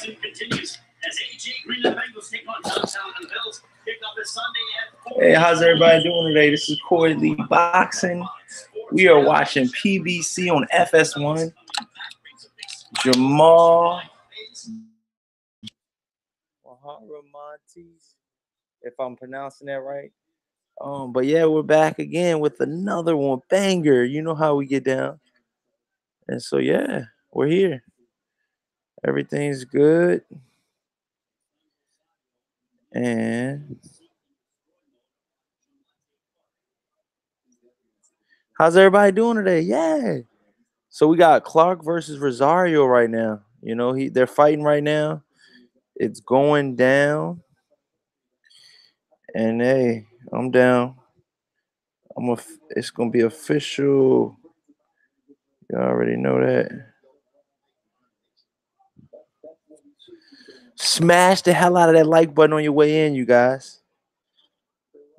Hey, how's everybody doing today? This is Corey Lee Boxing. We are watching PBC on FS1. Jamal Mahonry Montes, if I'm pronouncing that right. But yeah, we're back again with another one banger. You know how we get down. And so yeah, we're here. Everything's good. And how's everybody doing today? Yeah. So we got Clark versus Rosario right now. You know, they're fighting right now. It's going down. And hey, I'm down. It's gonna be official. You already know that. Smash the hell out of that like button on your way in, you guys.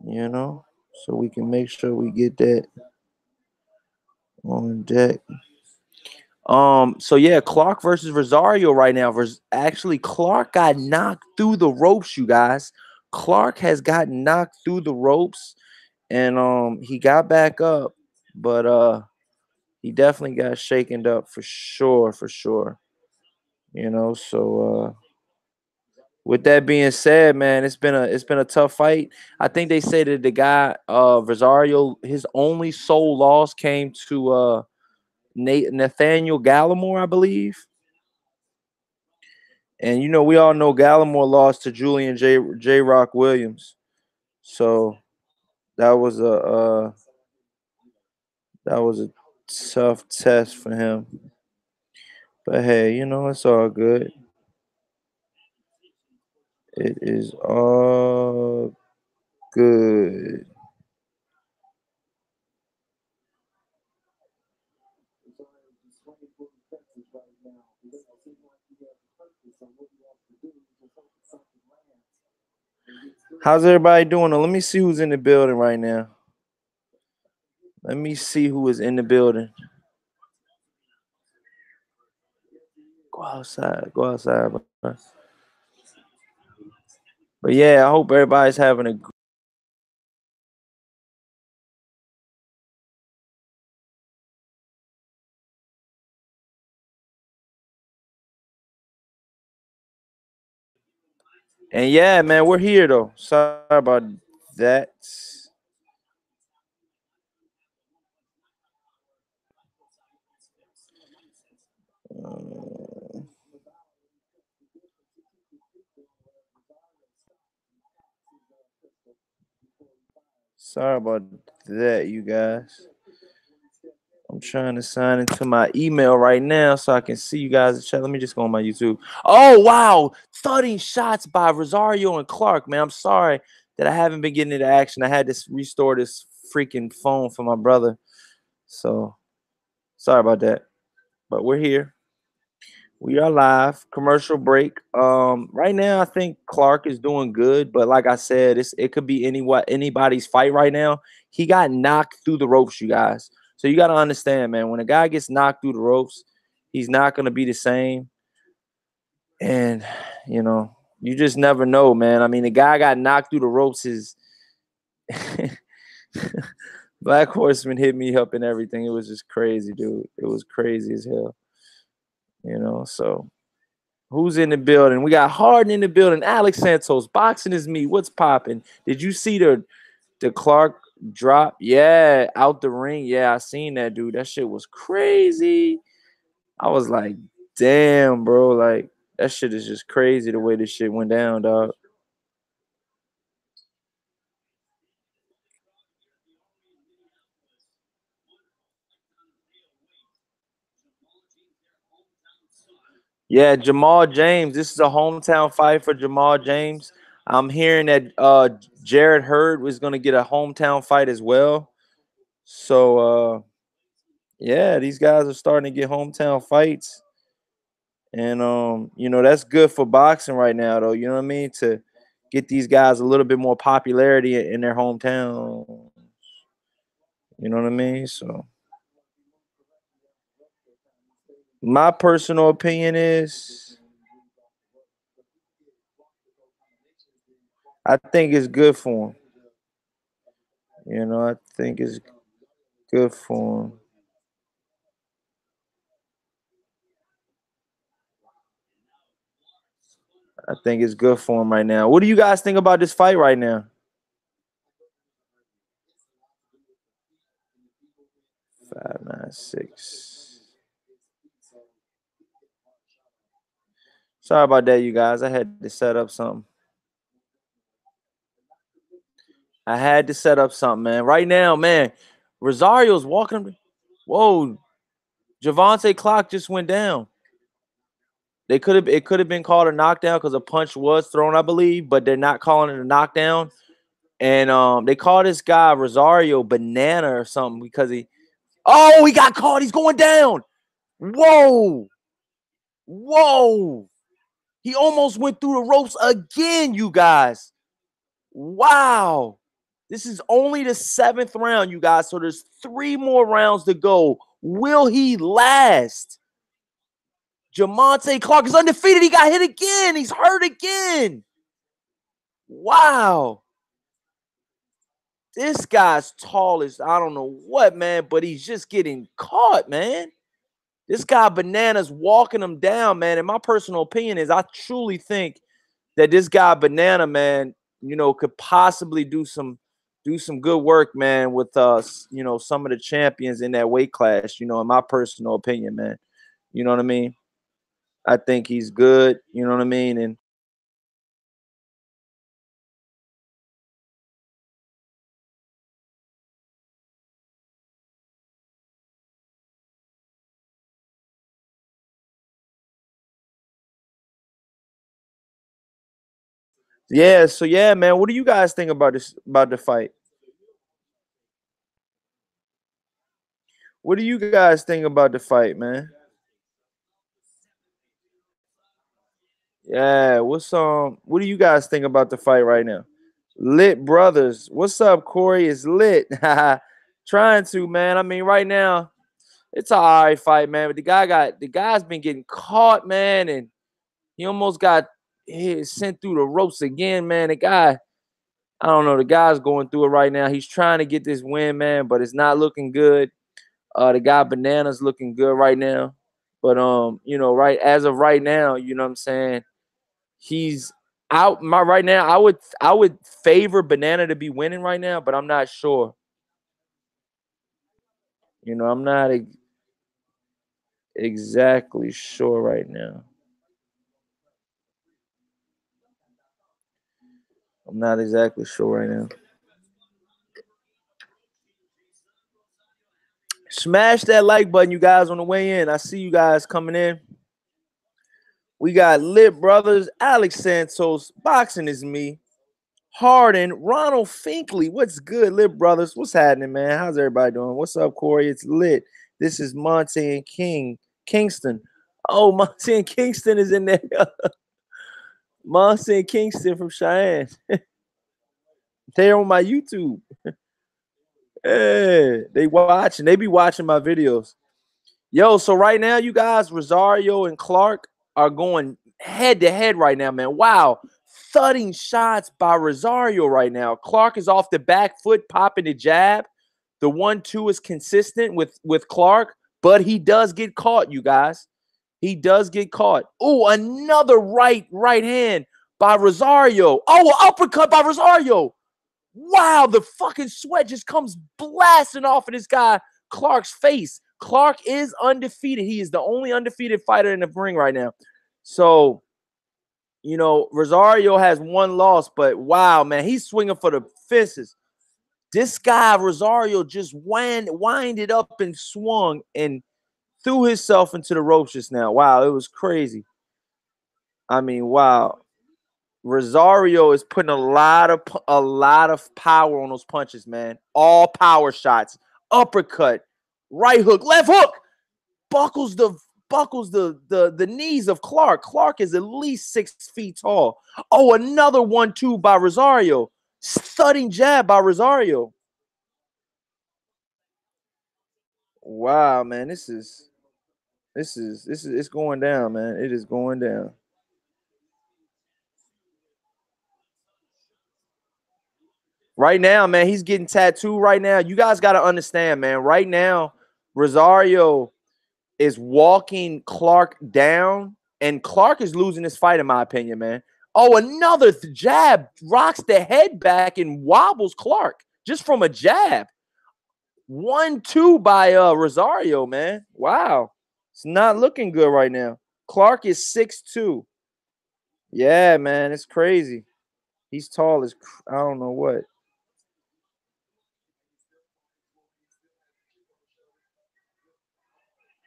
You know, so we can make sure we get that on deck. So yeah, Clark versus Rosario right now. Actually, Clark got knocked through the ropes, you guys. Clark has gotten knocked through the ropes, and he got back up, but he definitely got shaken up for sure. You know, so with that being said, man, it's been a tough fight. I think they say that the guy Rosario, his only sole loss came to Nathaniel Gallimore, I believe. And you know, we all know Gallimore lost to Julian J Rock Williams. So that was a tough test for him. But hey, you know, it's all good. It is all good. How's everybody doing? Let me see who's in the building right now. Let me see who is in the building. Go outside, bro. But yeah, I hope everybody's having a and yeah, man, we're here though. Sorry about that. Sorry about that, you guys. I'm trying to sign into my email right now so I can see you guys in chat. Let me just go on my YouTube. Oh, wow. 13 shots by Rosario and Clark, man. I'm sorry that I haven't been getting into action. I had to restore this freaking phone for my brother. So, sorry about that. But we're here. We are live. Commercial break. Right now, I think Clark is doing good, but like I said, it could be anybody's fight right now. He got knocked through the ropes, you guys. So you got to understand, man. When a guy gets knocked through the ropes, he's not going to be the same. And you know, you just never know, man. I mean, the guy got knocked through the ropes. Is Black Horseman hit me up and everything. It was just crazy, dude. It was crazy as hell. You know, so. Who's in the building? We got Harden in the building. Alex Santos, boxing is me. What's popping? Did you see the Clark drop? Yeah, out the ring. Yeah, I seen that, dude. That shit was crazy. I was like, damn, bro. Like, that shit is just crazy the way this shit went down, dog. Yeah, Jamal James. This is a hometown fight for Jamal James. I'm hearing that Jared Hurd was going to get a hometown fight as well. So, yeah, these guys are starting to get hometown fights. And you know, that's good for boxing right now, though. You know what I mean? To get these guys a little bit more popularity in their hometown. You know what I mean? So my personal opinion is I think it's good for him. You know, I think it's good for him. I think it's good for him right now. What do you guys think about this fight right now? 596. Sorry about that, you guys. I had to set up something. I had to set up something, man. Right now, man, Rosario's walking. Whoa, Javante Clock just went down. It could have been called a knockdown because a punch was thrown, I believe, but they're not calling it a knockdown. And they call this guy Rosario Banana or something because he got caught. He's going down. Whoa. Whoa. He almost went through the ropes again, you guys. Wow. This is only the 7th round, you guys. So there's 3 more rounds to go. Will he last? Jamonte Clark is undefeated. He got hit again. He's hurt again. Wow. This guy's tall as I don't know what, man, but he's just getting caught, man. This guy Banana's walking him down, man. And my personal opinion is I truly think that this guy Banana, man, you know, could possibly do some good work, man, with you know, some of the champions in that weight class, you know, in my personal opinion, man. You know what I mean? I think he's good, you know what I mean? And yeah, so yeah, man, what do you guys think about about the fight? What do you guys think about the fight, man? Yeah, what do you guys think about the fight right now? Lit Brothers. What's up, Corey? It's lit. Trying to, man. I mean, right now, it's an all right fight, man. But the guy's been getting caught, man, and he almost got sent through the ropes again, man. The guy, I don't know, the guy's going through it right now. He's trying to get this win, man, but it's not looking good. The guy Banana's looking good right now. But you know, right as of right now, you know what I'm saying? He's out my right now. I would favor Banana to be winning right now, but I'm not sure. You know, I'm not exactly sure right now. I'm not exactly sure right now. Smash that like button, you guys, on the way in. I see you guys coming in. We got Lit Brothers, Alex Santos, Boxing is me, Harden, Ronald Finkley. What's good, Lit Brothers? What's happening, man? How's everybody doing? What's up, Corey? It's lit. This is Monte and Kingston. Oh, Monte and Kingston is in there. Monte and Kingston from Cheyenne. They're on my YouTube. Hey, they watching. They be watching my videos. Yo, so right now, you guys, Rosario and Clark are going head to head right now, man. Wow. Thudding shots by Rosario right now. Clark is off the back foot, popping the jab. The 1-2 is consistent with Clark, but he does get caught, you guys. He does get caught. Oh, another right hand by Rosario. Oh, an uppercut by Rosario. Wow, the fucking sweat just comes blasting off of this guy Clark's face. Clark is undefeated. He is the only undefeated fighter in the ring right now. So, you know, Rosario has 1 loss, but wow, man, he's swinging for the fences. This guy, Rosario, just winded up and swung and threw himself into the ropes just now. Wow, it was crazy. I mean, wow. Rosario is putting a lot of power on those punches, man. All power shots, uppercut, right hook, left hook, buckles the knees of Clark. Clark is at least 6 feet tall. Oh, another 1-2 by Rosario. Thudding jab by Rosario. Wow, man, this is it's going down, man. It is going down. Right now, man, he's getting tattooed right now. You guys got to understand, man. Right now, Rosario is walking Clark down, and Clark is losing this fight, in my opinion, man. Oh, another jab rocks the head back and wobbles Clark just from a jab. 1-2 by Rosario, man. Wow. It's not looking good right now. Clark is 6'2". Yeah, man, it's crazy. He's tall as I don't know what.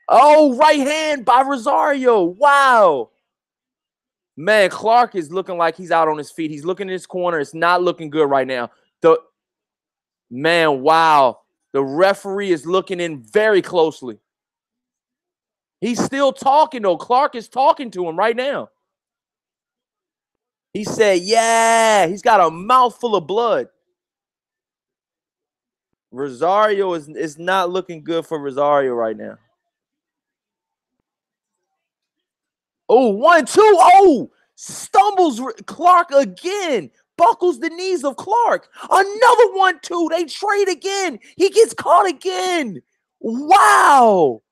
Oh, right hand by Rosario. Wow. Man, Clark is looking like he's out on his feet. He's looking in his corner. It's not looking good right now. Wow. The referee is looking in very closely. He's still talking, though. Clark is talking to him right now. He said, yeah, he's got a mouthful of blood. Rosario is not looking good for Rosario right now. Oh, 1-2. Oh, stumbles Clark again. Buckles the knees of Clark. Another 1-2. They trade again. He gets caught again. Wow.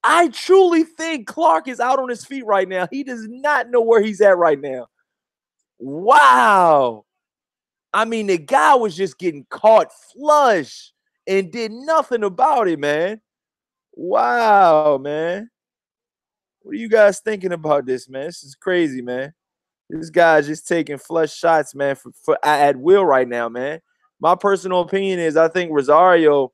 I truly think Clark is out on his feet right now. He does not know where he's at right now. Wow. I mean, the guy was just getting caught flush and did nothing about it, man. Wow, man. What are you guys thinking about this, man? This is crazy, man. This guy's just taking flush shots, man, for at will right now, man. My personal opinion is I think Rosario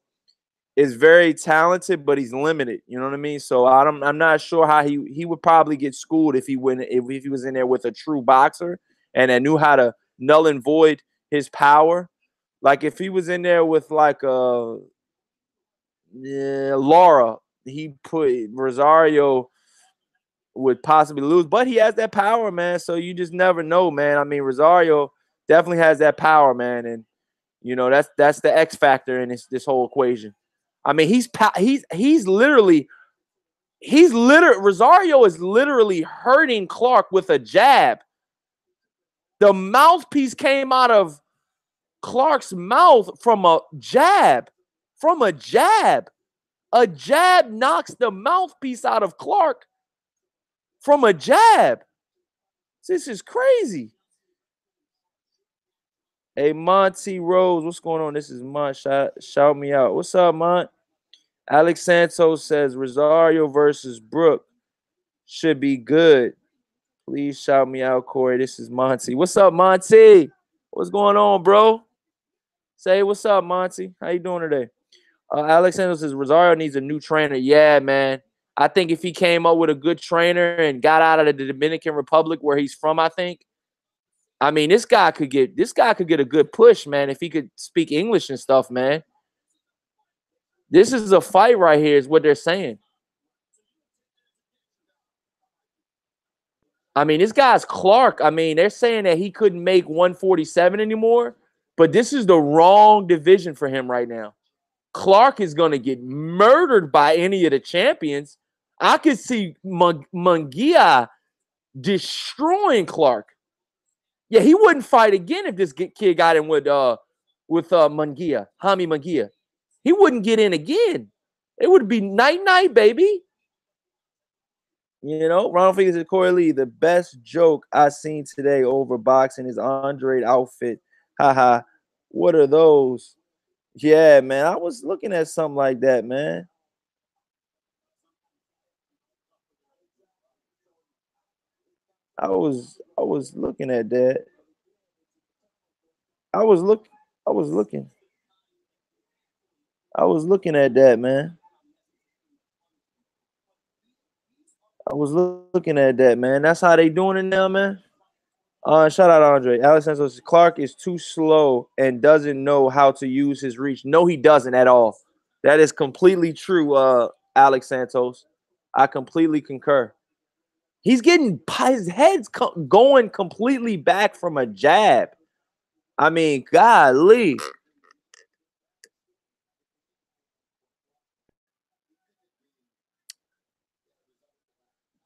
is very talented, but he's limited. You know what I mean? So I'm not sure how he would probably get schooled if he was in there with a true boxer and that knew how to null and void his power. Like if he was in there with like Laura, he put Rosario would possibly lose, but he has that power, man. So you just never know, man. I mean, Rosario definitely has that power, man, and you know that's the X factor in this whole equation. I mean, he's literally Rosario is literally hurting Clark with a jab. The mouthpiece came out of Clark's mouth from a jab. From a jab. A jab knocks the mouthpiece out of Clark from a jab. This is crazy. Hey, Monty Rose, what's going on? This is Mont. Shout me out. What's up, Mont? Alex Santos says Rosario versus Brooke should be good. Please shout me out, Corey. This is Monty. What's up, Monty? What's going on, bro? Say what's up, Monty. How you doing today? Alex Santos says Rosario needs a new trainer. Yeah, man. I think if he came up with a good trainer and got out of the Dominican Republic where he's from, I mean, this guy could get a good push, man, if he could speak English and stuff, man. This is a fight right here, is what they're saying. I mean, this guy's Clark. I mean, they're saying that he couldn't make 147 anymore, but this is the wrong division for him right now. Clark is going to get murdered by any of the champions. I could see Munguia destroying Clark. Yeah, he wouldn't fight again if this kid got in with Munguia, Hami Munguia. He wouldn't get in again. It would be night-night, baby. You know, Ronald Figures said, Corey Lee, the best joke I seen today over boxing is Andre outfit. Haha. What are those? Yeah, man. I was looking at something like that, man. I was looking at that. I was looking at that, man. I was looking at that, man. That's how they doing it now, man. Shout out Andre. Alex Santos. Clark is too slow and doesn't know how to use his reach. No, he doesn't at all. That is completely true, Alex Santos. I completely concur. He's getting his head's going completely back from a jab. I mean, golly.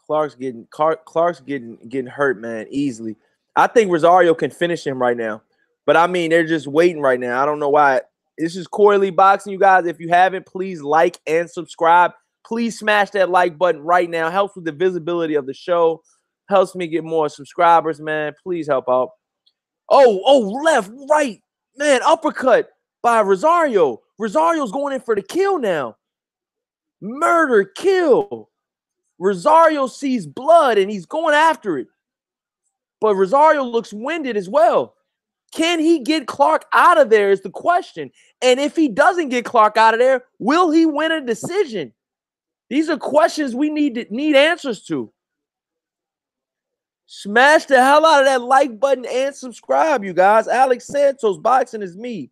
Clark's getting hurt, man, easily. I think Rosario can finish him right now, But I mean, they're just waiting right now. I don't know why. This is Corey Lee Boxing, you guys. If you haven't, please like and subscribe. Please smash that like button right now. Helps with the visibility of the show. Helps me get more subscribers, man. Please help out. Oh, left, right. Man, uppercut by Rosario. Rosario's going in for the kill now. Murder, kill. Rosario sees blood and he's going after it. But Rosario looks winded as well. Can he get Clark out of there is the question. And if he doesn't get Clark out of there, will he win a decision? These are questions we need answers to. Smash the hell out of that like button and subscribe, you guys. Alex Santos, boxing is me.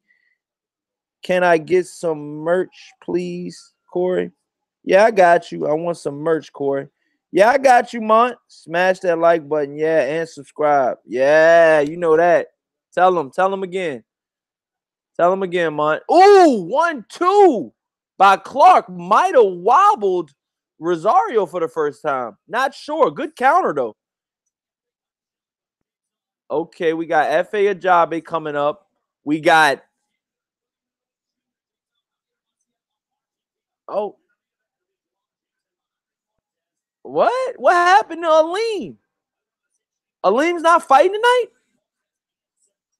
Can I get some merch, please, Corey? Yeah, I got you. I want some merch, Corey. Yeah, I got you, Mont. Smash that like button, yeah, and subscribe. Yeah, you know that. Tell him again. Tell him again, Mont. Ooh, 1-2 by Clark. Might have wobbled Rosario for the first time. Not sure. Good counter, though. Okay, we got F.A. Ajabe coming up. We got... Oh. What? What happened to Aleem? Aleem's not fighting tonight?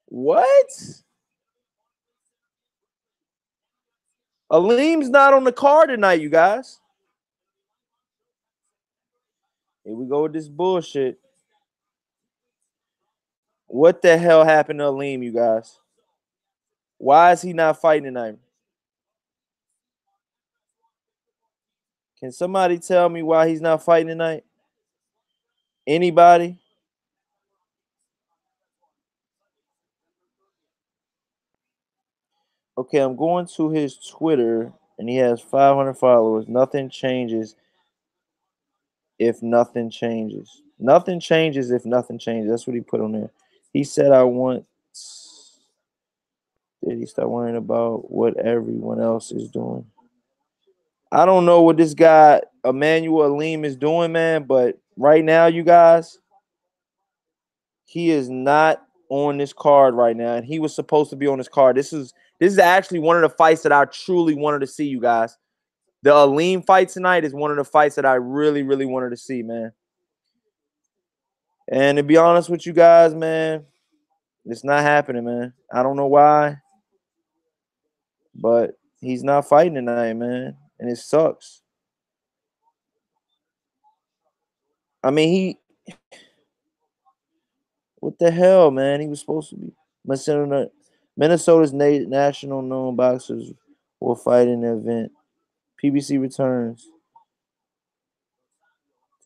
What? Aleem's not on the card tonight, you guys. Here we go with this bullshit. What the hell happened to Aleem, you guys? Why is he not fighting tonight? Can somebody tell me why he's not fighting tonight? Anybody? Okay, I'm going to his Twitter, and he has 500 followers. Nothing changes if nothing changes. Nothing changes if nothing changes. That's what he put on there. He said, I want... Did he start worrying about what everyone else is doing? I don't know what this guy, Immanuwel Aleem, is doing, man, but right now, you guys, he is not on this card right now, and he was supposed to be on this card. This is actually one of the fights that I truly wanted to see, you guys. The Aleem fight tonight is one of the fights that I really, really wanted to see, man. And to be honest with you guys, man, it's not happening, man. I don't know why, but he's not fighting tonight, man, and it sucks. I mean, what the hell, man? He was supposed to be. Minnesota's national known boxers will fight in the event. PBC returns.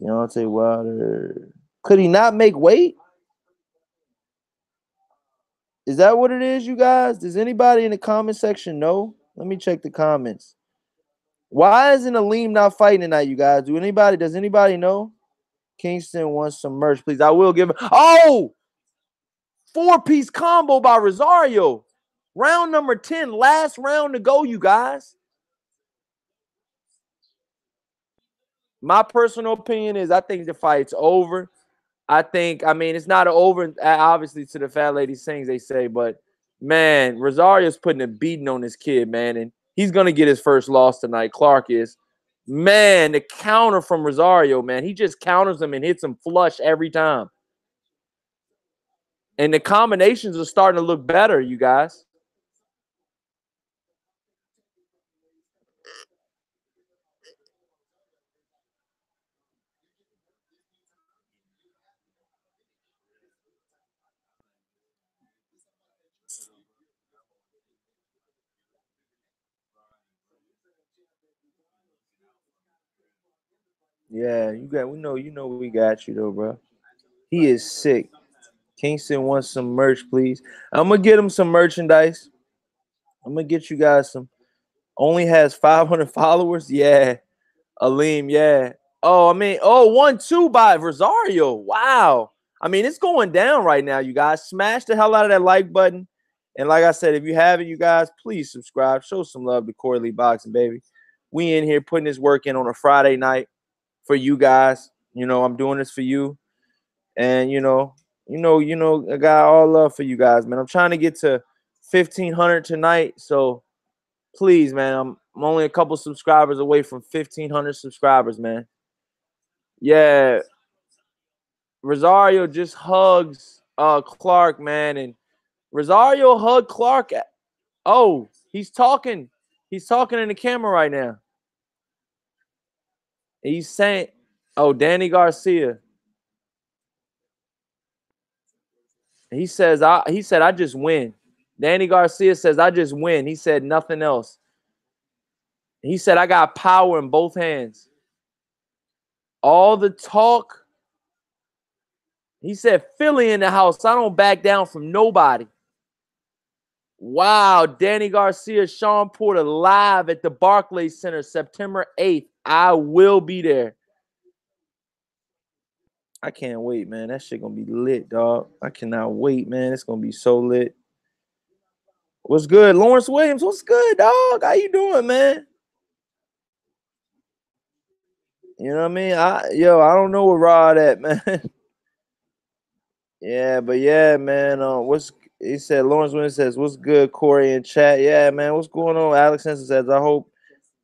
Deontay Wilder. Could he not make weight? Is that what it is, you guys? Does anybody in the comment section know? Let me check the comments. Why isn't Aleem not fighting tonight, you guys? Does anybody know? Kingston wants some merch, please. I will give him. Oh! 4-piece combo by Rosario. Round number 10. Last round to go, you guys. My personal opinion is I think the fight's over. I mean, it's not over, obviously, to the fat lady sings, they say, but, man, Rosario's putting a beating on this kid, man, and he's going to get his first loss tonight. Clark is. Man, the counter from Rosario, man, he just counters him and hits him flush every time. And the combinations are starting to look better, you guys. Yeah, we know we got you though, bro. He is sick. Kingston wants some merch, please. I'm gonna get him some merchandise. I'm gonna get you guys some. Only has 500 followers. Yeah, Aleem. Yeah. Oh, I mean, 1-2 by Rosario. Wow. I mean, it's going down right now, you guys. Smash the hell out of that like button. And like I said, if you haven't, you guys, please subscribe. Show some love to Corey Lee Boxing, baby. We in here putting this work in on a Friday night for you guys. You know, I'm doing this for you. And, you know, I got all love for you guys, man. I'm trying to get to 1,500 tonight, so please, man. I'm only a couple subscribers away from 1,500 subscribers, man. Yeah, Rosario just hugs Clark, man, and Rosario hugged Clark. Oh, he's talking. He's talking in the camera right now. He's saying, "Oh, Danny Garcia." He says, he said, I just win. Danny Garcia says, I just win. He said nothing else. He said, I got power in both hands. All the talk. He said, Philly in the house. I don't back down from nobody. Wow. Danny Garcia, Sean Porter live at the Barclays Center, September 8th. I will be there. I can't wait, man. That shit gonna be lit, dog. I cannot wait, man. It's gonna be so lit. What's good, Lawrence Williams? What's good, dog? How you doing, man? You know what I mean? I don't know where Rod at, man. Yeah, but yeah, man. He said? Lawrence Williams says, "What's good, Corey in chat?" Yeah, man. What's going on? Alex Henson says, "I hope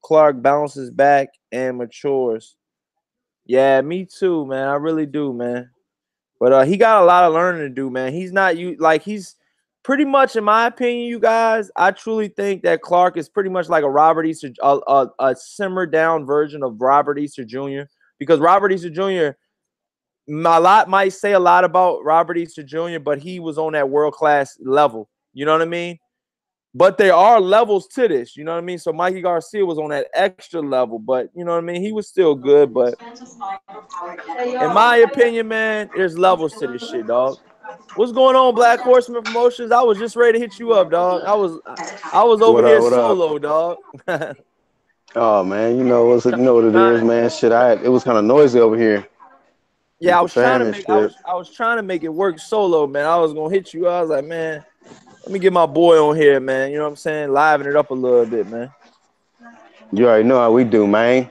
Clark bounces back and matures." Yeah, me too, man. I really do, man. But he got a lot of learning to do, man. He's not he's pretty much, in my opinion, you guys. I truly think that Clark is pretty much like a Robert Easter, a simmered down version of Robert Easter Jr. Because Robert Easter Jr. might say a lot about Robert Easter Jr., but he was on that world class level. You know what I mean? But there are levels to this. You know what I mean? So Mikey Garcia was on that extra level, but you know what I mean? He was still good, but in my opinion, man, there's levels to this shit, dog. What's going on, Black Horseman Promotions? I was just ready to hit you up, dog. I was over here solo, dog. Oh man, you know what it is, man. Shit, it was kind of noisy over here. Yeah, I was trying to make it work solo, man. I was gonna hit you. I was like, man, let me get my boy on here, man. You know what I'm saying? Liven it up a little bit, man. You already know how we do, man.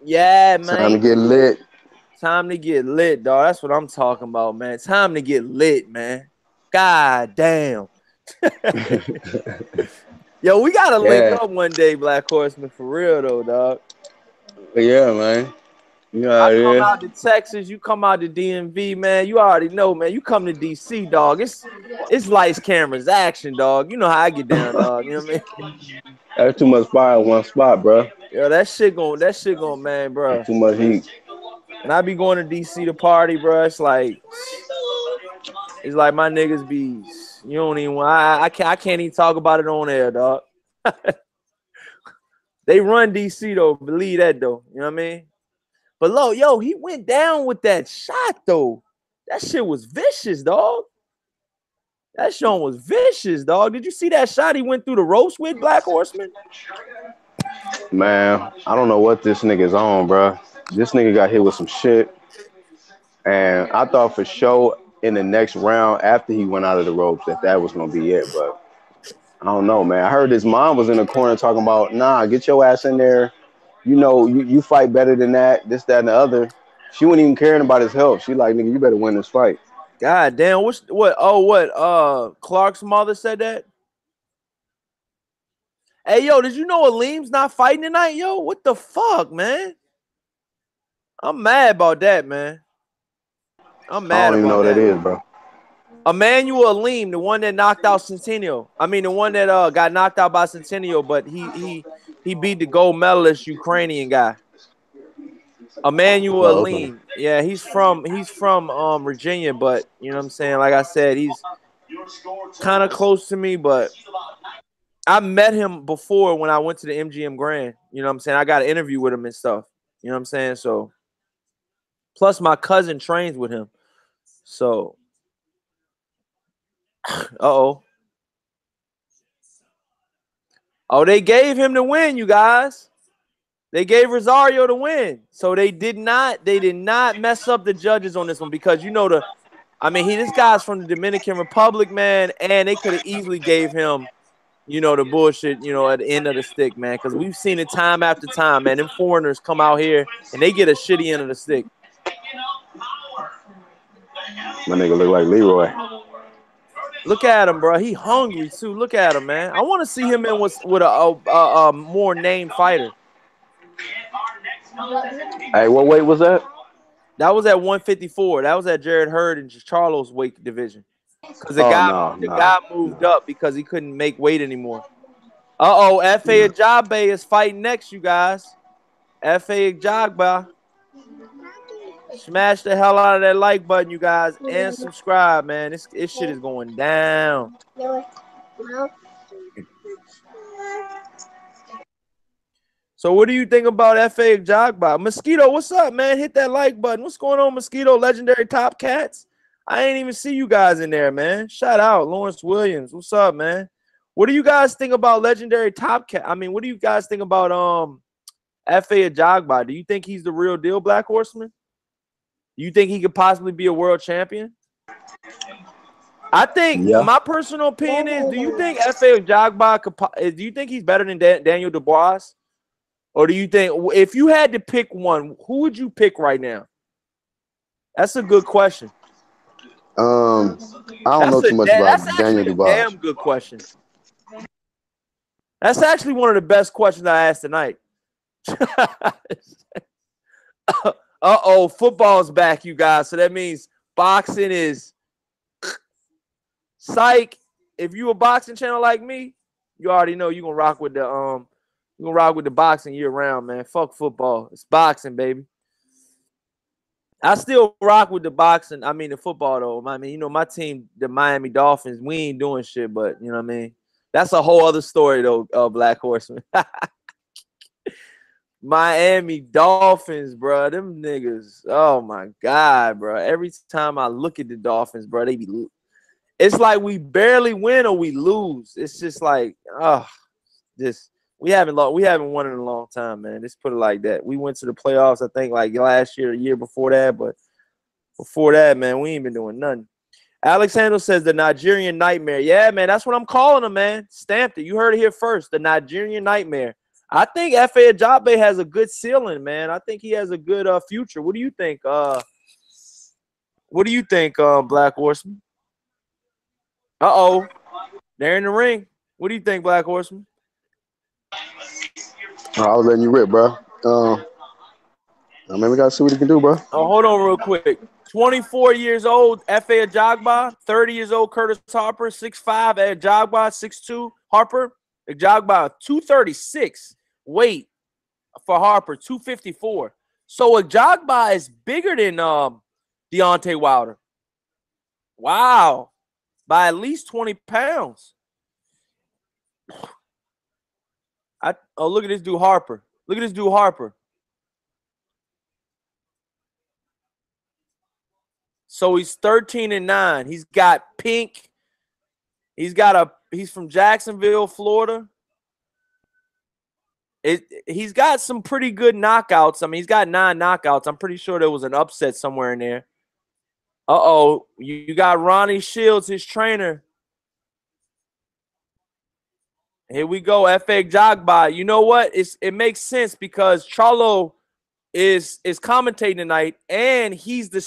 Yeah, man. Time to get lit. Time to get lit, dog. That's what I'm talking about, man. Time to get lit, man. God damn. Yo, we gotta link up one day, Black Horseman, for real though, dog. Yeah, man. I come out to Texas, you come out to DMV, man. You already know, man. You come to DC, dog. It's lights, cameras, action, dog. You know how I get down, dog. You know what I mean? That's too much fire in one spot, bro. Yo, that shit going, man, bro. Too much heat. And I be going to DC to party, bro. It's like my niggas be. You don't even. I can't even talk about it on air, dog. They run DC though. Believe that though. You know what I mean? But yo, he went down with that shot though. That shit was vicious, dog. That shit was vicious, dog. Did you see that shot he went through the ropes with, Black Horseman? Man, I don't know what this nigga's on, bro. This nigga got hit with some shit. And I thought for sure in the next round after he went out of the ropes that was going to be it. But I don't know, man. I heard his mom was in the corner talking about, nah, get your ass in there. You know, you fight better than that, this, that, and the other. She wasn't even caring about his health. She like, nigga, you better win this fight. God damn, Clark's mother said that? Hey, yo, did you know Aleem's not fighting tonight, yo? What the fuck, man? I'm mad about that, man. I'm mad about that. I don't even know what that is, bro. Immanuwel Aleem, the one that knocked out Centennial. I mean, the one that got knocked out by Centennial, but he beat the gold medalist Ukrainian guy. Immanuwel Aleem. Yeah, he's from Virginia, but you know what I'm saying? Like I said, he's kind of close to me, but I met him before when I went to the MGM Grand. You know what I'm saying? I got an interview with him and stuff. You know what I'm saying? So, plus my cousin trains with him. So, oh, they gave him the win, you guys. They gave Rosario the win. So they did not mess up the judges on this one because this guy's from the Dominican Republic, man, and they could have easily gave him the bullshit, at the end of the stick, man, because we've seen it time after time, man. Them foreigners come out here and they get a shitty end of the stick. My nigga look like Leroy. Look at him, bro. He hungry too. Look at him, man. I want to see him in with a more named fighter. Hey, what weight was that? That was at 154. That was at Jared Hurd and Charlo's weight division. Because the Oh guy no, the no. guy moved up because he couldn't make weight anymore. Uh-oh, F.A. Ajabe is fighting next, you guys. F.A. Ajagba. Smash the hell out of that like button, you guys, and subscribe, man. This shit is going down. So what do you think about F.A. Ajagba? Mosquito, what's up, man? Hit that like button. What's going on, Mosquito? Legendary Top Cats. I ain't even see you guys in there, man. Shout out, Lawrence Williams. What's up, man? What do you guys think about Legendary Top Cat? I mean, what do you guys think about F.A. Ajagba? Do you think he's the real deal, Black Horseman? Do you think he could possibly be a world champion? I think my personal opinion is: do you think F.A. Ajagba could? Do you think he's better than Daniel Dubois? Or do you think, if you had to pick one, who would you pick right now? That's a good question. I don't know too much about Daniel Dubois. That's a damn good question. That's actually one of the best questions I asked tonight. Uh-oh, football's back, you guys. So that means boxing is psych. If you a boxing channel like me, you already know you're gonna rock with the boxing year round, man. Fuck football. It's boxing, baby. I still rock with the boxing. I mean, the football, though. I mean, you know, my team, the Miami Dolphins, we ain't doing shit, but you know what I mean? That's a whole other story, though, Black Horseman. Miami Dolphins, bro. Them niggas. Oh, my God, bro. Every time I look at the Dolphins, bro, they be. It's like we barely win or we lose. It's just like, we haven't won in a long time, man. Let's put it like that. We went to the playoffs, I think, like last year, the year before that. But before that, man, we ain't been doing nothing. Alex Handel says the Nigerian Nightmare. Yeah, man, that's what I'm calling him, man. Stamped it. You heard it here first. The Nigerian Nightmare. I think F.A. Ajabe has a good ceiling, man. I think he has a good future. What do you think? What do you think, Black Horseman? Uh-oh. They're in the ring. What do you think, Black Horseman? I was letting you rip, bro. I mean, we gotta see what he can do, bro. Oh, hold on real quick. 24 years old, F.A. Ajagba. 30 years old, Curtis Harper. 6'5", Ajagba. 6'2", Harper. Ajagba, 236. Weight for Harper, 254. So Ajagba is bigger than Deontay Wilder. Wow. By at least 20 pounds. Look at this dude, Harper. Look at this dude, Harper. So he's 13-9. He's got pink. He's from Jacksonville, Florida. He's got some pretty good knockouts. I mean, he's got 9 knockouts. I'm pretty sure there was an upset somewhere in there. Uh-oh. You got Ronnie Shields, his trainer. Here we go, F.A. Ajagba. You know what? It makes sense because Charlo is commentating tonight, and he's the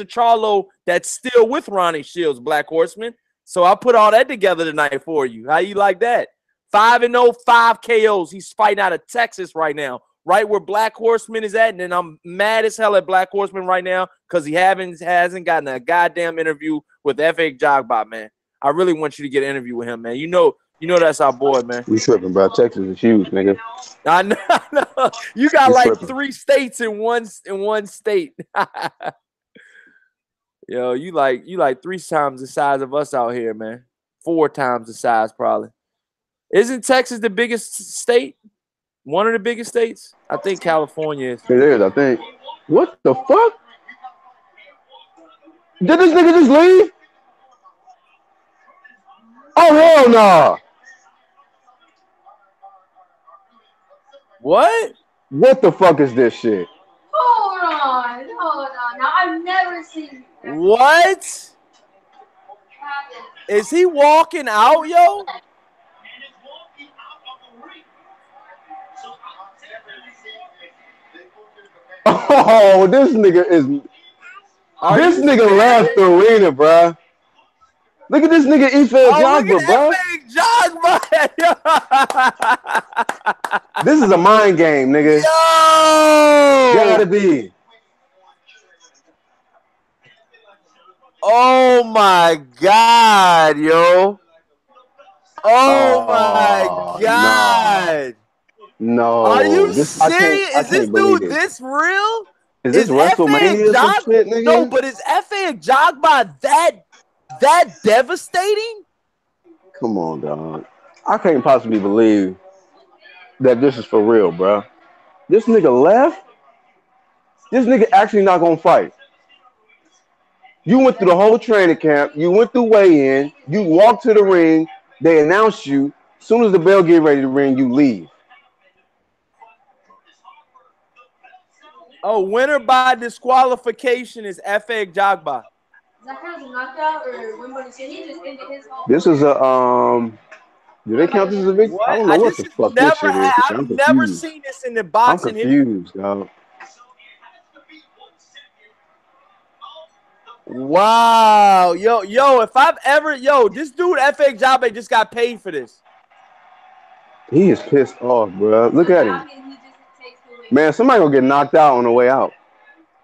Charlo that's still with Ronnie Shields, Black Horseman. So I put all that together tonight for you. How you like that? 5-0, 5 KOs. He's fighting out of Texas right now, right where Black Horseman is at. And then I'm mad as hell at Black Horseman right now because he hasn't gotten a goddamn interview with F.A. Ajagba, man. I really want you to get an interview with him, man. You know that's our boy, man. You tripping, bro. Texas is huge, nigga. I know. You got like tripping. 3 states in one state. Yo, you like 3 times the size of us out here, man. 4 times the size, probably. Isn't Texas the biggest state? One of the biggest states? I think California is. It is, I think. What the fuck? Did this nigga just leave? Oh, hell no. Nah. What? What the fuck is this shit? Hold on. Now, I've never seen that. What? Is he walking out, yo? Oh, this nigga is... Are This you nigga serious? left the arena, bruh. Look at this nigga Ife Oh, look Jogba, bruh. at Jogba. This is a mind game, nigga. Gotta Yo! be. Oh my God, yo! Oh my Oh no, God! Are no. you This I serious? Is this can't believe dude it. this real? Is this Is F.A. WrestleMania or some Jog? shit, No, nigga? but is F.A. Jogba that devastating? Come on, dog. I can't possibly believe that this is for real, bro. This nigga left. This nigga actually not gonna fight. You went through the whole training camp. You went through weigh-in. You walked to the ring. They announced you. As soon as the bell get ready to ring, you leave. Oh, winner by disqualification is F.A. Jogba. Is that kind of a knockout or win by decision? He just ended his whole. This is a. Do they count this as a victory? What? I don't know what This the has fuck this never shit is. had. Nigga. I've I'm never confused. seen this in the I'm boxing history. confused, dog. Wow, yo, if I've ever, this dude F.A. Jogba just got paid for this. He is pissed off, bro. Look at him. Man, somebody gonna get knocked out on the way out.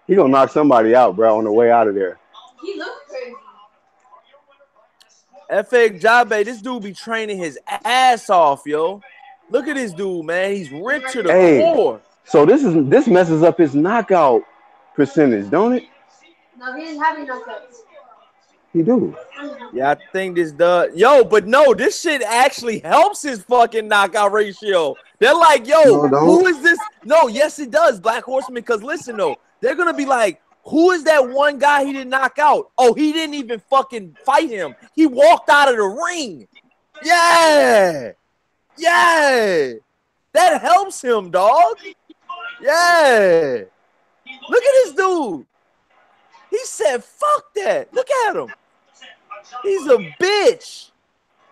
He gonna knock somebody out, bro, on the way out of there. He looks crazy. F.A. Jogba, this dude be training his ass off, yo. Look at this dude, man. He's ripped to the core. So this messes up his knockout percentage, don't it? No, he didn't have any knockouts. He do. Yeah, I think this does. Yo, but no, this shit actually helps his fucking knockout ratio. They're like, yo, No, who is this? No, yes, it does, Black Horseman. Because listen, though, they're gonna be like, who is that one guy he didn't knock out? Oh, he didn't even fucking fight him. He walked out of the ring. Yeah. Yeah. That helps him, dog. Yeah. Look at this dude. He said, fuck that. Look at him. He's a bitch.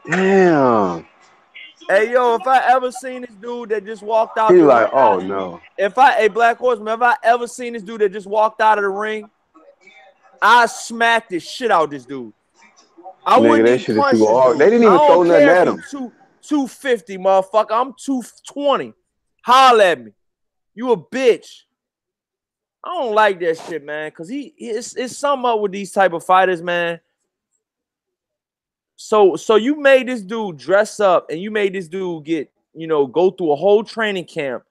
Damn. Hey, yo, if I ever seen this dude that just walked out He the like, ring, oh no. Black Horseman, if I ever seen this dude that just walked out of the ring, I smacked the shit out of this dude. I wouldn't even punch this dude. They didn't even throw nothing at him. 250, motherfucker. I'm 220. Holler at me. You a bitch. I don't like that shit, man, because it's something up with these type of fighters, man. So you made this dude dress up and you made this dude get, go through a whole training camp.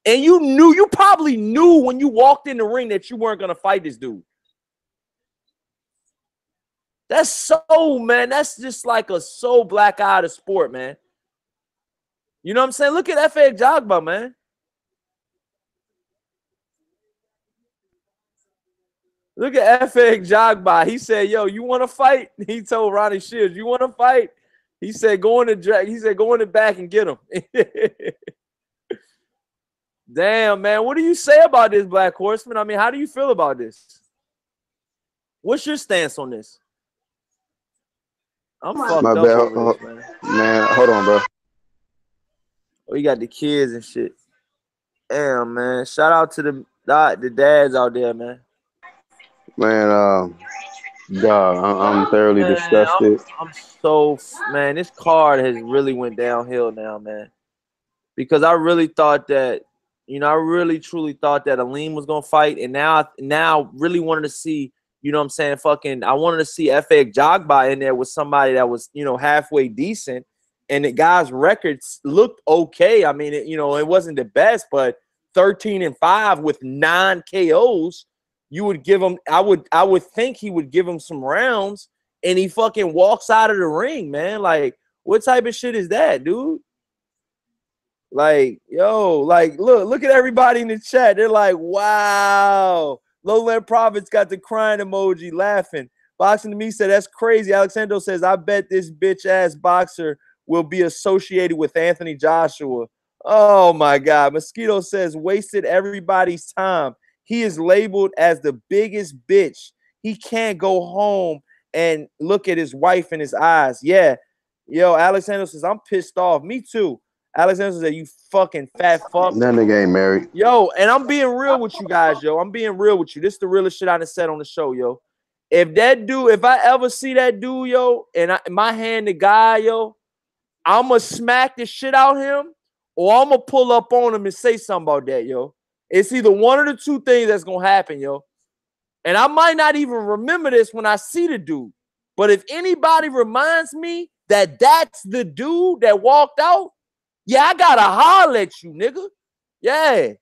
And you probably knew when you walked in the ring that you weren't going to fight this dude. That's that's just like so black eye of sport, man. You know what I'm saying? Look at F.A. Jogba, man. Look at F.A. Jogba. He said, yo, you want to fight? He told Ronnie Shields, you want to fight? He said, go in the back and get him. Damn, man. What do you say about this, Black Horseman? I mean, how do you feel about this? What's your stance on this? I'm fucked up over this, man. Man, hold on, bro. Oh, you got the kids and shit. Damn, man. Shout out to the dads out there, man. Man, I'm thoroughly disgusted. Man, this card has really went downhill now, man. Because I really thought that, I really truly thought that Aleem was gonna fight, and now really wanted to see, I wanted to see F.A. Jogba in there with somebody that was, halfway decent, and the guy's records looked okay. I mean, it wasn't the best, but 13-5 with 9 KOs. You would give him, I would think he would give him some rounds, and he fucking walks out of the ring, man. Like, what type of shit is that, dude? Like, yo, like, look at everybody in the chat. They're like, wow. Lowland Prophets got the crying emoji laughing. Boxing to Me said, that's crazy. Alexander says, I bet this bitch ass boxer will be associated with Anthony Joshua. Oh my God. Mosquito says, wasted everybody's time. He is labeled as the biggest bitch. He can't go home and look at his wife in his eyes. Yeah. Yo, Alexander says, I'm pissed off. Me too. Alex Anderson said, "You fucking fat fuck." That nigga ain't married. Yo, and I'm being real with you guys, yo. I'm being real with you. This is the realest shit I done said on the show, yo. If that dude, if I ever see that dude, yo, and my hand the guy, yo, I'ma smack the shit out him, or I'ma pull up on him and say something about that, yo. It's either one of the two things that's gonna happen, yo. And I might not even remember this when I see the dude. But if anybody reminds me that that's the dude that walked out, yeah, I gotta holler at you, nigga. Yeah,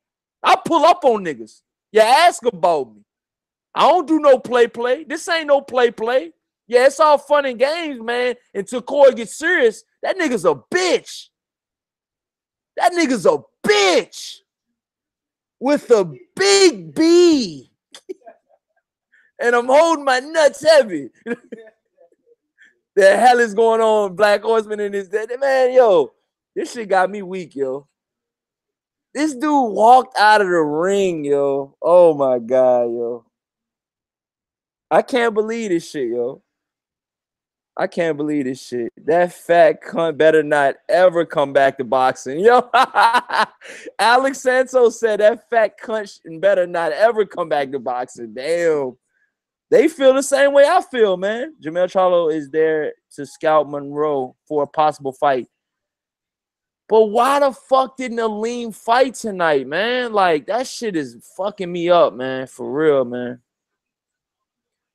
I pull up on niggas. Yeah, ask about me. I don't do no play. This ain't no play. Yeah, it's all fun and games, man. Until Corey gets serious, that nigga's a bitch. That nigga's a bitch with a big B. And I'm holding my nuts heavy. The hell is going on, Black Horseman in this day? Man, yo, this shit got me weak, yo. This dude walked out of the ring, yo. Oh my God, yo. I can't believe this shit, yo. I can't believe this shit. That fat cunt better not ever come back to boxing, yo. Alex Santos said that fat cunt better not ever come back to boxing. Damn. They feel the same way I feel, man. Jamal Charlo is there to scout Monroe for a possible fight. But why the fuck didn't Aleem fight tonight, man? Like, that shit is fucking me up, man. For real, man.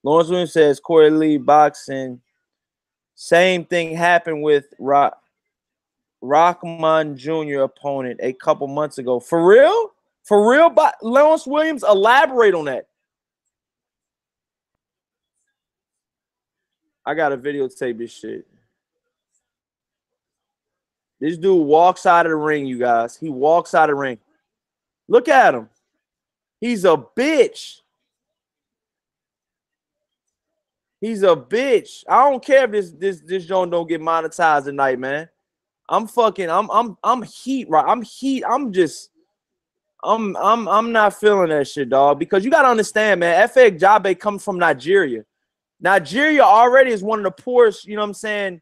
Lawrence Williams says Corey Lee boxing. Same thing happened with Rockman Jr. opponent a couple months ago. For real? For real? Lawrence Williams, elaborate on that. I got to videotape this shit. This dude walks out of the ring, you guys. He walks out of the ring. Look at him. He's a bitch. He's a bitch. I don't care if this joint don't get monetized tonight, man. I'm heat, right? I'm not feeling that shit, dog. Because you gotta understand, man. Efe Jabe comes from Nigeria. Nigeria already is one of the poorest, you know what I'm saying?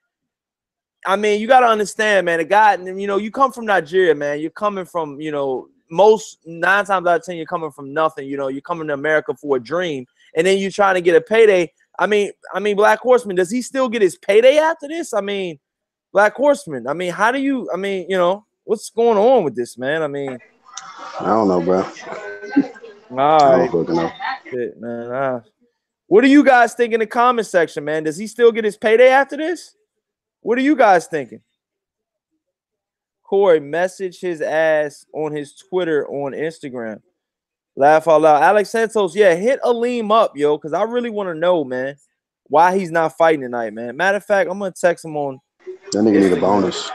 I mean, you got to understand, man. A guy, you know, you come from Nigeria, man. You're coming from, you know, most 9 times out of 10, you're coming from nothing. You know, you're coming to America for a dream, and then you're trying to get a payday. I mean, Black Horseman, does he still get his payday after this? I mean, Black Horseman, I mean, how do you, I mean, you know, what's going on with this, man? I mean, I don't know, bro. all right. I don't fucking know. Shit, man. What do you guys think in the comment section, man? Does he still get his payday after this? What are you guys thinking? Corey, message his ass on his Twitter, on Instagram. Laugh out loud. Alex Santos, yeah, hit Aleem up, yo, because I really want to know, man, why he's not fighting tonight, man. Matter of fact, I'm going to text him on That nigga need a bonus.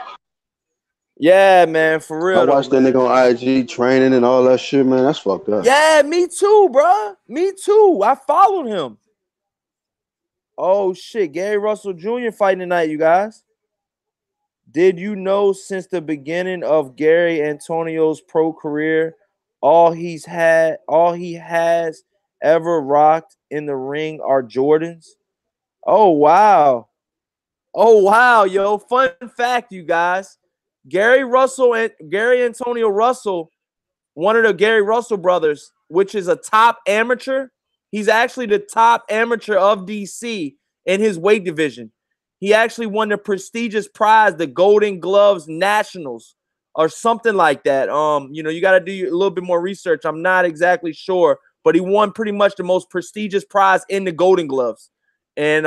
Yeah, man, for real. I watched that nigga on IG training and all that shit, man. That's fucked up. Yeah, me too, bro. Me too. I followed him. Oh, shit. Gary Russell Jr. fighting tonight, you guys. Did you know since the beginning of Gary Antonio's pro career, all he has ever rocked in the ring are Jordans? Oh, wow. Oh, wow, yo. Fun fact, you guys. Gary Antonio Russell, one of the Gary Russell brothers, which is a top amateur. He's actually the top amateur of DC in his weight division. He actually won the prestigious prize, the Golden Gloves Nationals, or something like that. You know, you got to do a little bit more research. I'm not exactly sure, but he won pretty much the most prestigious prize in the Golden Gloves. And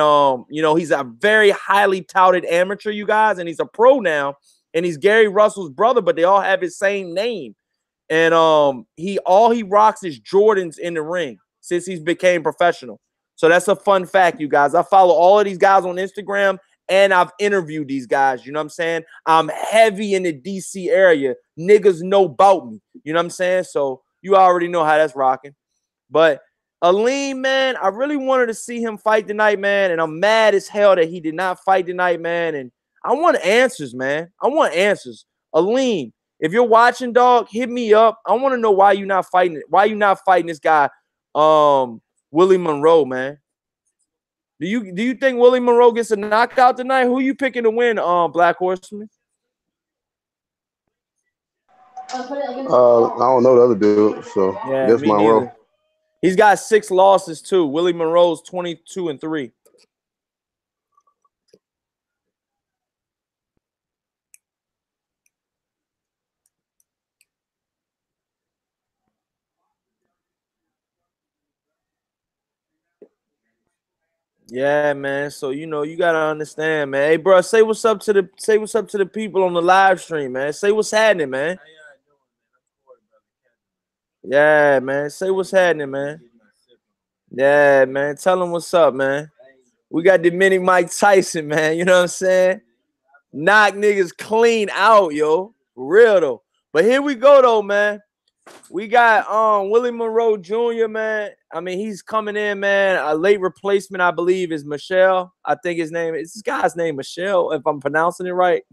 you know, he's a very highly touted amateur, you guys, and he's a pro now. And he's Gary Russell's brother, but they all have his same name. And he rocks is Jordans in the ring since he's became professional. So that's a fun fact, you guys. I follow all of these guys on Instagram, and I've interviewed these guys. You know what I'm saying? I'm heavy in the DC area. Niggas know about me. You know what I'm saying? So you already know how that's rocking. But Aleem, man, I really wanted to see him fight tonight, man. And I'm mad as hell that he did not fight tonight, man. And I want answers, man. I want answers. Aleem, if you're watching, dog, hit me up. I want to know why you're not fighting. Why you not fighting this guy, Willie Monroe, man? Do you think Willie Monroe gets a knockout tonight? Who you picking to win, Black Horseman? I don't know the other dude, so I Yeah, guess me Monroe. neither. He's got 6 losses too. Willie Monroe's 22-3. Yeah, man. So you gotta understand, man. Hey, bro, say what's up to the people on the live stream, man. Say what's happening, man. Yeah, man. Say what's happening, man. Yeah, man. Tell them what's up, man. We got the mini Mike Tyson, man. You know what I'm saying? Knock niggas clean out, yo. For real though. But here we go though, man. We got Willie Monroe Jr., man. I mean, he's coming in, man. A late replacement, I believe, is Michelle. I think his name is this guy's name, Michelle, if I'm pronouncing it right.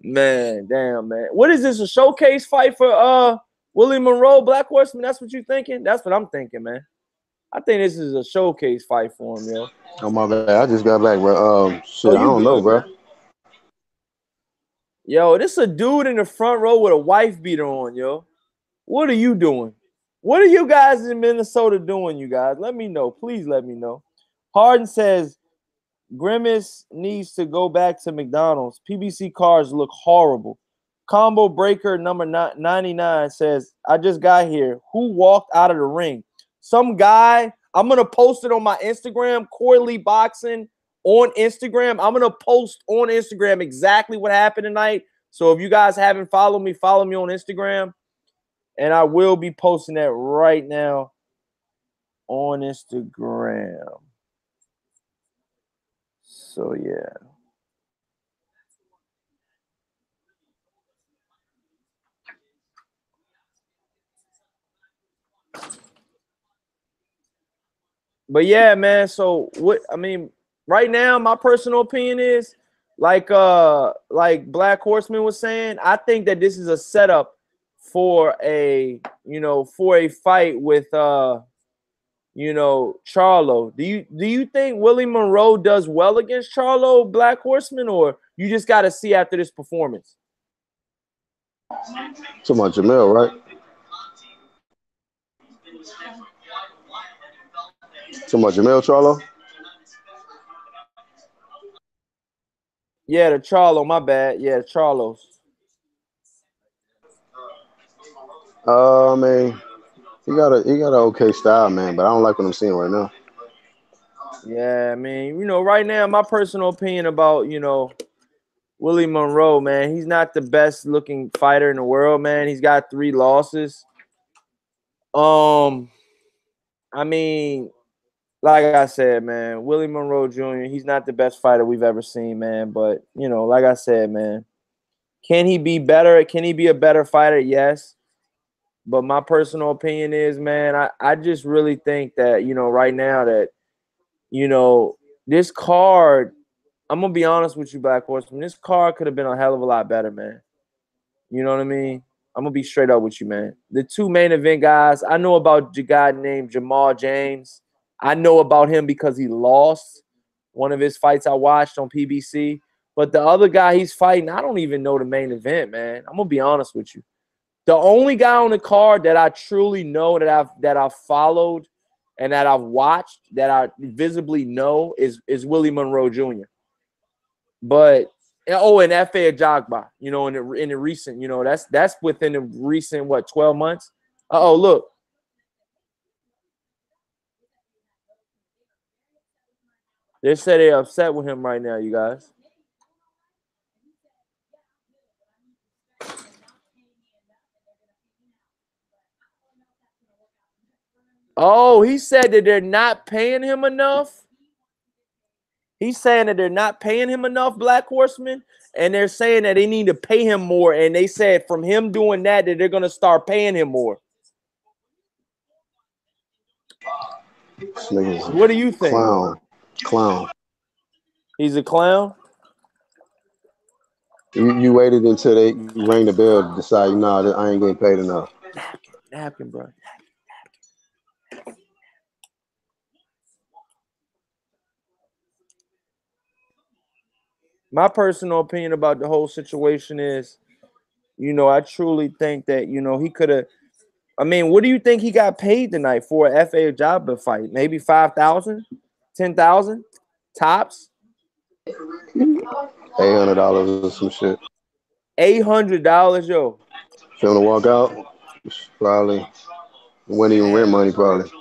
Man, damn, man. What is this? A showcase fight for Willie Monroe, Black Horseman? That's what you thinking? That's what I'm thinking, man. I think this is a showcase fight for him, yo. Oh my bad, I just got back, bro. Oh, Shit, I you don't know, good, bro. man. Yo, this a dude in the front row with a wife beater on, yo. What are you doing? What are you guys in Minnesota doing, you guys? Let me know. Please let me know. Harden says Grimace needs to go back to McDonald's. PBC cars look horrible. Combo Breaker number 99 says, I just got here. Who walked out of the ring? Some guy. I'm going to post it on my Instagram, Corley Boxing on Instagram. I'm going to post on Instagram exactly what happened tonight. So if you guys haven't followed me, follow me on Instagram. And I will be posting that right now on Instagram. So, yeah. But yeah, man. So what I mean, right now, my personal opinion is like Black Horseman was saying, I think that this is a setup for a fight with Charlo. Do you think Willie Monroe does well against Charlo, Black Horseman, or you just gotta see after this performance? To my Jamal, right? To my Jamal Charlo. Yeah, the Charlo, my bad. Yeah, the Charlos. I mean, he got an okay style, man, but I don't like what I'm seeing right now. Yeah, I mean, right now, my personal opinion about, Willie Monroe, man, he's not the best looking fighter in the world, man. He's got 3 losses. Um, I mean, like I said, man, Willie Monroe Jr., he's not the best fighter we've ever seen, man. But, like I said, man, can he be better? Can he be a better fighter? Yes. But my personal opinion is, man, I just really think that, right now that, this card, I'm going to be honest with you, Black Horseman, this card could have been a hell of a lot better, man. You know what I mean? I'm going to be straight up with you, man. The 2 main event guys, I know about a guy named Jamal James. I know about him because he lost one of his fights I watched on PBC. But the other guy he's fighting, I don't even know the main event, man. I'm going to be honest with you. The only guy on the card that I truly know that I've followed and that I've watched that I visibly know is Willie Monroe Jr. But and F.A. Ajagba, in the recent, that's within the recent 12 months. Look. They say they're upset with him right now, you guys. Oh, he said that they're not paying him enough. He's saying that they're not paying him enough, Black Horsemen, and they're saying that they need to pay him more. And they said from him doing that they're going to start paying him more. What do you think? Clown. He's a clown? You waited until you rang the bell to decide, nah, I ain't getting paid enough. Napkin, bro. My personal opinion about the whole situation is You know, I truly think that, you know, he could have. I mean, what do you think he got paid tonight for a FA job fight? Maybe 5,000, 10,000 tops. $800 or some shit. $800, yo. If you want to walk out, it's probably wouldn't even rent Damn, money bro. probably.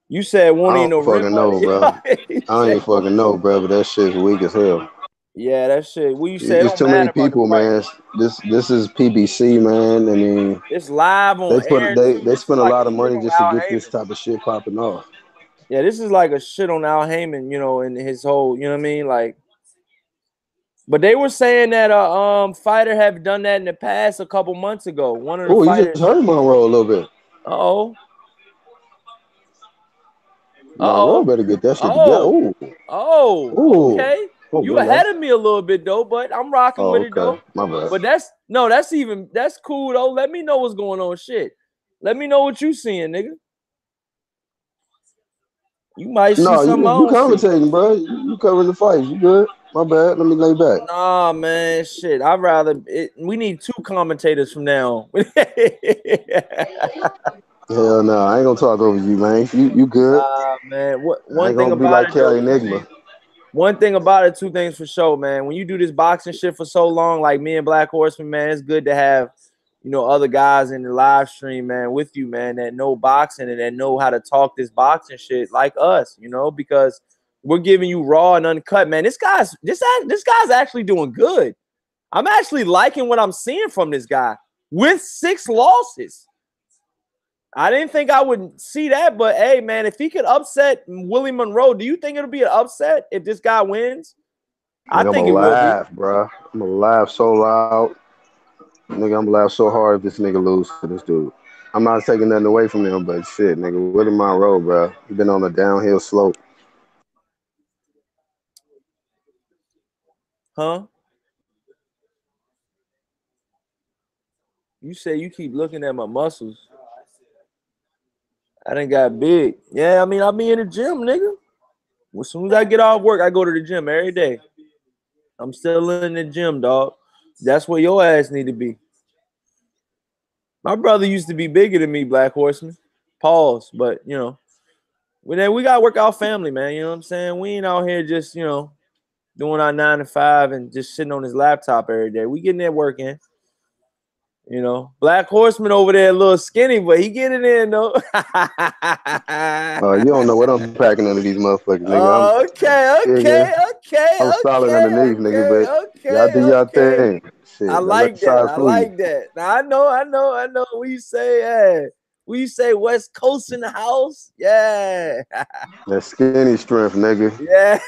You said I won't even don't no rent fucking know, money. bro. You I don't said even fucking know, bro. But that shit's weak as hell. yeah, that shit. Well, you say it It's don't too many matter about the people, price. man. This is PBC, man. I mean, It's live on air too. they This is spend a like lot a of shit money on just to Al get this Heyman. type of shit popping off. Yeah, this is like a shit on Al Heyman, you know, and his whole, you know what I mean? Like, but they were saying that fighter have done that in the past a couple months ago. One of the Oh, you just fighters. hurt Monroe a little bit. Uh-oh. Monroe Uh-oh. better get that shit together. Oh. Oh, Oh, oh, okay. oh, You my ahead bad. of me a little bit though, but I'm rocking Oh, with it okay, though. my bad. But that's cool though. Let me know what's going on. Shit. Let me know what you seeing, nigga. You might see No, something I you don't see. commentating, bro. You covering the fights. You good? My bad. Let me lay back. Nah, man, shit. I'd rather we need two commentators from now on. Hell no, I ain't gonna talk over you, man. You good? Nah, man. What I one ain't thing gonna be about like it though, Kelly two Enigma. things. One thing about it, two things for sure, man. When you do this boxing shit for so long, like me and Black Horseman, man, it's good to have, you know, other guys in the live stream, man, with you, man, that know boxing and that know how to talk this boxing shit like us, you know, because we're giving you raw and uncut, man. This guy's actually doing good. I'm actually liking what I'm seeing from this guy with 6 losses. I didn't think I would see that, but hey, man, if he could upset Willie Monroe, do you think it'll be an upset if this guy wins? I Nigga, I'm think gonna it will be. laugh, bro. I'm gonna laugh so loud. Nigga, I'm gonna laugh so hard if this nigga lose to this dude. I'm not taking nothing away from him, but shit, nigga, Willie Monroe, bro. He been on a downhill slope. Huh? You say you keep looking at my muscles. I done got big. Yeah, I mean, I be in the gym, nigga. As soon as I get off work, I go to the gym every day. I'm still in the gym, dog. That's where your ass need to be. My brother used to be bigger than me, Black Horseman. Pause, but you know, we gotta work our family, man. You know what I'm saying? We ain't out here just, you know, doing our 9 to 5 and just sitting on his laptop every day. We getting that work in. You know, Black Horseman over there a little skinny, but he get it in though. You don't know what I'm packing under these motherfuckers, nigga. Okay, Yeah, I'm solid underneath, nigga, but y'all do y'all okay. thing. I Shit, don't let the like that. side I fool you. like that. Now I know. We say West Coast in the house. Yeah. That skinny strength, nigga. Yeah.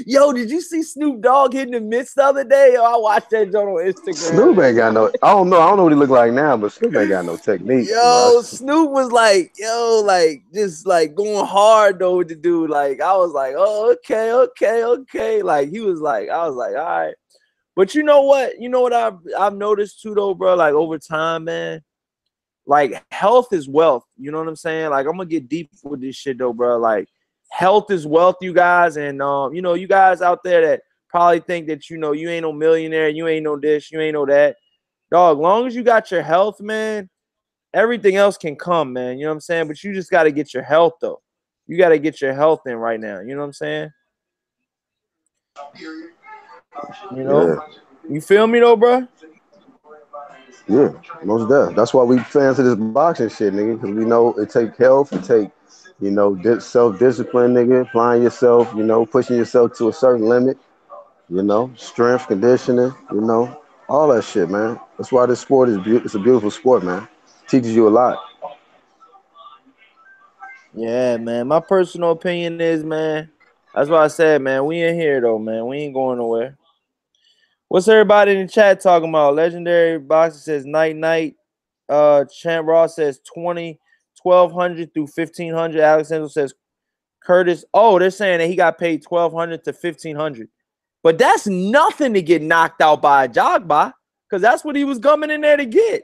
Yo, did you see Snoop Dogg hitting the mitts the other day? Yo, I watched that joint on Instagram. Snoop ain't got no. I don't know what he look like now, but Snoop ain't got no technique, bro. Yo, Snoop was like, just like going hard though with the dude. Like, I was like, oh, okay. Like, he was like, I was like, all right. But you know what? You know what I've noticed too though, bro? Like over time, man. Like health is wealth. You know what I'm saying? Like I'm gonna get deep with this shit though, bro. Like health is wealth, you guys, and you know, you guys out there that probably think that you know you ain't no millionaire, you ain't no this, you ain't no that. Dog, long as you got your health, man, everything else can come, man. You know what I'm saying? But you just got to get your health, though. You got to get your health in right now. You know what I'm saying? You know? Yeah, You feel me, though, bro? yeah, most definitely. That's why we fans of this boxing shit, nigga, because we know it take health, it take, you know, self discipline, nigga, applying yourself, you know, pushing yourself to a certain limit, you know, strength, conditioning, you know, all that shit, man. That's why this sport is it's a beautiful sport, man. Teaches you a lot. Yeah, man. My personal opinion is, man, that's why I said, man, we in here, though, man. We ain't going nowhere. What's everybody in the chat talking about? Legendary Boxer says night night. Champ Ross says 1,200 through 1,500. Alexander says Curtis. Oh, they're saying that he got paid 1,200 to 1,500. But that's nothing to get knocked out by a Jogba, because that's what he was coming in there to get.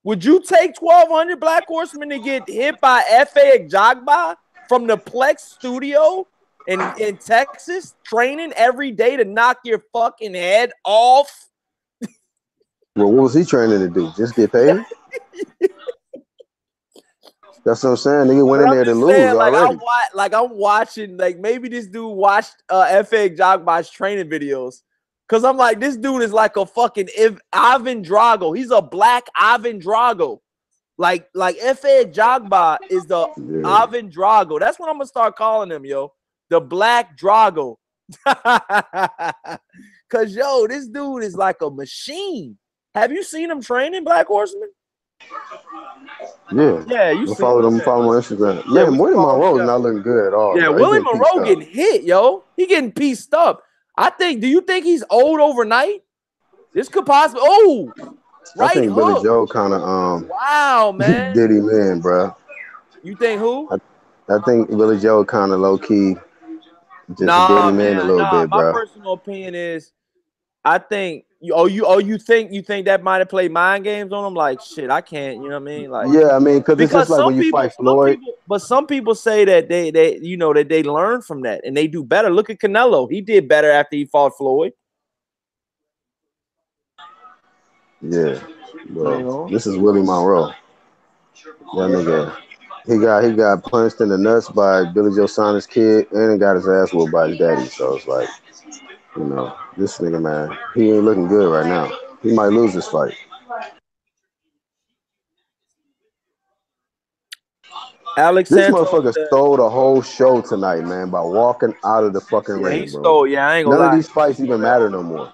Would you take 1,200 Black Horsemen to get hit by F.A. Jogba from the Plex studio in Texas, training every day to knock your fucking head off? Well, what was he training to do? Just get paid? That's what I'm saying. Nigga went But in I'm there to just lose saying, already. I'm watching, like maybe this dude watched FA Jogbot's training videos. Cause I'm like, this dude is like a fucking Ivan Drago. He's a black Ivan Drago. Like FA Jogbot is the Ivan Drago. That's what I'm gonna start calling him, yo. The Black Drago. Cause yo, this dude is like a machine. Have you seen him training, Black Horseman? Yeah, you follow him on Instagram. Yeah, Man, Willie Monroe is not looking good at all. Yeah, bro. He Willie getting pieced Monroe up. getting hit, yo. He getting pieced up. Do you think he's old overnight? This could possibly. Oh, I right think Billy hook. Joe kind of Wow, man. did him in, bro. You think who? I think Billy Joe kind of low key just did Nah, him in a man. little Nah, bit, my bro. personal opinion is, I think. You think that might have played mind games on him? Like, shit, I can't. You know what I mean? Like, Yeah, I mean, because it's just because like when you fight Floyd. some people say that they that they learn from that and they do better. Look at Canelo; he did better after he fought Floyd. Yeah, well, this is Willie Monroe. That nigga, he got punched in the nuts by Billy Joe Saunders' kid, and he got his ass whooped by his daddy. So it's like, this nigga, man, he ain't looking good right now. He might lose this fight. Alex This Santos motherfucker stole the whole show tonight, man, by walking out of the fucking ring, bro. I ain't gonna lie. None of these fights even matter no more.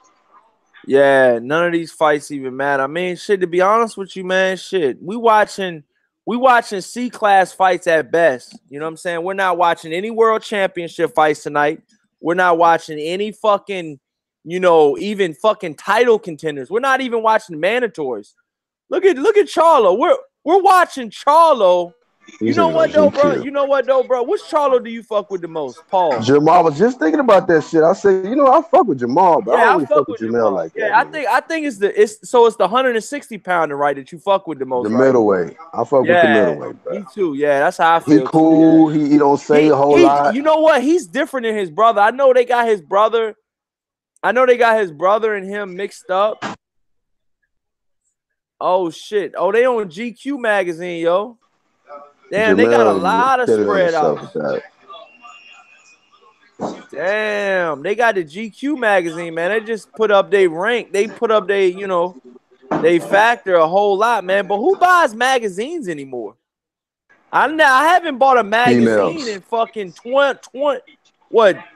Yeah, none of these fights even matter. I mean, shit, to be honest with you, man, shit. We watching C-class fights at best. You know what I'm saying? We're not watching any world championship fights tonight. We're not watching any fucking, even fucking title contenders. We're not even watching mandatories. Look at Charlo. We're watching Charlo. You know what though, bro? Which Charlo do you fuck with the most? Paul. Jamal, was just thinking about that shit. I said, I fuck with Jamal, but I don't really fuck with Jamal like that. I think it's the 160 pounder, right, that you fuck with the most. The middleweight. I fuck with the middleweight, bro. Me too. Yeah, that's how I feel. He cool. He don't say a whole lot. You know what? He's different than his brother. I know they got his brother and him mixed up. Oh shit. Oh, they on GQ magazine, yo. Damn, they got a lot of spread outs. Damn, they got the GQ magazine, man. They just put up their rank. They put up they factor a whole lot, man. But who buys magazines anymore? I haven't bought a magazine in fucking 20 months.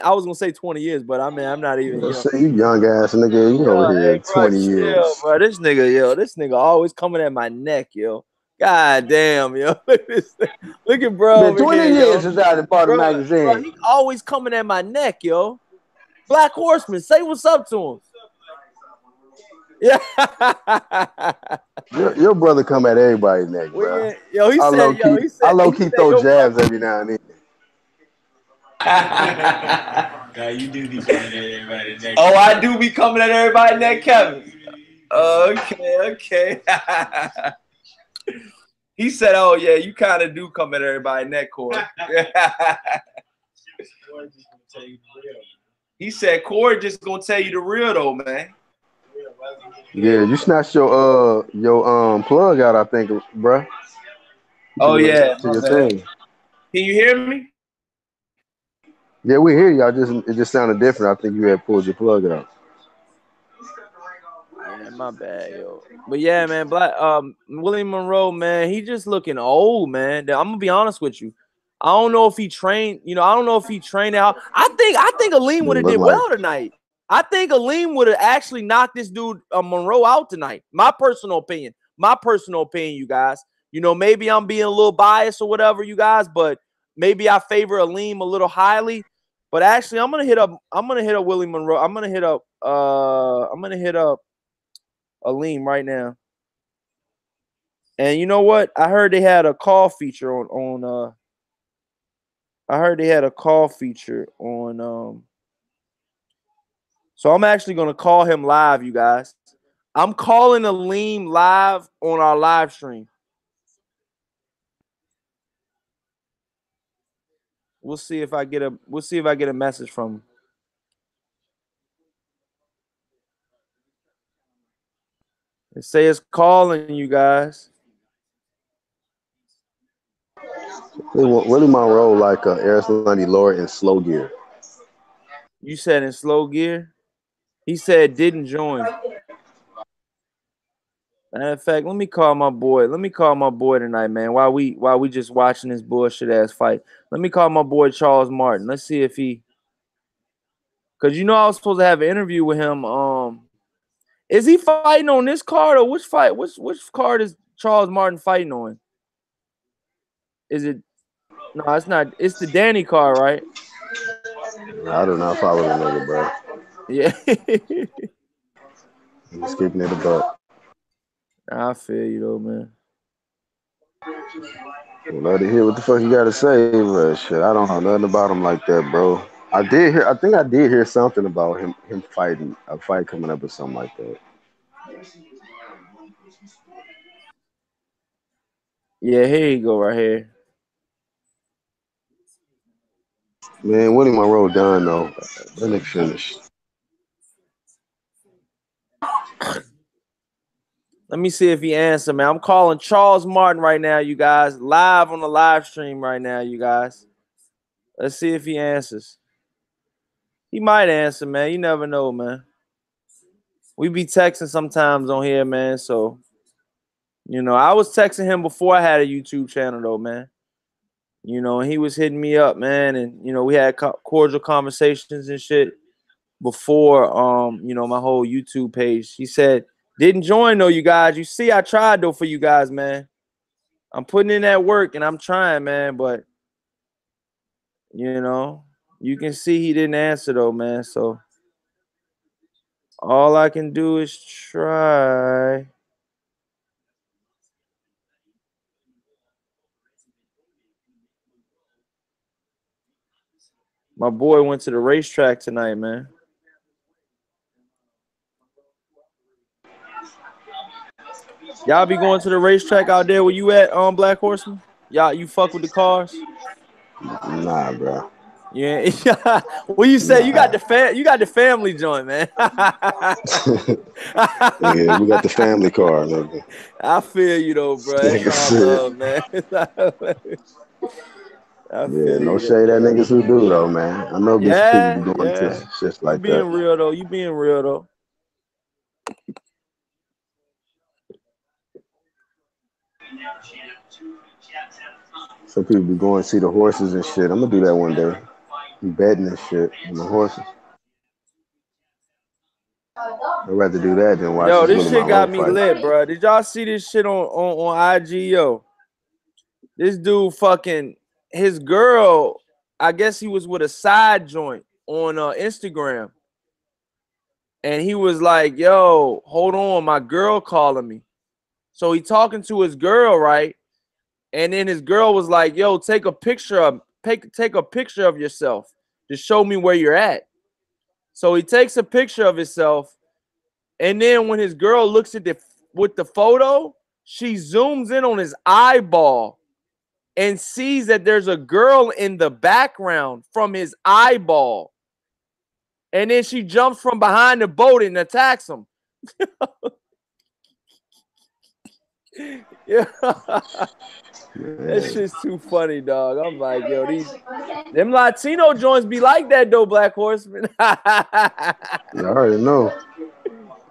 I was gonna say 20 years, but I mean I'm not even. Say you young ass nigga, you over here 20 years. Bro, this nigga always coming at my neck, yo. God damn, yo. Look at bro. 20 years since I bought a magazine. Bro, he always coming at my neck, yo. Black Horseman, say what's up to him. Yeah. Your brother come at everybody's neck, bro. Yo, he said, I low key throw jabs every now and then. God, you do be coming at everybody's neck. Oh, I do be coming at everybody's neck, Kevin. Okay. He said, "Oh yeah, you kind of do come at everybody's neck, Corey." He said, "Corey just gonna tell you the real though, man." Yeah, you snatched your plug out, I think, bro. Oh yeah. Thing. Can you hear me? Yeah, we hear you. It just sounded different. I think you had pulled your plug out. Yeah, my bad, yo. But yeah, man, Willie Monroe, man, he just looking old, man. I'm gonna be honest with you. I don't know if he trained. I don't know if he trained out. I think Aleem would have did well tonight. I think Aleem would have actually knocked this dude Monroe out tonight. My personal opinion, you guys. Maybe I'm being a little biased or whatever, you guys, but maybe I favor Aleem a little highly. But actually, I'm gonna hit up Willie Monroe. I'm gonna hit up Aleem right now. And you know what? I heard they had a call feature on so I'm actually gonna call him live, you guys. I'm calling Aleem live on our live stream. We'll see if I get a message from him. They say it's calling you guys. Willie Monroe like Arislandi lower in slow gear. You said in slow gear. He said didn't join. Matter of fact, let me call my boy. Let me call my boy tonight, man. While we just watching this bullshit ass fight. Let me call my boy Charles Martin. Let's see if he, cause you know I was supposed to have an interview with him. Is he fighting on this card or which fight? Which card is Charles Martin fighting on? Is it? No, it's not. It's the Danny card, right? I do not follow the nigga, bro. Yeah. He's keeping it a buck. I feel you though, man. Love to hear what the fuck you got to say, but shit, I don't know nothing about him like that, bro. I think I did hear something about him fighting a fight coming up or something like that. Yeah, here you go, right here. Man, Willie Monroe done though. That nigga finished. Let me see if he answers, man. I'm calling Charles Martin right now, you guys. Live on the live stream right now, you guys. Let's see if he answers. He might answer, man. You never know, man. We be texting sometimes on here, man. So, you know, I was texting him before I had a YouTube channel, though, man. You know, and he was hitting me up, man. And, you know, we had cordial conversations and shit before, you know, my whole YouTube page. He said, didn't join, though, you guys. You see, I tried, though, for you guys, man. I'm putting in that work, and I'm trying, man. But, you know, you can see he didn't answer, though, man. So, all I can do is try. My boy went to the racetrack tonight, man. Y'all be going to the racetrack out there where you at, Black Horseman? Y'all, you fuck with the cars? Nah, bro. Yeah. Well, you say you got the family joint, man. Yeah, we got the family car, nigga. I feel you though, bro. That's all love, man. Yeah, no shade at niggas who do though, man. I know these people be going to shit like you being that. real though. You being real though. Some people be going to see the horses and shit. I'm gonna do that one day. Be betting and shit on the horses. I'd rather do that than watch This Willie shit got Monroe me lit, bro. Did y'all see this shit on IG, yo? This dude fucking his girl. I guess he was with a side joint on Instagram, and he was like, "Yo, hold on, my girl calling me." So he talking to his girl, right? And then his girl was like, "Yo, take a picture of yourself to show me where you're at." So he takes a picture of himself, and then when his girl looks at the photo, she zooms in on his eyeball and sees that there's a girl in the background from his eyeball. And then she jumps from behind the boat and attacks him. Yeah. That shit's too funny, dog. I'm like, yo, them Latino joints be like that though, Black Horseman. I already know.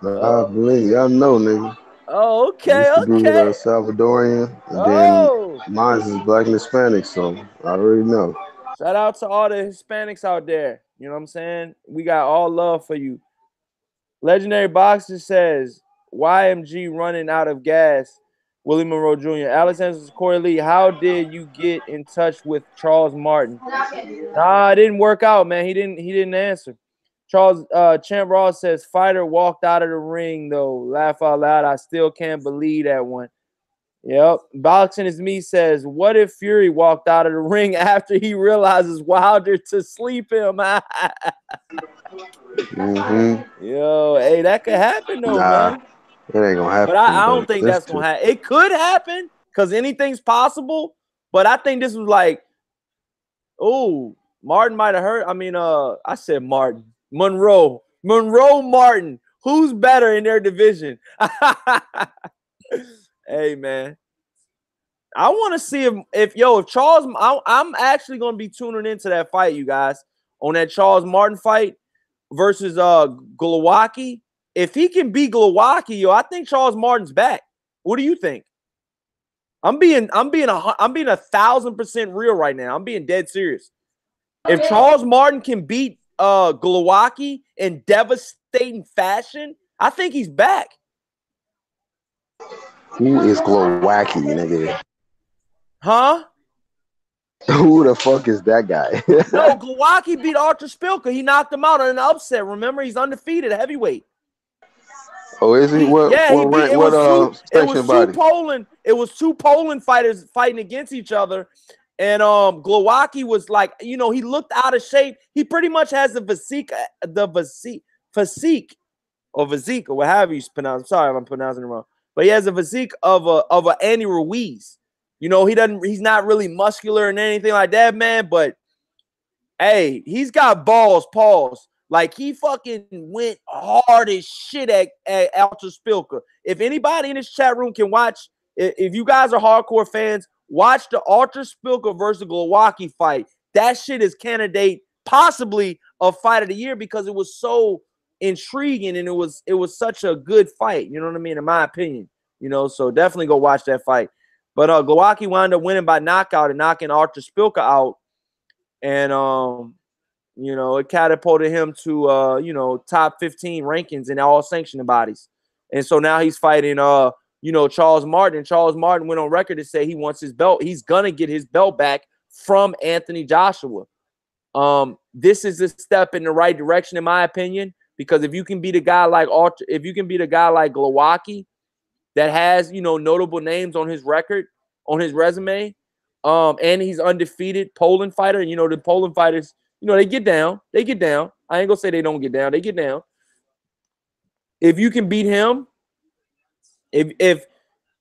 I believe y'all know, nigga. Oh, okay, used to be okay. Salvadorian, and then mine is black and Hispanic, so I already know. Shout out to all the Hispanics out there. You know what I'm saying? We got all love for you. Legendary Boxer says, YMG running out of gas. Willie Monroe Jr. Alex answers Corey Lee, how did you get in touch with Charles Martin? Nah, it didn't work out, man. He didn't answer. Charles Champ Ross says, fighter walked out of the ring, though. Laugh out loud. I still can't believe that one. Yep. Boxing is me says, what if Fury walked out of the ring after he realizes Wilder to sleep him? Yo, hey, that could happen though, man. It ain't gonna happen. But I don't think that's gonna happen. It could happen because anything's possible. But I think this was like, oh, Martin might have hurt. I mean, I said Martin. Monroe Martin. Who's better in their division? Hey, man. I want to see if Charles, I'm actually going to be tuning into that fight, you guys, on that Charles Martin fight versus Glowacki. If he can beat Glowacki, I think Charles Martin's back. What do you think? I'm being 1,000% real right now. I'm being dead serious. If Charles Martin can beat Glowacki in devastating fashion, I think he's back. Who is Glowacki, nigga? Huh? Who the fuck is that guy? No, Glowacki beat Arthur Spilka. He knocked him out in an upset. Remember, he's undefeated at heavyweight. Oh, is he? It was two Poland fighters fighting against each other. And Glowacki was like, he looked out of shape. He pretty much has the physique, or what have you pronounce. I'm sorry if I'm pronouncing it wrong. But he has a physique of a Andy Ruiz. He's not really muscular and anything like that, man. But hey, he's got balls, pause. Like, he fucking went hard as shit at Arthur Spilka. If anybody in this chat room can watch, if you guys are hardcore fans, watch the Arthur Spilka versus Glowacki fight. That shit is candidate possibly a fight of the year because it was so intriguing and it was such a good fight. You know what I mean? In my opinion, so definitely go watch that fight. But Glowacki wound up winning by knockout and knocking Arthur Spilka out. And it catapulted him to top 15 rankings in all sanctioning bodies. And so now he's fighting Charles Martin. And Charles Martin went on record to say he wants his belt. He's gonna get his belt back from Anthony Joshua. This is a step in the right direction, in my opinion, because if you can beat a guy like Glowacki that has notable names on his record, on his resume, and he's undefeated Poland fighter, and the Poland fighters, they get down. They get down. I ain't gonna say they don't get down. They get down. If you can beat him, if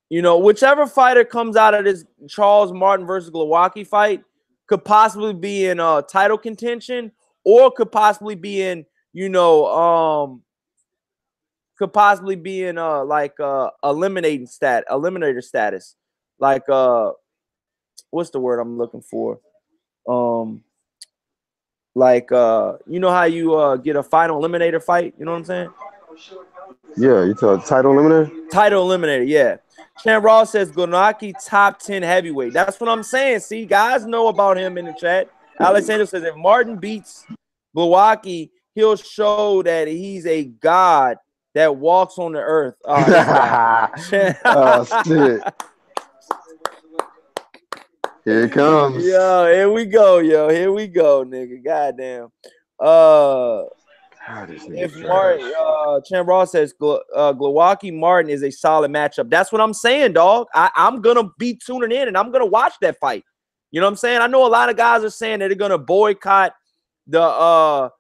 whichever fighter comes out of this Charles Martin versus Glowacki fight could possibly be in title contention, or could possibly be in eliminator status. Like what's the word I'm looking for? How you get a final eliminator fight, you know what I'm saying? Yeah, you tell title eliminator? Title eliminator, yeah. Chan Ross says Glowacki top 10 heavyweight. That's what I'm saying. See, guys know about him in the chat. Alexander says if Martin beats Glowacki, he'll show that he's a god that walks on the earth. Oh, shit. Here it comes. Yo, here we go, nigga. Goddamn. If Martin, Chan Ross says Glowacki Martin is a solid matchup. That's what I'm saying, dog. I'm gonna be tuning in and I'm gonna watch that fight. You know what I'm saying? I know a lot of guys are saying that they're gonna boycott the card,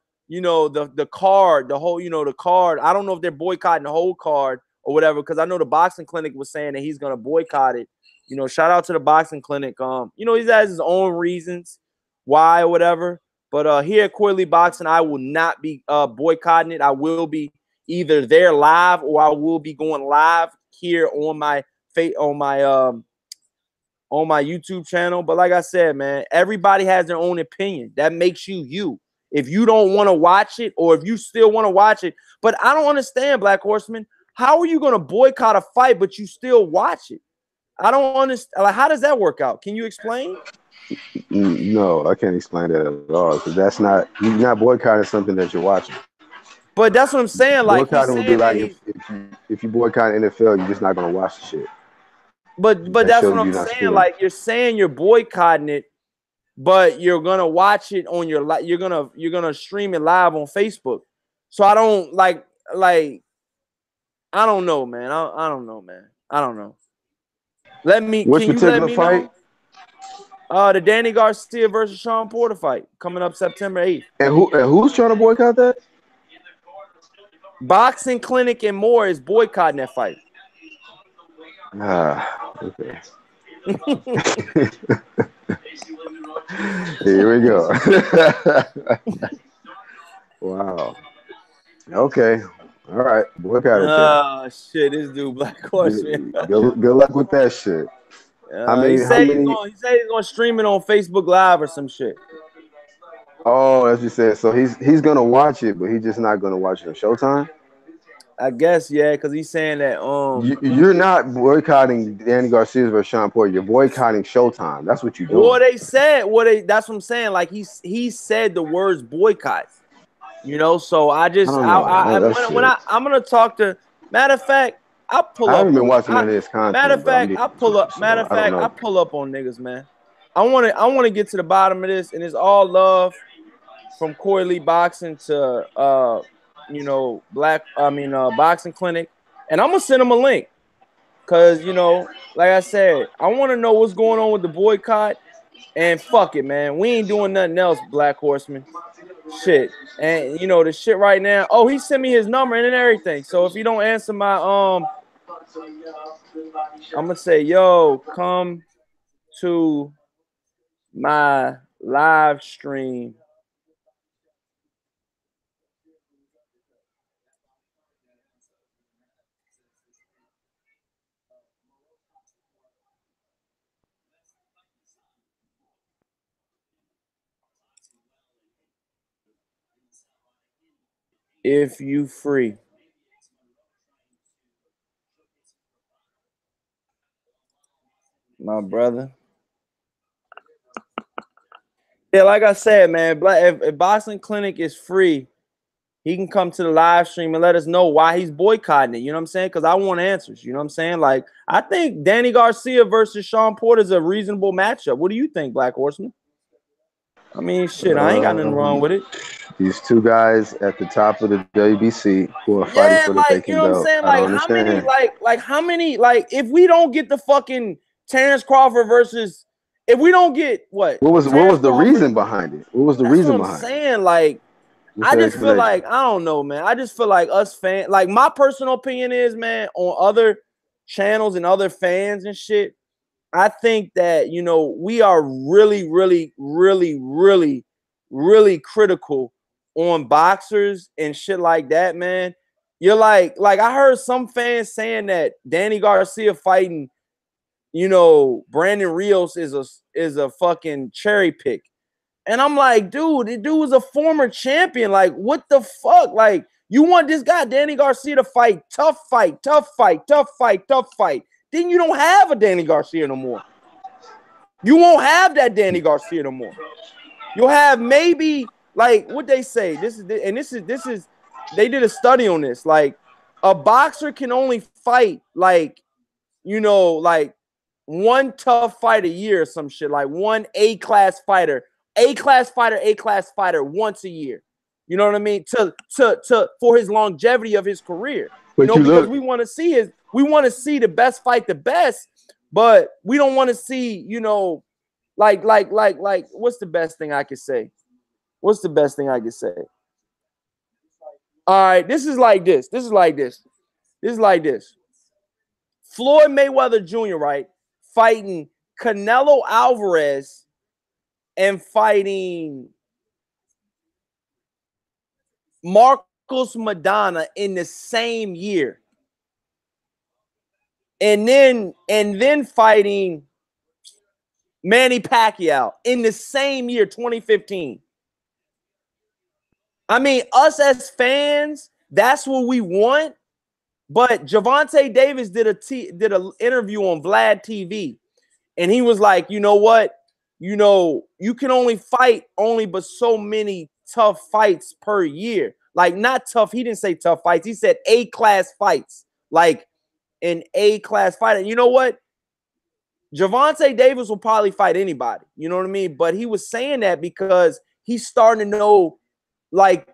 the card. I don't know if they're boycotting the whole card or whatever, because I know the boxing clinic was saying that he's gonna boycott it. Shout out to the boxing clinic. He has his own reasons why or whatever. But here at Coily Boxing, I will not be boycotting it. I will be either there live or I will be going live here on my YouTube channel. But like I said, man, everybody has their own opinion. That makes you you. If you don't want to watch it, or if you still want to watch it, but I don't understand, Black Horseman. How are you going to boycott a fight but you still watch it? I don't understand. Like, how does that work out? Can you explain? No, I can't explain that at all. Because you're not boycotting something that you're watching. But that's what I'm saying. Like, boycotting would be like if you boycott NFL, you're just not gonna watch the shit. But that's what I'm saying. Like, you're saying you're boycotting it, but you're gonna watch it on your you're gonna stream it live on Facebook. So I don't like I don't know, man. I don't know, man. I don't know. Which particular fight? The Danny Garcia versus Sean Porter fight coming up September 8th. And who's trying to boycott that? Boxing Clinic and more is boycotting that fight. Okay. Here we go. Wow. Okay. All right, boycott it then. Oh shit, this dude Black Horseman. Good luck with that shit. He How said many? he's gonna stream it on Facebook Live or some shit. Oh, as you said, so he's gonna watch it, but he's just not gonna watch it on Showtime. I guess yeah, because he's saying that You're not boycotting Danny Garcia's versus Sean Porter. You're boycotting Showtime. That's what you're doing. That's what I'm saying. Like he said the words boycott. You know, so I just I don't know. when I'm gonna talk to. Matter of fact, I pull up. I haven't been watching none of his content. Matter of fact, I pull up. So Matter of fact, I pull up on niggas, man. I want to get to the bottom of this, and it's all love from Corey Lee Boxing to you know, Boxing Clinic, and I'm gonna send him a link because you know, like I said, I want to know what's going on with the boycott, and fuck it, man, we ain't doing nothing else, Black Horseman. Shit, and you know the shit right now. Oh, he sent me his number and everything. So if you don't answer my I'm gonna say, yo, come to my live stream. If you free. My brother. Yeah, like I said, man, if Boxing Clinic is free, he can come to the live stream and let us know why he's boycotting it. You know what I'm saying? Because I want answers. You know what I'm saying? Like, I think Danny Garcia versus Sean Porter is a reasonable matchup. What do you think, Black Horseman? I mean, shit, I ain't got nothing wrong with it. These two guys at the top of the WBC who are fighting for the vacant you know what I'm belt. saying? I don't Like, understand. how many, if we don't get the fucking Terrence Crawford versus, if we don't get what was the Crawford, reason behind it? What was the reason behind it? Saying, like, I just feel like, I don't know, man. I just feel like us fans, like, my personal opinion is, man, on other channels and other fans and shit, I think that, you know, we are really, really, really, really, really critical on boxers and shit like that, man. You're like I heard some fans saying that Danny Garcia fighting, you know, Brandon Rios is a fucking cherry pick. And I'm like, dude, the dude was a former champion. Like, what the fuck? Like, you want this guy, Danny Garcia, to fight tough fight, tough fight, tough fight, tough fight. Then you don't have a Danny Garcia no more. You won't have that Danny Garcia no more. You'll have maybe, like, what they say. This is they did a study on this. Like, a boxer can only fight, like, you know, like one tough fight a year or some shit, like one A-class fighter once a year. You know what I mean? To for his longevity of his career. You know, because we want to see the best fight the best, but we don't want to see, you know, like what's the best thing I could say? What's the best thing I could say? All right, this is like this. Floyd Mayweather Jr., right? Fighting Canelo Alvarez and fighting Marcos Maidana in the same year. And then fighting Manny Pacquiao in the same year, 2015. I mean, us as fans, that's what we want. But Gervonta Davis did an interview on Vlad TV, and he was like, you know what? You know, you can only fight but so many tough fights per year. Like, not tough. He didn't say tough fights. He said A-class fights, like an A-class fighter. You know what? Gervonta Davis will probably fight anybody. You know what I mean? But he was saying that because he's starting to know, like,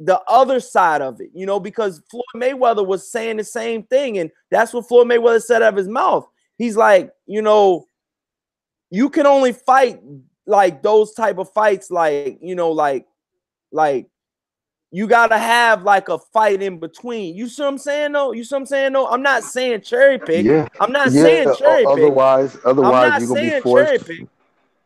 the other side of it, you know, because Floyd Mayweather was saying the same thing. And that's what Floyd Mayweather said out of his mouth. He's like, you know, you can only fight like those type of fights, like, you know, like you got to have like a fight in between. You see what I'm saying, though? I'm not saying cherry pick. Yeah. I'm not saying cherry pick. Otherwise, I'm not you're going to be forced. Cherry pick.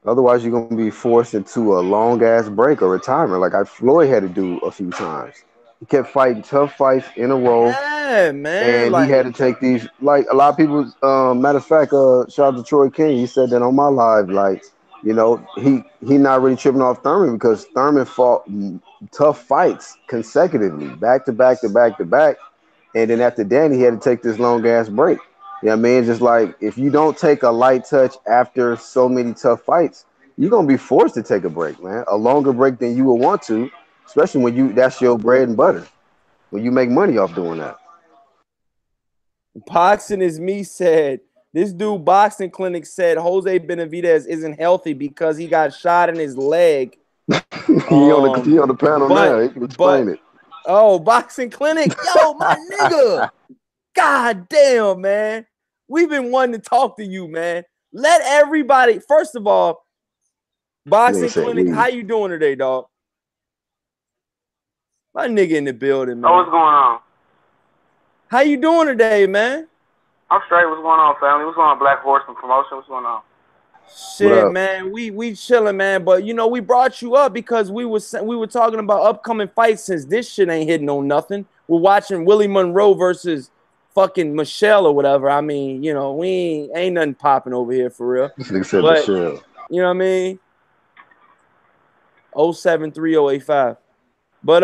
Otherwise, you're going to be forced into a long-ass break or retirement like Floyd had to do a few times. He kept fighting tough fights in a row, Yeah, man. and he Like had to take these. Like a lot of people. Matter of fact, shout out to Troy King. He said that on my live. Like, he not really tripping off Thurman because Thurman fought tough fights consecutively, back to back to back to back, and then after that, he had to take this long ass break. You know what I mean? Just like if you don't take a light touch after so many tough fights, you're gonna be forced to take a break, man. A longer break than you would want to, especially when that's your bread and butter. When you make money off doing that. Boxing is me said this dude boxing clinic said Jose Benavidez isn't healthy because he got shot in his leg. he on the panel now. He can explain it. Oh, boxing clinic, yo, my nigga. God damn, man. We've been wanting to talk to you, man. Let everybody. First of all, boxing clinic. How you doing today, dog? My nigga in the building, man. Oh, what's going on? How you doing today, man? I'm straight. What's going on, family? What's going on, Black Horseman Promotion? What's going on? Shit, man. We chilling, man. But you know, we brought you up because we were talking about upcoming fights since this shit ain't hitting on nothing. We're watching Willie Monroe versus fucking Michelle or whatever. I mean, you know, we ain't nothing popping over here for real. Except Michelle. You know what I mean? 0730885. But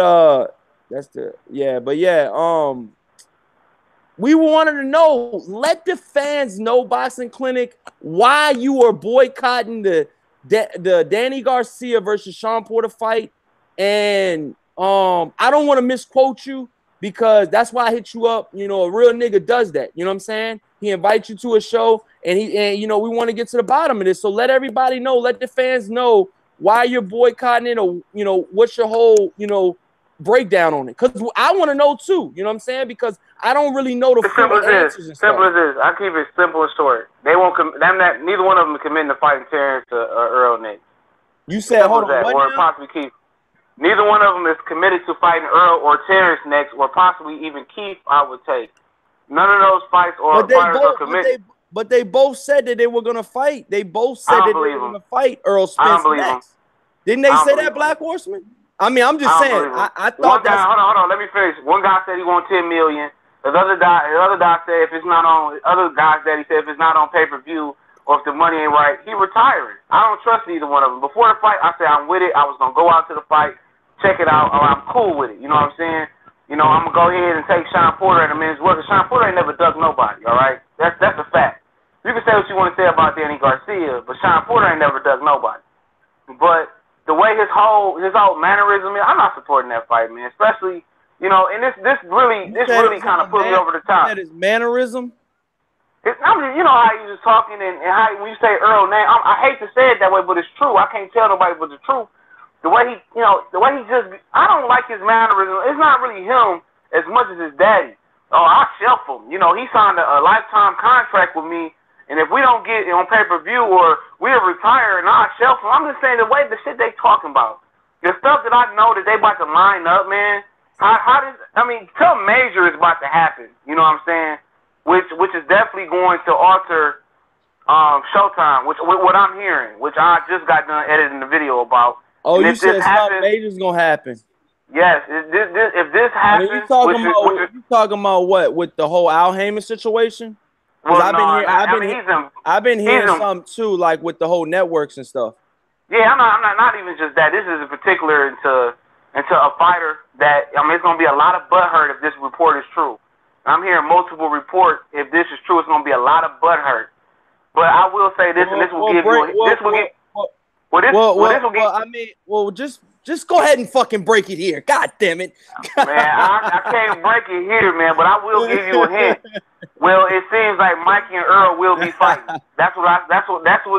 we wanted to know, let the fans know, Boxing Clinic, why you are boycotting the Danny Garcia versus Sean Porter fight. And I don't want to misquote you because that's why I hit you up. You know, a real nigga does that. You know what I'm saying? He invites you to a show and we want to get to the bottom of this. So let everybody know, let the fans know why you're boycotting it, or, you know, what's your whole, breakdown on it. Because I want to know too, you know what I'm saying? Because I don't really know the full answers and stuff. Simple as this. I keep it simple and short. They won't neither one of them committing to fighting Terrence or Earl next. You said, hold on, or possibly Keith. Neither one of them is committed to fighting Earl or Terrence next, or possibly even Keith, I would take. None of those fights or fighters are committed. But they both said that they were going to fight. They both said that they were going to fight Earl Spence next. Didn't they say that, Black Horseman? I mean, I'm just saying. I thought that. Hold on. Let me finish. One guy said he wants $10 million. The other guy said if it's not on. Other guys that he said if it's not on pay-per-view or if the money ain't right, he retiring. I don't trust either one of them. Before the fight, I said I'm with it. I was gonna go out to the fight, check it out, or I'm cool with it. You know what I'm saying? You know, I'm gonna go ahead and take Sean Porter at a minute's work. Sean Porter ain't never ducked nobody. All right, that's a fact. You can say what you want to say about Danny Garcia, but Sean Porter ain't never ducked nobody. But the way his whole mannerism is, I'm not supporting that fight, man. Especially, you know, and this really kind of put me over the top. That is mannerism. I mean, you know how he was talking and how when you say Earl name, I hate to say it that way, but it's true. I can't tell nobody but the truth. The way he just, I don't like his mannerism. It's not really him as much as his daddy. Oh, I shelf him. You know, he signed a lifetime contract with me. And if we don't get it on pay-per-view or we'll retire and I'll shelf them, I'm just saying the way the shit they talking about. The stuff that I know that they about to line up, man, something major is about to happen. You know what I'm saying? Which is definitely going to alter Showtime, what I'm hearing, which I just got done editing the video about. Oh, you said something major's going to happen. Yes, if this happens. You talking about what, with the whole Al Heyman situation? Well, I've been hearing something too, like with the whole networks and stuff. Yeah, I'm not even just that. This is in particular into a fighter that, I mean, it's gonna be a lot of butthurt if this report is true. I'm hearing multiple reports. If this is true, it's gonna be a lot of butthurt. But I will say this, and this will give you. Just go ahead and fucking break it here. God damn it. Man, I can't break it here, man, but I will give you a hint. Well, it seems like Mikey and Earl will be fighting. That's what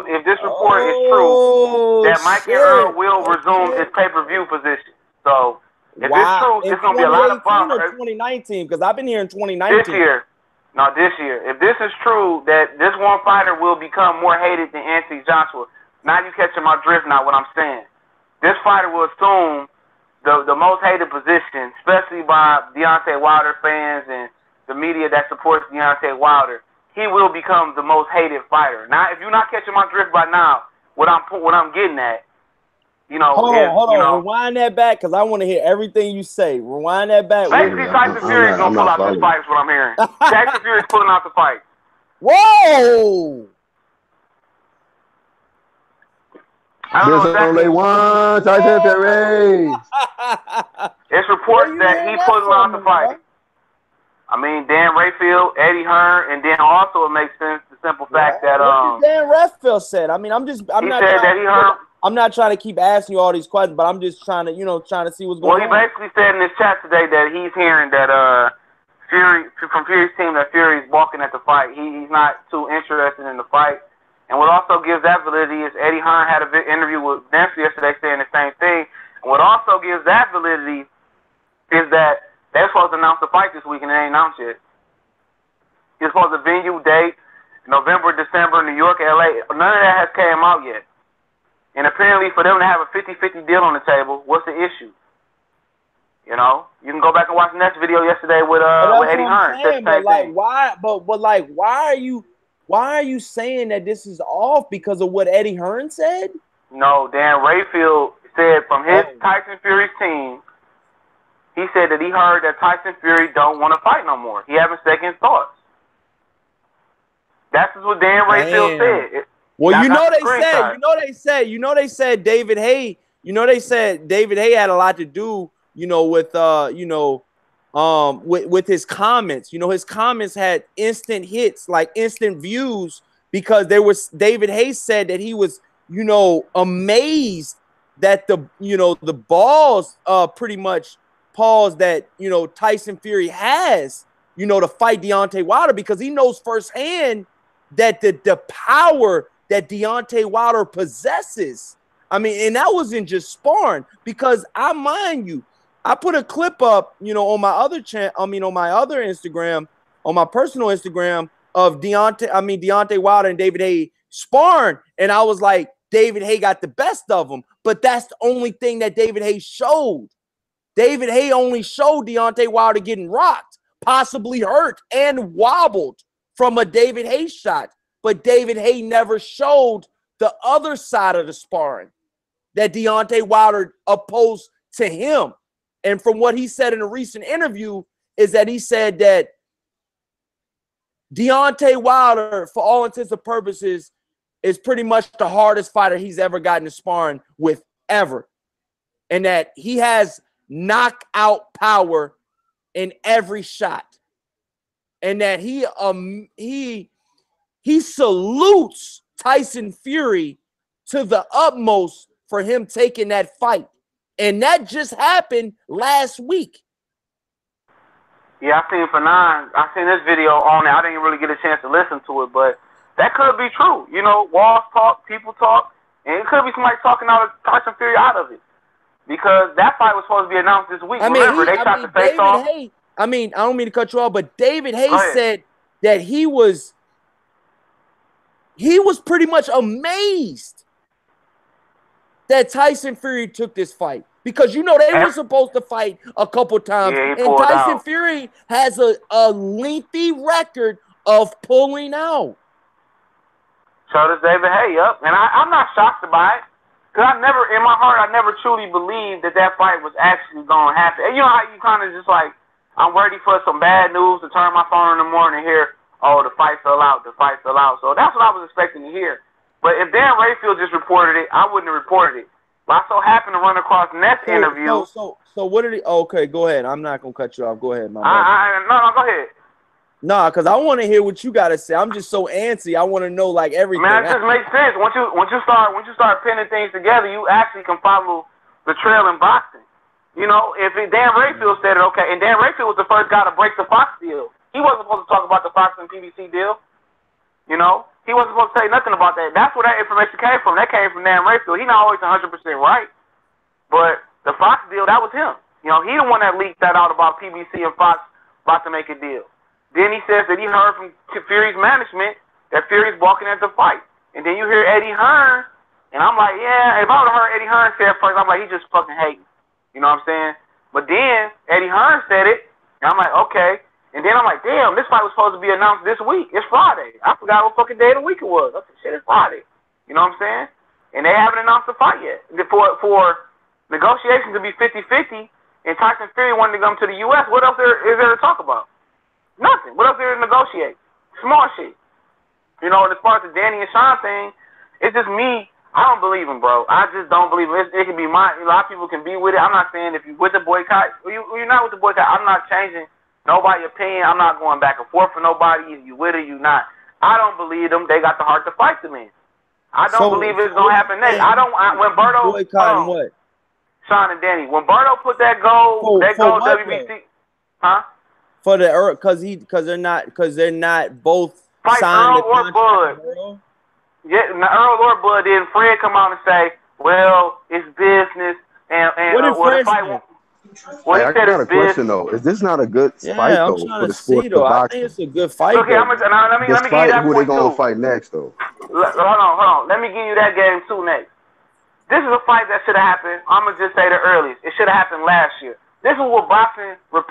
if this report is true, that Mikey and Earl will resume his pay-per-view position. So if it's true, it's gonna be a lot of fun. 2019, because I've been hearing 2019. This year. If this is true, that this one fighter will become more hated than Anthony Joshua. Now you catching my drift now, what I'm saying. This fighter will assume the most hated position, especially by Deontay Wilder fans and the media that supports Deontay Wilder. He will become the most hated fighter. Now, if you're not catching my drift by now, what I'm getting at, Hold on. Rewind that back because I want to hear everything you say. Rewind that back. Basically, Tyson Fury is going to pull out this fight, is what I'm hearing. Tyson Fury is pulling out the fight. Whoa! There's only one Tyson Fury. It's reports that he's pulling out the fight. I mean, Dan Rayfield, Eddie Hearn, and then also it makes sense the simple fact that what did Dan Rayfield said. I mean, I'm not trying to keep asking you all these questions, but I'm just trying to see what's going on. Well, he basically said in this chat today that he's hearing that Fury from Fury's team that Fury's balking at the fight. He's not too interested in the fight. And what also gives that validity is Eddie Hearn had an interview with Nancy yesterday saying the same thing. And what also gives that validity is that they're supposed to announce the fight this week and they ain't announced yet. You're supposed to venue, date, November, December, New York, LA. None of that has came out yet. And apparently for them to have a 50-50 deal on the table, what's the issue? You know? You can go back and watch the next video yesterday with Eddie Hearn. Why are you saying that this is off because of what Eddie Hearn said? No, Dan Rayfield said from his Tyson Fury's team, he said that he heard that Tyson Fury don't want to fight no more. He having second thoughts. That's just what Dan Rayfield said. Well, they said David Hay. They said David Hay had a lot to do, with his comments. His comments had instant hits, like instant views, because David Hay said that he was, amazed that the balls pretty much pause that Tyson Fury has, to fight Deontay Wilder, because he knows firsthand that the power that Deontay Wilder possesses. I mean, and that wasn't just sparring, because I put a clip up, on my other on my other Instagram, on my personal Instagram of Deontay Wilder and David Hay sparring, and I was like, David Hay got the best of him, but that's the only thing that David Hay showed. David Hay only showed Deontay Wilder getting rocked, possibly hurt, and wobbled from a David Hay shot. But David Hay never showed the other side of the sparring that Deontay Wilder opposed to him. And from what he said in a recent interview is that he said that Deontay Wilder, for all intents and purposes, is pretty much the hardest fighter he's ever gotten to sparring with ever. And that he has knockout power in every shot. And that he salutes Tyson Fury to the utmost for him taking that fight. And that just happened last week. Yeah, I seen this video on it. I didn't really get a chance to listen to it, but that could be true. Walls talk, people talk, and it could be somebody talking Tyson Fury out of it. Because that fight was supposed to be announced this week. Remember, they shot the face off. I don't mean to cut you off, but David Hay said that he was pretty much amazed that Tyson Fury took this fight. Because, they were supposed to fight a couple times. Yeah, and Tyson Fury has a lengthy record of pulling out. So does David Hay, yep. And I'm not shocked by it. Because in my heart, I never truly believed that fight was actually going to happen. And you know how you kind of just like, I'm ready for some bad news to turn my phone in the morning and hear, oh, the fight fell out. So that's what I was expecting to hear. But if Dan Rayfield just reported it, I wouldn't have reported it. But I so happened to run across Ness interview. So what did he? Okay, go ahead. I'm not gonna cut you off. Go ahead, my man. No, go ahead. Nah, because I want to hear what you gotta say. I'm just so antsy. I want to know like everything. Man, it just makes sense. Once you start pinning things together, you actually can follow the trail in boxing. If Dan Rayfield said it, okay, and Dan Rayfield was the first guy to break the Fox deal. He wasn't supposed to talk about the Fox and PBC deal. He wasn't supposed to say nothing about that. That's where that information came from. That came from Dan Rayfield. He's not always 100% right, but the Fox deal, that was him. He the one that leaked that out about PBC and Fox about to make a deal. Then he says that he heard from Fury's management that Fury's balking at the fight. And then you hear Eddie Hearn, and I'm like, yeah, if I would have heard Eddie Hearn say it first, I'm like, he just fucking hating. You know what I'm saying? But then Eddie Hearn said it, and I'm like, okay. And then I'm like, damn, this fight was supposed to be announced this week. It's Friday. I forgot what fucking day of the week it was. I said, shit, it's Friday. You know what I'm saying? and they haven't announced the fight yet. For negotiations to be 50-50, and Tyson Fury wanted to come to the U.S., what else is there to talk about? Nothing. What else is there to negotiate? Small shit. You know, and as far as the Danny and Sean thing, it's just me. I don't believe him, bro. I just don't believe him. It can be a lot of people can be with it. I'm not saying if you're with the boycott, you're not with the boycott. I'm not changing nobody's opinion. I'm not going back and forth for nobody. If you with it, you not. I don't believe them. They got the heart to fight the man. I don't believe it's gonna happen next. When Berto boycotting what? Sean and Danny. When Berto put that goal WBC, huh? For the Earl, because they're not both fight signed Earl or Bud. Yeah, Earl or Bud. Then Fred come out and say, "Well, it's business." And what did Fred say? Hey, I got a question though. Is this not a good fight though for the sport of boxing? I think it's a good fight. Okay, let me give you that who point they gonna too. fight next though? Hold on. Let me give you that game too next. This is a fight that should have happened. I'm gonna just say the earliest. It should have happened last year. This is what boxing will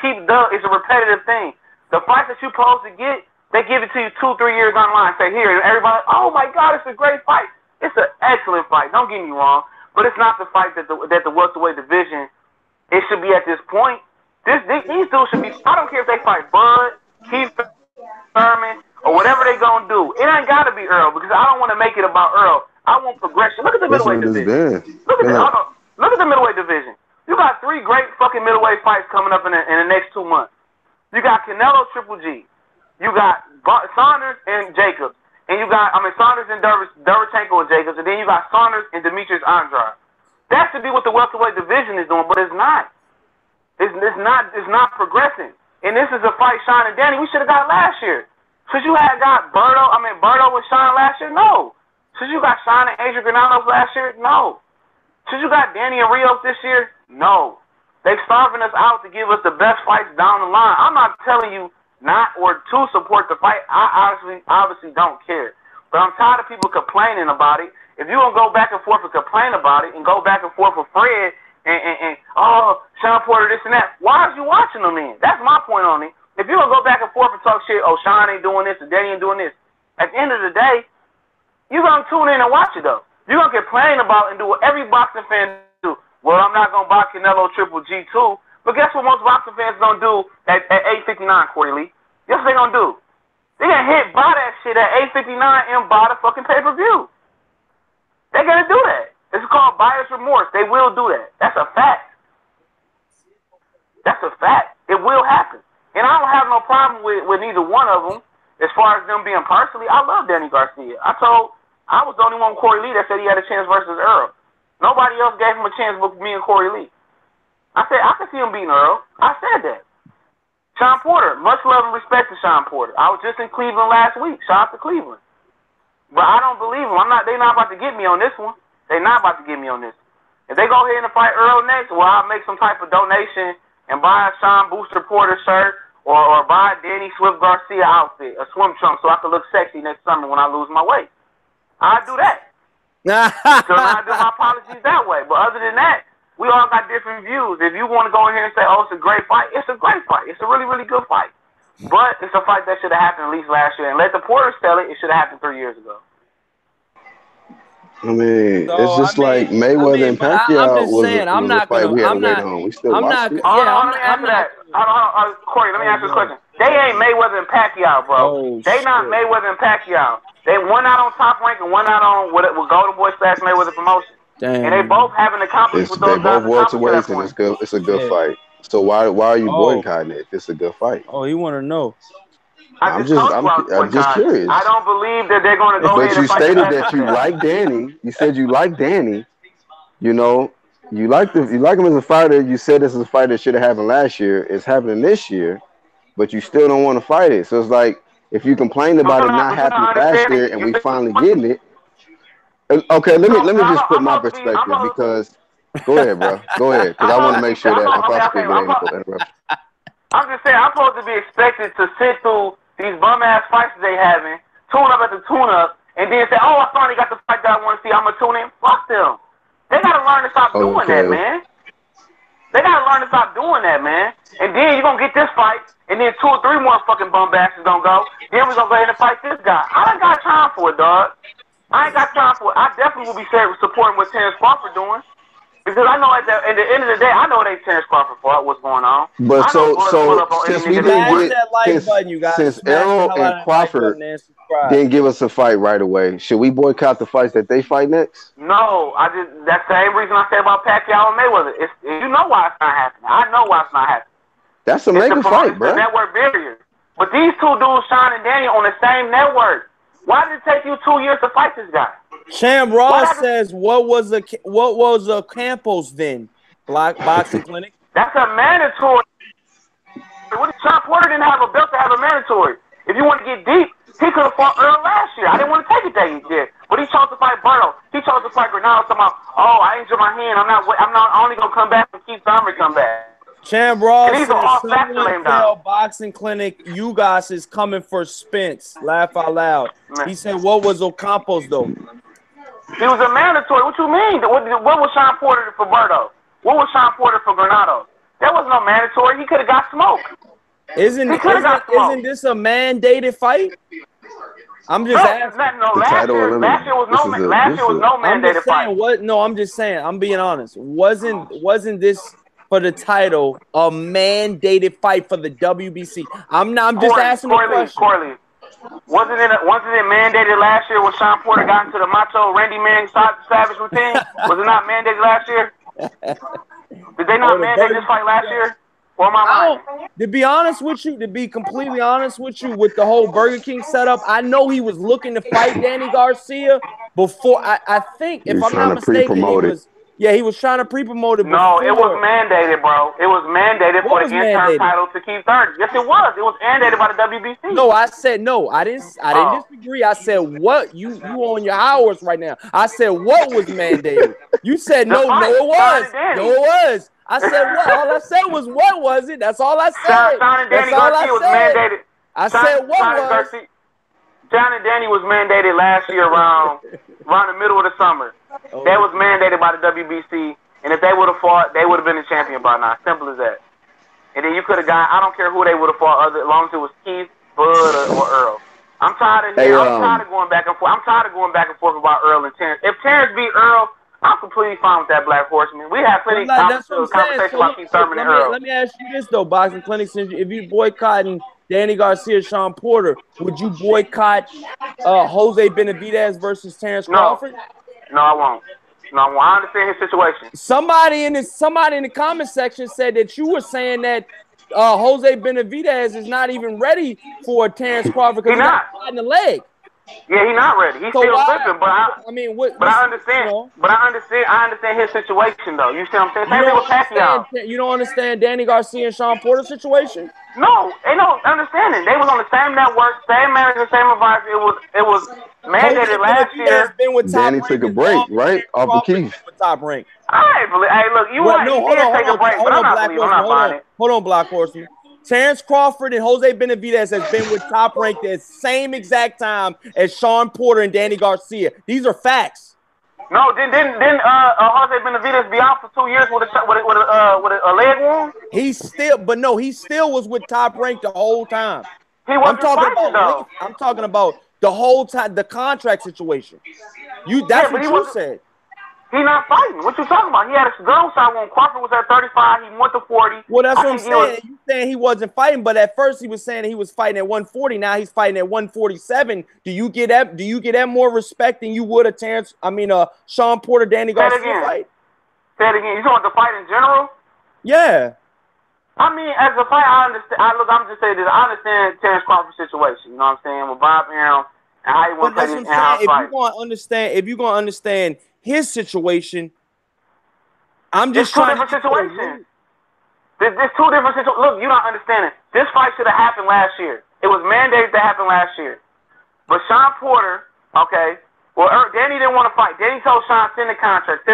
keep done. It's a repetitive thing. The fight that you're supposed to get, they give it to you 2-3 years online. Say here, and everybody, oh my God, it's a great fight. It's an excellent fight. Don't get me wrong, but it's not the fight that the welterweight division. It should be at this point. These dudes should be. I don't care if they fight Bud, Keith Thurman, or whatever they gonna do. It ain't gotta be Earl because I don't want to make it about Earl. I want progression. Look at the middleweight division. Look at the middleweight division. You got 3 great fucking middleweight fights coming up in the next 2 months. You got Canelo, Triple G. You got Saunders and Jacobs, and you got Saunders and Derevchenko and Jacobs, and then you got Saunders and Demetrius Andrade. That should be what the welterweight division is doing, but it's not. It's not progressing. And this is a fight Sean and Danny we should have got last year. Should you have got Berto with Sean last year? No. Should you got Sean and Adrian Granados last year? No. Should you got Danny and Rios this year? No. They starving us out to give us the best fights down the line. I'm not telling you not or to support the fight. I obviously don't care. But I'm tired of people complaining about it. If you're going to go back and forth and complain about it and go back and forth with Fred and Sean Porter, this and that, why are you watching them then? That's my point on it. If you're going to go back and forth and talk shit, oh, Sean ain't doing this and Danny ain't doing this, at the end of the day, you're going to tune in and watch it, though. You're going to complain about and do what every boxing fan do. Well, I'm not going to box Canelo Triple G too. But guess what most boxing fans going to do at 8:59, Corey Lee? Guess what they going to do? They're going to hit buy that shit at 8:59 and buy the fucking pay-per-view. They're going to do that. It's called buyer's remorse. They will do that. That's a fact. That's a fact. It will happen. And I don't have no problem with neither one of them as far as them being personally. I love Danny Garcia. I was the only one with Corey Lee that said he had a chance versus Earl. Nobody else gave him a chance but me and Corey Lee. I said, I could see him beating Earl. I said that. Sean Porter, much love and respect to Sean Porter. I was just in Cleveland last week. Shout out to Cleveland. But I don't believe them. They're not about to get me on this one. They're not about to get me on this. If they go ahead and fight Earl next, well, I'll make some type of donation and buy a Sean Booster Porter shirt or buy a Danny Swift Garcia outfit, a swim trunk, so I can look sexy next summer when I lose my weight. I'll do that. So I do my policies that way. But other than that, we all got different views. If you want to go in here and say, oh, it's a great fight, it's a great fight. It's a really, really good fight. But it's a fight that should have happened at least last year. And let the Porters tell it, it should have happened 3 years ago. I mean, it's just like Mayweather and Pacquiao was a fight we had to wait on. We still watched it. Let me answer that. Corey, let me answer this question. They ain't Mayweather and Pacquiao, bro. They not Mayweather and Pacquiao. They one out on Top Rank and one out on with Golden Boy / Mayweather Promotion. Damn. And they both haven't accomplished what those guys accomplished. They both welterweights, and it's a good fight. So why are you boycotting it if it's a good fight? Oh, you want to know? I'm just curious. I don't believe that they're going to go ahead and fight. But you stated that you like Danny. You said you like Danny. You know, you like him as a fighter. You said this is a fight that should have happened last year. It's happening this year, but you still don't want to fight it. So it's like if you complained about it not happening last year and we finally getting it. Okay, let me just put my perspective because. Go ahead, bro. Go ahead, because I want to make sure that if I speak, it ain't no interruption. I'm just saying, I'm supposed to be expected to sit through these bum-ass fights that they having, tune up at the tune-up, and then say, oh, I finally got the fight that I want to see. I'm going to tune in. Fuck them. They got to learn to stop doing that, man. They got to learn to stop doing that, man. And then you're going to get this fight, and then 2 or 3 more fucking bum-asses going to go. Then we're going to go ahead and fight this guy. I ain't got time for it, dog. I ain't got time for it. I definitely will be supporting what Terrence Crawford doing. Because I know at the end of the day, I know it ain't Terrence Crawford fault what's going on. But I know Bud pull so up on any since we nigga didn't that Smash get that like button, you guys. since Smash the Errol hell out and of that like Crawford button and subscribe. didn't give us a fight right away, should we boycott the fights that they fight next? No, that's the same reason I said about Pacquiao and Mayweather. You know why it's not happening. I know why it's not happening. That's a mega fight, bro. It's the network barrier. But these two dudes, Sean and Daniel, on the same network. Why did it take you 2 years to fight this guy? Cham Ross says, "What was a Campos then? Boxing clinic." That's a mandatory. Sean Porter didn't have a belt to have a mandatory. If you want to get deep, he could have fought Earl last year. I didn't want to take it that he did, but he chose to fight Berto. He chose to fight Granado. Talking about, oh, I injured my hand. I'm not only gonna come back when Keith Thurman come back. Cham Ross These says, are all facts to lay "Someone him down. tell Boxing Clinic you guys is coming for Spence." Laugh out loud. He said, "What was Ocampos though?" He was a mandatory. What you mean? What was Sean Porter for Berto? What was Sean Porter for Granado? That was no mandatory. He could have got smoked. Isn't this a mandated fight? I'm just asking. Last year was no mandated fight. I'm just saying. I'm being honest. Wasn't this for the title a mandated fight for the WBC? I'm just asking a question. Corley, wasn't it mandated last year when Sean Porter got into the Macho Randy Man Savage routine? Was it not mandated last year? Did they not mandate this fight last year? Or am I lying? To be honest with you, to be completely honest with you, with the whole Burger King setup, I know he was looking to fight Danny Garcia before. I think, if I'm not mistaken, he was trying to pre-promote it. No, it was mandated, bro. It was mandated for the interim title to keep third. Yes, it was. It was mandated by the WBC. No, I said no. I didn't disagree. I said what? You on your hours right now. I said what was mandated. You said no, it was. No, it was. I said what? All I said was what was it? That's all I said. Sean and Danny Garcia was mandated. I said what was? Sean and Danny was mandated last year around the middle of the summer. Oh. That was mandated by the WBC, and if they would have fought, they would have been the champion by now. Simple as that. And then you could have got. I don't care who they would have fought, as long as it was Keith, Bud, or Earl. I'm tired of going back and forth. I'm tired of going back and forth about Earl and Terrence. If Terrence beat Earl, I'm completely fine with that Black Horseman. We had plenty of conversation about Keith Thurman and Earl. Let me ask you this though, Boxing Clinic. Since if you boycotting Danny Garcia, Sean Porter, would you boycott Jose Benavidez versus Terrence Crawford? No, I won't. No, I understand his situation. Somebody in the comment section said that you were saying that Jose Benavidez is not even ready for Terrence Crawford because he's not in the leg. Yeah, he's not ready. He's still living, but I understand. You know? But I understand his situation though. You see what I'm saying? Same thing with Pacquiao. You don't understand Danny Garcia and Sean Porter's situation? No, they don't understand it. They was on the same network, same manager, same advisor. It was mandated last year. Danny took a break, right? Off the Keith. Top rank. Hey, look, you right. He did take a break, but I'm not buying it. Hold on, Black Horseman. Terrence Crawford and Jose Benavidez has been with Top Rank the same exact time as Sean Porter and Danny Garcia. These are facts. No, didn't Jose Benavidez be out for 2 years with a leg wound? He still was with Top Rank the whole time. I'm talking about the whole time, the contract situation. That's what you said. He's not fighting. What you talking about? He had a girl side when Crawford was at 35. He went to 40. Well, that's what I'm saying. You saying he wasn't fighting, but at first he was saying he was fighting at 140. Now he's fighting at 147. Do you get that more respect than you would a Sean Porter, Danny Garcia fight? Say it again. You talking about the fight in general? Yeah. I mean, as a fight, I understand. I'm just saying this. I understand Terrence Crawford's situation. You know what I'm saying? With Bob Arum and how he wants to play this in-house fight. If you're going to understand his situation, There's two different situations. Look, you're not understanding. This fight should have happened last year. It was mandated to happen last year. But Sean Porter, Danny didn't want to fight. Danny told Sean, send the contract.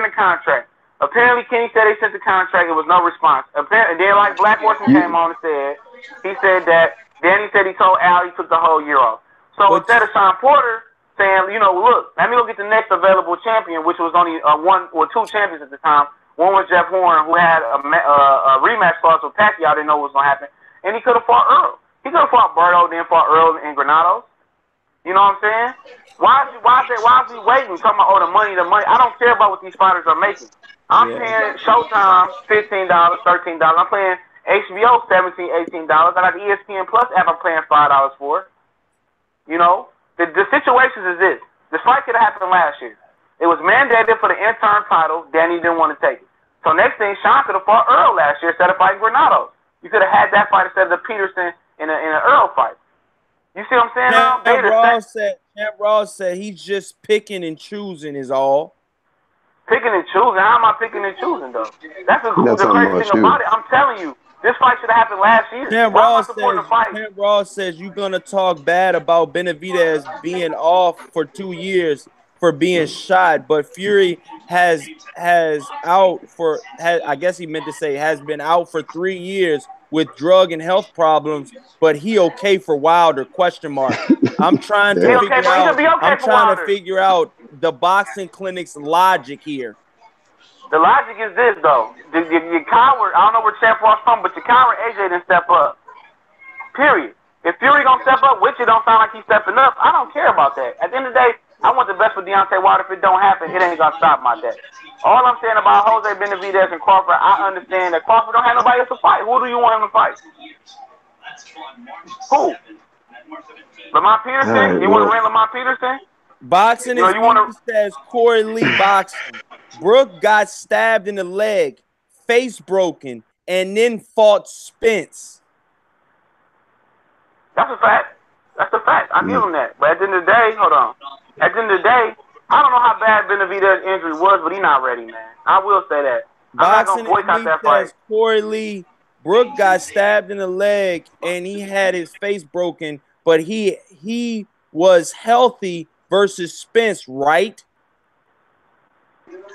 Apparently, Kenny said they sent the contract. It was no response. Apparently, then like Black Horseman came on and said that Danny said he told Al he took the whole year off. So instead of Sean Porter saying, look, let me go get the next available champion, which was only two champions at the time. One was Jeff Horn, who had a rematch clause with Pacquiao. Didn't know what was going to happen. And he could have fought Earl. He could have fought Berto, then fought Earl and Granados. You know what I'm saying? Why is he waiting? Talking about, oh, the money. I don't care about what these fighters are making. I'm paying Showtime $15, $13. I'm paying HBO $17, $18. I got the ESPN Plus app I'm paying $5 for. You know? The situation is this. This fight could have happened last year. It was mandated for the interim title. Danny didn't want to take it. So next thing, Sean could have fought Earl last year instead of fighting Granados. You could have had that fight instead of the Peterson in an Earl fight. You see what I'm saying? Champ Ross said he's just picking and choosing is all. Picking and choosing? How am I picking and choosing, though? That's the crazy thing about it. I'm telling you, this fight should have happened last year. Champ Ross says you're going to talk bad about Benavidez being off for 2 years for being shot, but Fury has been out for 3 years with drug and health problems, but he okay for Wilder? ? I'm trying to figure out the boxing clinic's logic here. The logic is this, though. Your coward, I don't know where Champ Ross from, but your coward AJ didn't step up. Period. If Fury gonna step up, which it don't sound like he's stepping up, I don't care about that. At the end of the day, I want the best for Deontay Wilder. If it don't happen, it ain't gonna stop my day. All I'm saying about Jose Benavidez and Crawford, I understand that Crawford don't have nobody else to fight. Who do you want him to fight? Who? Lamont Peterson? You want to ring Lamont Peterson? Boxing says Corey Lee boxing. Brooke got stabbed in the leg, face broken, and then fought Spence. That's a fact. That's a fact. I give him that. But at the end of the day, hold on. At the end of the day, I don't know how bad Benavidez's injury was, but he's not ready, man. I will say that. I'm not going to boycott that fight. Corey Lee, Brooke got stabbed in the leg, and he had his face broken, but he was healthy versus Spence, right?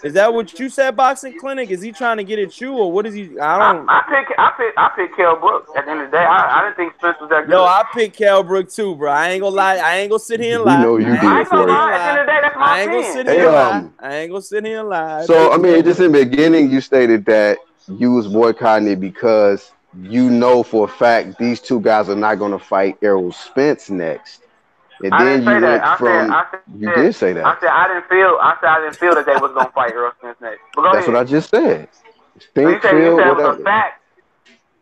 Is that what you said, Boxing Clinic? Is he trying to get at you, or what is he? I pick Kell Brook. At the end of the day, I didn't think Spence was that good. Yo, I picked Kell Brook too, bro. I ain't gonna lie. I ain't gonna sit here and lie. You know you did. I ain't gonna lie. At the end of the day, that's my opinion. I ain't gonna sit here and lie. So I mean, just in the beginning, you stated that you was boycotting it because you know for a fact these two guys are not gonna fight Errol Spence next. And then you went from. You did say that. I said I didn't feel that they was gonna fight Earl Spence next. But go That's ahead. what I just said. You said it was a fact.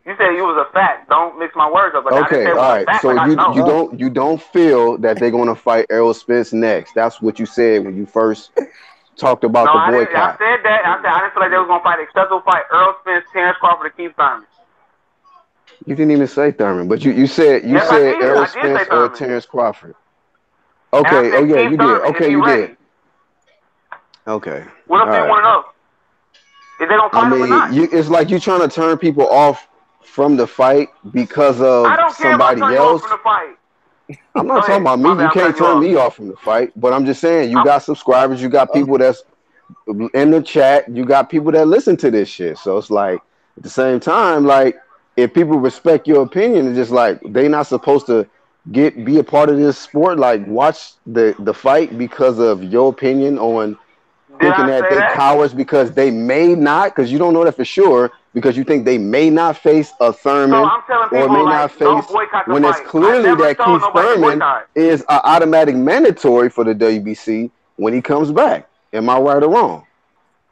You said it was a fact. Don't mix my words up. Like, okay, all right. So you don't feel that they're gonna fight Errol Spence next. That's what you said when you first talked about the boycott. I said that. I didn't feel like they was gonna fight except to fight Earl Spence, Terrence Crawford, and Keith Thurman. You didn't even say Thurman, but you said Errol Spence or Terrence Crawford. Okay. Oh yeah, you did. Okay, you did. Okay. What if they want to know? If they don't fight him or not? It's like you're trying to turn people off from the fight because of somebody else. From the fight. I'm not talking about me. You can't turn me off from the fight. But I'm just saying, you got subscribers, you got people that's in the chat, you got people that listen to this shit. So it's like at the same time, like if people respect your opinion, it's just like they not supposed to be a part of this sport, like watch the fight because of your opinion on thinking that they're cowards because they may not, because you don't know that for sure, because you think they may not face a Thurman or may not face when it's clearly that Keith Thurman is an automatic mandatory for the WBC when he comes back. Am I right or wrong?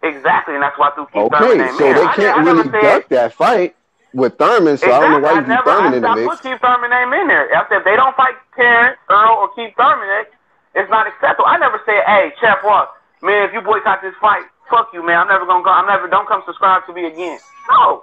Exactly, and that's why I threw Keith Thurman in. So they can't really duck that fight with Thurman, so I don't know why you threw Thurman in the mix. I put Keith Thurman name in there. I said if they don't fight Terrence, Earl, or Keith Thurman, it's not acceptable. I never said, hey, Champ Ross, man, if you boycott this fight, fuck you, man. I'm never gonna go. Don't come subscribe to me again.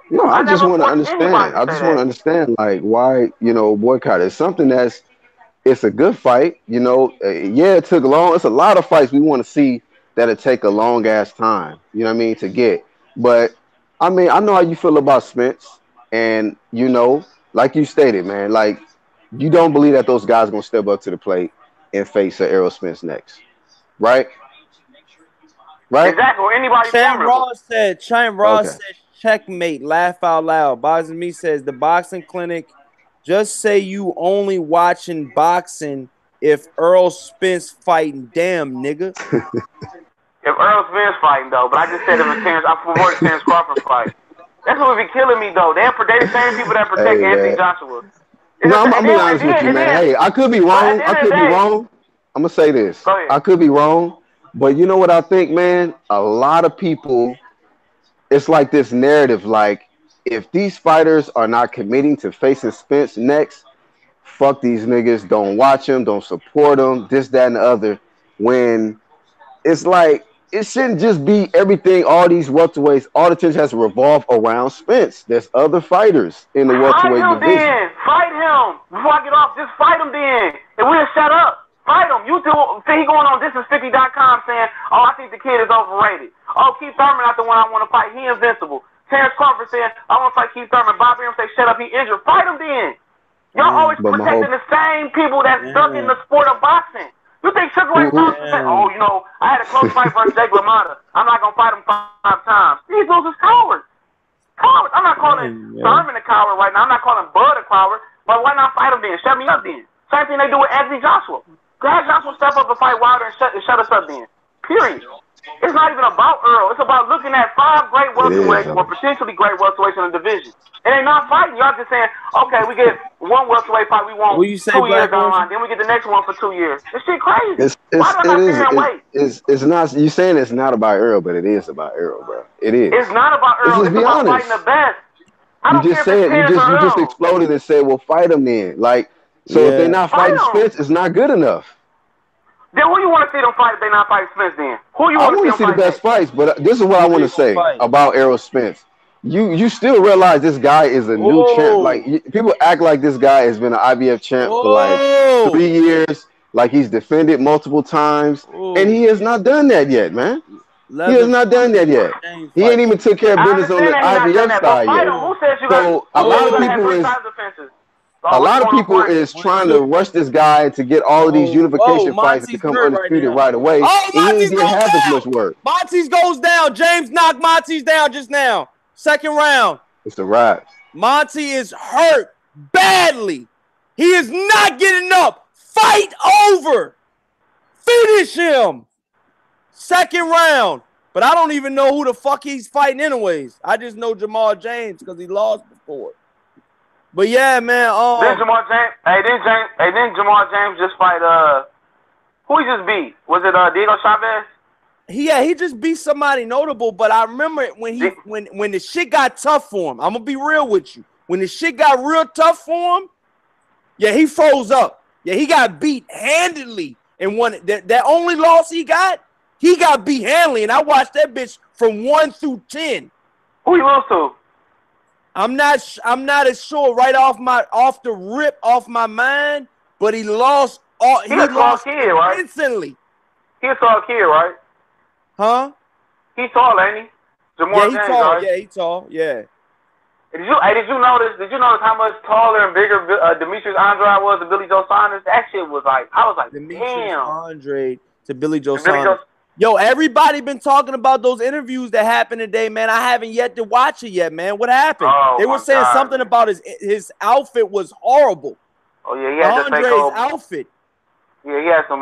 No, I just want to understand. I just want to understand, like, why boycott. It's something it's a good fight. It took long. It's a lot of fights we want to see that'll take a long ass time. You know what I mean, to get. But I mean, I know how you feel about Spence. And, like you stated, man, like, you don't believe that those guys are going to step up to the plate and face Errol Spence next. Right? Right? Exactly. Or anybody. Champ Ross said, checkmate, laugh out loud. Boxing Me says, the Boxing Clinic, just say you only watching boxing if Errol Spence fighting. Damn, nigga. If Errol Spence fighting, though. But I just said I promoted Terrence Crawford fight. That's what would be killing me, though. They the same people that protect Anthony Joshua. I'm being honest with you, man. Hey, I could be wrong. I'm gonna say this. Go ahead. I could be wrong, but you know what I think, man? A lot of people, it's like this narrative, like if these fighters are not committing to facing Spence next, fuck these niggas, don't watch them, don't support them, this, that, and the other. When it's like it shouldn't just be everything. All these welterweights, all the attention has to revolve around Spence. There's other fighters in the Fight welterweight him division. then. Fight him. Before I get off, just fight him then. And we'll shut up. Fight him. You two, see, he going on thisis50.com saying, oh, I think the kid is overrated. Oh, Keith Thurman not the one I want to fight. He invincible. Terrence Crawford saying, I want to fight Keith Thurman. Bob Arum say, shut up, he injured. Fight him then. Y'all always but protecting the same people that's stuck in the sport of boxing. You think Sugar Ray Robinson say, oh, you know, I had a close fight versus Jake LaMotta. I'm not going to fight him 5 times. These losers cowards. Cowards. I'm not calling Thurman a coward right now. I'm not calling Bud a coward. But why not fight him then? Shut me up then. Same thing they do with Anthony Joshua. Have Joshua step up and fight Wilder and shut us up then. Period. It's not even about Earl. It's about looking at 5 great welterweights or potentially great welterweights in the division. And they're not fighting. Y'all just saying, okay, we get one welterweight fight we want 2 years down the line. Then we get the next one for 2 years. This shit crazy. Why do I not sit here and wait? It's not. You saying it's not about Earl, but it is about Earl, bro. It is. It's not about Earl. It's about fighting the best. You just exploded and said, well, fight him then. Like, so if they're not fighting Spence, it's not good enough. Then who you want to see them fight if they not fighting Spence then? Who you I want to see the best fights, but this is what I want to say about Errol Spence. You still realize this guy is a new champ. Like, people act like this guy has been an IBF champ for like 3 years. Like, he's defended multiple times. And he has not done that yet, man. He has not done that yet. He ain't even took care of business on the IBF side yet. So a lot of people is trying to rush this guy to get all of these unification fights to become undisputed right away. Oh, and he didn't have as much work. Montes goes down. James knocked Montes down just now. Second round. It's the wrap. Monty is hurt badly. He is not getting up. Fight over. Finish him. Second round. But I don't even know who the fuck he's fighting anyways. I just know Jamal James because he lost before. But yeah, man. Then Jamal James. Then Jamal James just fight. Who he just beat? Was it Diego Chavez? He just beat somebody notable. But I remember when the shit got tough for him. I'm gonna be real with you. When the shit got real tough for him, yeah, he froze up. Yeah, he got beat handedly. And that only loss he got beat handily. And I watched that bitch from 1 through 10. Who he lost to? I'm not as sure right off my mind, but he lost he lost kid, right? Instantly. He a tall kid, right? Huh? He's tall, ain't he? Jamal James, tall. right? Yeah, he tall. Yeah. Did you notice how much taller and bigger Demetrius Andrade was to Billy Joe Saunders? That shit was like, I was like, Demetrius damn. Andrade to Billy Joe Saunders. Yo, everybody been talking about those interviews that happened today, man. I haven't yet to watch it yet, man. What happened? They were saying something about his outfit was horrible. Oh yeah, he had Andre's outfit. Yeah, he had some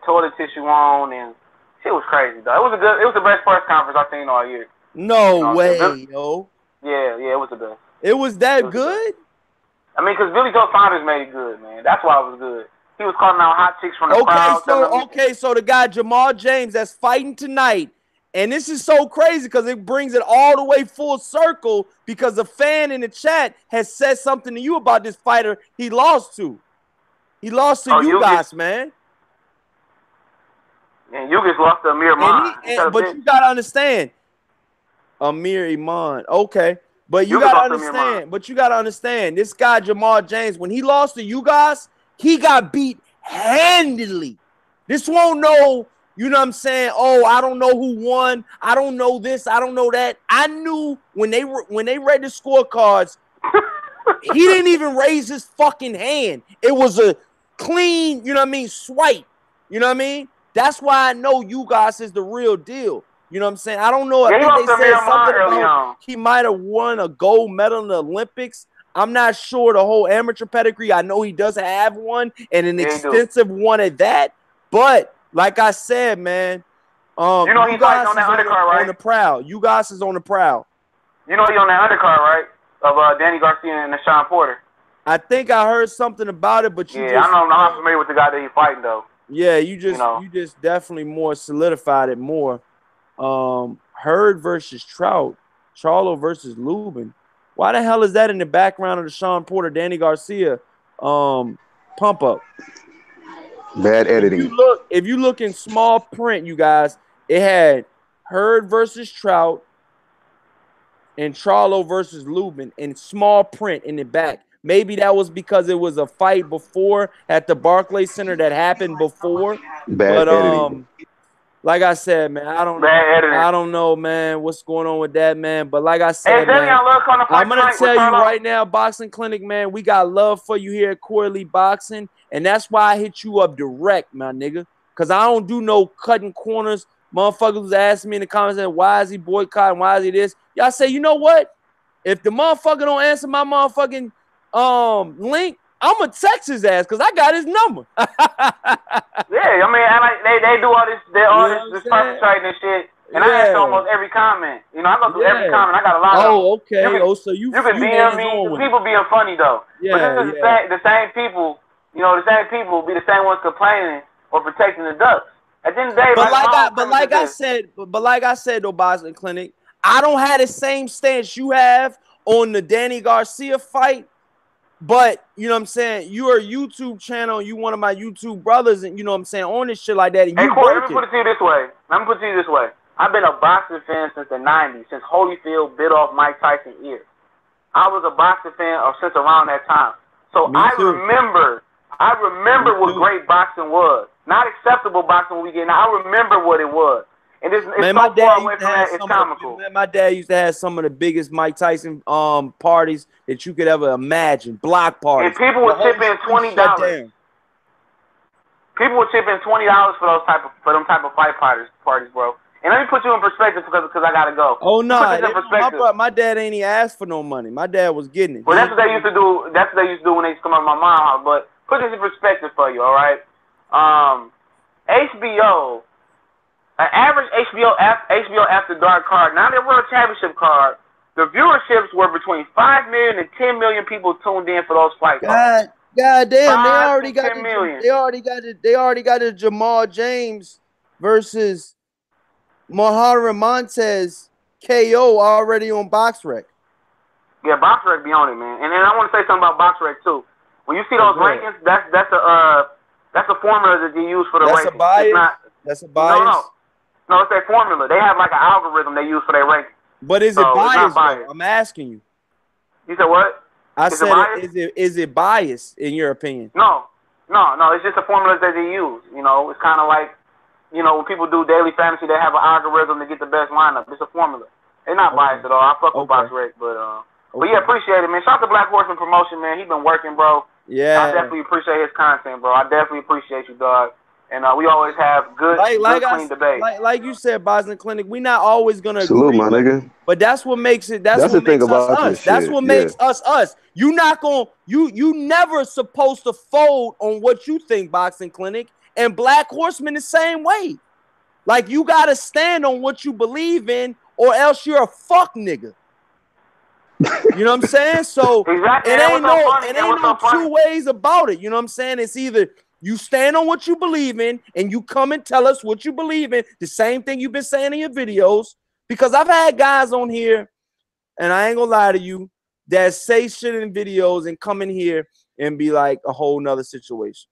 toilet tissue on, and shit was crazy though. It was the best press conference I've seen all year. No way, yo. Yeah, it was the best. It was that good? I mean, because Billy Joe Saunders made it good, man. That's why it was good. He was calling out hot chicks from the crowd. So the guy Jamal James that's fighting tonight, and this is so crazy because it brings it all the way full circle because a fan in the chat has said something to you about this fighter he lost to. He lost to you guys, man. And you just lost to Amir Iman. But you got to understand. Amir Iman. Okay. But you got to understand. This guy Jamal James, when he lost to you guys, he got beat handedly. This won't know, you know what I'm saying? Oh, I don't know who won. I don't know this. I don't know that. I knew when they read the scorecards, he didn't even raise his fucking hand. It was a clean, you know what I mean, swipe. You know what I mean? That's why I know you guys is the real deal. You know what I'm saying? I don't know. I think they said something about he might have won a gold medal in the Olympics. I'm not sure the whole amateur pedigree. I know he does have one and an extensive one at that. But like I said, man, you know he's fighting on that undercard, right? On the prowl. You guys is on the prowl. You know he on that undercard, right? Of Danny Garcia and Sean Porter. I think I heard something about it, but I'm not familiar with the guy that he's fighting though. Yeah, you just definitely more solidified it more. Hurd versus Trout, Charlo versus Lubin. Why the hell is that in the background of the Sean Porter, Danny Garcia pump up? Bad editing. If you look in small print, you guys, it had Hurd versus Trout and Charlo versus Lubin in small print in the back. Maybe that was because it was a fight before at the Barclays Center that happened before. Bad editing. Like I said, man, I don't know, man, what's going on with that, man. But like I said, man, I'm gonna tell you right now, Boxing Clinic, man, we got love for you here at Corey Lee Boxing, and that's why I hit you up direct, my nigga. Cause I don't do no cutting corners. Motherfuckers was asking me in the comments, why is he boycotting? Why is he this? Y'all say, you know what? If the motherfucker don't answer my motherfucking link, I'm gonna text his ass because I got his number. Yeah, I mean, they do all this perpetrating and shit, and I answer almost every comment. You know, I go through every comment. I got a lot of them. Okay. So you can DM me. People being funny though. Yeah, but this is the same people. You know, the same people be the same ones complaining or protecting the ducks. At the end of the day, like I said, though, Boxing Clinic, I don't have the same stance you have on the Danny Garcia fight. But, you know what I'm saying, you're a YouTube channel, you one of my YouTube brothers, and you know what I'm saying, on this shit like that. And hey, Corey, let me put it to you this way. I've been a boxing fan since the 90s, since Holyfield bit off Mike Tyson's ear. I was a boxing fan since around that time. So I remember what great boxing was. Not acceptable boxing we get now. I remember what it was. And it's so far away from that, it's comical. My dad used to have some of the biggest Mike Tyson parties that you could ever imagine. Block parties. And people would chip in $20. People would chip in $20 for them type of fight parties, bro. And let me put you in perspective because I gotta go. Oh no, my dad ain't even asked for no money. My dad was getting it. Well, that's what they used to do. That's what they used to do when they used to come over my mom's house. But put this in perspective for you, all right? HBO. An average HBO After Dark card, now their World Championship card, the viewerships were between 5 million and 10 million people tuned in for those fights. God damn, they already got the Jamal James versus Mahonry Montes KO already on BoxRec. Yeah, BoxRec be on it, man. And then I want to say something about BoxRec too. When you see those rankings, that's a formula that they use for the rankings. That's a bias. No, it's their formula. They have like an algorithm they use for their ranking. But is it biased? I'm asking you. You said what? I said, is it biased in your opinion? No. It's just a formula that they use. You know, it's kind of like, you know, when people do daily fantasy, they have an algorithm to get the best lineup. It's a formula. They're not biased at all. I fuck with BoxRec, but yeah, appreciate it, man. Shout out to Black Horseman Promotion, man. He been working, bro. Yeah. I definitely appreciate his content, bro. I definitely appreciate you, dog. And we always have good, clean debate. Like you said, Boxing Clinic, we're not always gonna salute agree, my nigga. But that's what makes it. That's what makes us us. That's what makes us us. You not gonna you never supposed to fold on what you think, Boxing Clinic, and Black Horseman the same way. Like you gotta stand on what you believe in, or else you're a fuck nigga. You know what I'm saying? So exactly. it ain't no two ways about it. You know what I'm saying? It's either you stand on what you believe in and you come and tell us what you believe in. The same thing you've been saying in your videos. Because I've had guys on here, and I ain't gonna lie to you, that say shit in videos and come in here and be like a whole nother situation.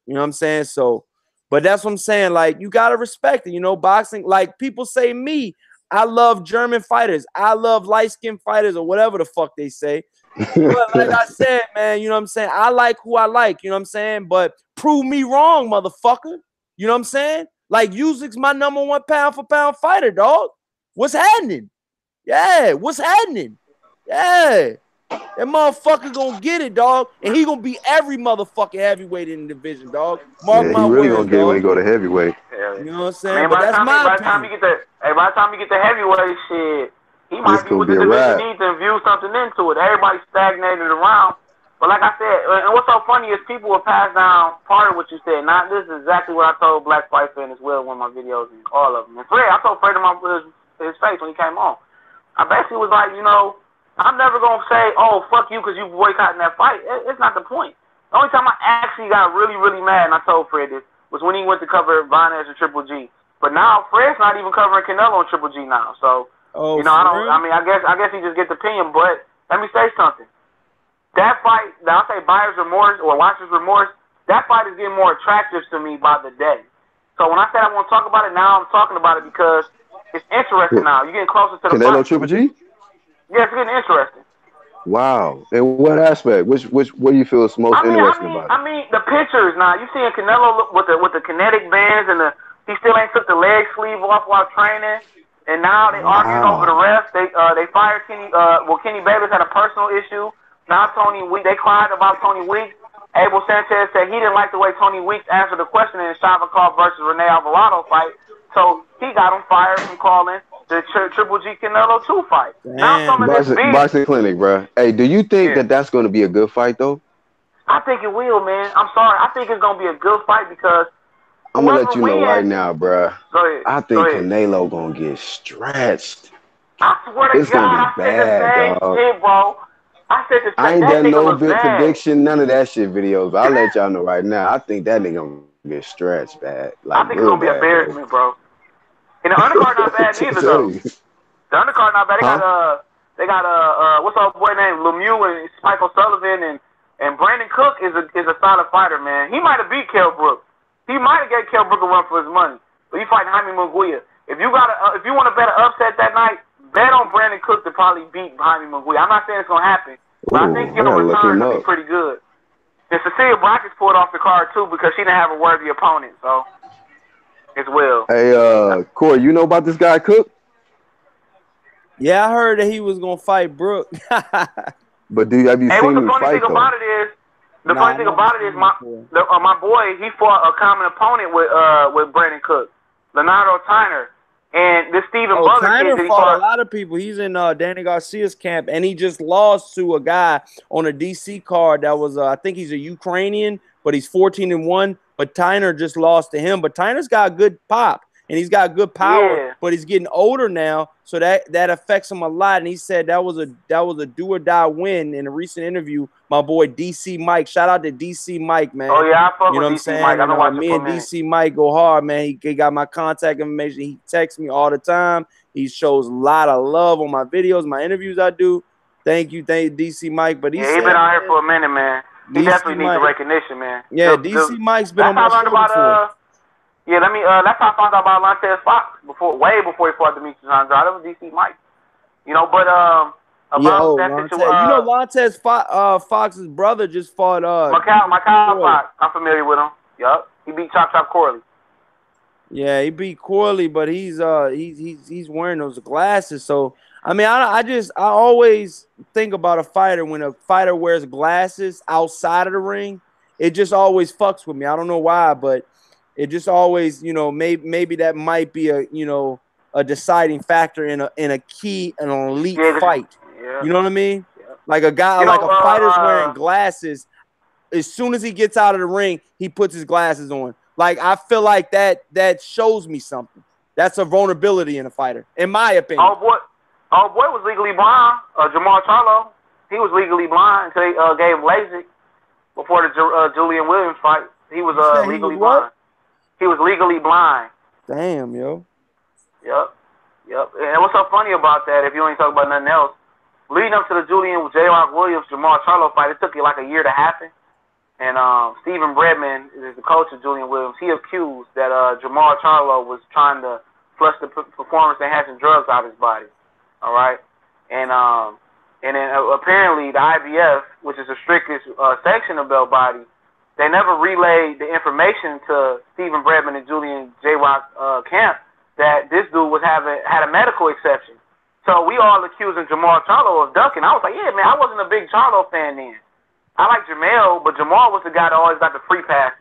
You know what I'm saying? So, but that's what I'm saying. Like, you gotta respect it. You know, boxing, like people say me, I love German fighters. I love light-skinned fighters or whatever the fuck they say. But like I said, man, you know what I'm saying? I like who I like, you know what I'm saying? But prove me wrong, motherfucker. You know what I'm saying? Like, Usyk's my #1 pound-for-pound fighter, dog. What's happening? Yeah, what's happening? Yeah. That motherfucker gonna get it, dog. And he gonna be every motherfucking heavyweight in the division, dog. Mark my he really words, gonna get it when he go to heavyweight. You know what I'm saying? But that's my by the time you get the heavyweight shit, he might be with the division needs to view something into it. Everybody's stagnated around. But like I said, and what's so funny is people will pass down part of what you said. Now, this is exactly what I told Black Fight Fan as well, one of my videos, and all of them. And Fred, I told Fred him his face when he came on. I basically was like, you know, I'm never going to say, oh, fuck you because you boycotting that fight. It's not the point. The only time I actually got really, really mad, and I told Fred this, was when he went to cover Vanez and Triple G. But now Fred's not even covering Canelo and Triple G now. So Oh, you know, for real? I guess he just gets the opinion. But let me say something. That fight, I'll say buyer's remorse or watcher's remorse. That fight is getting more attractive to me by the day. So when I said I want to talk about it, now I'm talking about it because it's interesting now. You're getting closer to the Canelo fight. Triple G? Yeah, it's getting interesting. Wow. In what aspect? What do you feel is most interesting about it? I mean, the pictures now. You seeing Canelo look with the kinetic bands and he still ain't took the leg sleeve off while training. And now they arguing over the refs. They fired Kenny. Kenny Bayless had a personal issue. Now they cried about Tony Weeks. Abel Sanchez said he didn't like the way Tony Weeks answered the question in the Shavakov versus Rene Alvarado fight. So he got him fired from calling the Triple G Canelo 2 fight. Damn. Now some of this beef. Boxing Clinic, bro. Hey, do you think that that's going to be a good fight, though? I think it will, man. I'm sorry. I think it's going to be a good fight because I'm going to let you know right now, bro. Go ahead. I think Canelo going to get stretched. I swear to It's going to God, be I said the bad, same shit, bro. I said the same. I ain't that done no nigga prediction, none of that shit videos. But I'll let y'all know right now. I think that nigga going to get stretched bad. Like, I think it's going to be embarrassment, bro. And the undercard not bad neither, though. The undercard not bad. They got what's our boy named Lemieux and Spike O'Sullivan and Brandon Cook is a solid fighter, man. He might have beat Kell Brook. He might have gave Kell Brook a run for his money. But he fighting Jaime Munguia. If you want to bet an upset that night, bet on Brandon Cook to probably beat Jaime Munguia. I'm not saying it's gonna happen, but I think your return will be pretty good. And Cecilia Brackets pulled off the card too because she didn't have a worthy opponent, so it's well. Hey, Corey, you know about this guy Cook? Yeah, I heard that he was gonna fight Brook. But have you seen him fight though? The funny thing about it is my boy, he fought a common opponent with Brandon Cook, Leonardo Tyner, and this Stephen Butler Tyner kid. fought a lot of people. He's in Danny Garcia's camp, and he just lost to a guy on a DC card that was I think he's a Ukrainian, but he's 14-1. But Tyner just lost to him. But Tyner's got good pop. And he's got good power, but he's getting older now, so that affects him a lot. And he said that was a do or die win in a recent interview. My boy DC Mike, shout out to DC Mike, man. Oh yeah, I fuck you know with what I'm DC saying? Mike. And, me and DC Mike go hard, man. He got my contact information. He texts me all the time. He shows a lot of love on my videos, my interviews I do. Thank you, DC Mike. But he been out here for a minute, man. He definitely needs the recognition, man. Yeah, DC Mike's been on my show before. Yeah, that's how I found out about Montez Fox way before he fought Demetrius Andrade. That was DC Mike. You know, but about that situation, you know, Montez Fox's brother just fought Macau Fox. I'm familiar with him. Yup, he beat Chop Corley. Yeah, he beat Corley, but he's wearing those glasses. So I mean, I always think about a fighter when a fighter wears glasses outside of the ring. It just always fucks with me. I don't know why, but it just always, you know, maybe that might be a deciding factor in an elite fight. Yeah. You know what I mean? Yeah. Like a guy, a fighter's wearing glasses. As soon as he gets out of the ring, he puts his glasses on. Like I feel like that shows me something. That's a vulnerability in a fighter, in my opinion. Oh boy was legally blind. Jamal Charlo, he was legally blind until they gave him LASIK before the Julian Williams fight. He was legally blind. He was legally blind. Damn, yo. Yep. And what's so funny about that, if you ain't talking about nothing else, leading up to the Julian J-Rock Williams Jamal Charlo fight, it took you like a year to happen. And Stephen Bredman is the coach of Julian Williams. He accused that Jamal Charlo was trying to flush the performance-enhancing drugs out of his body. All right? And then apparently the IBF, which is the strictest section of Bell Body, they never relayed the information to Stephen Bredman and Julian J-Rock camp that this dude had a medical exception. So we all accusing Jamal Charlo of ducking. I was like, yeah, man, I wasn't a big Charlo fan then. I like Jamal, but Jamal was the guy that always got the free passes.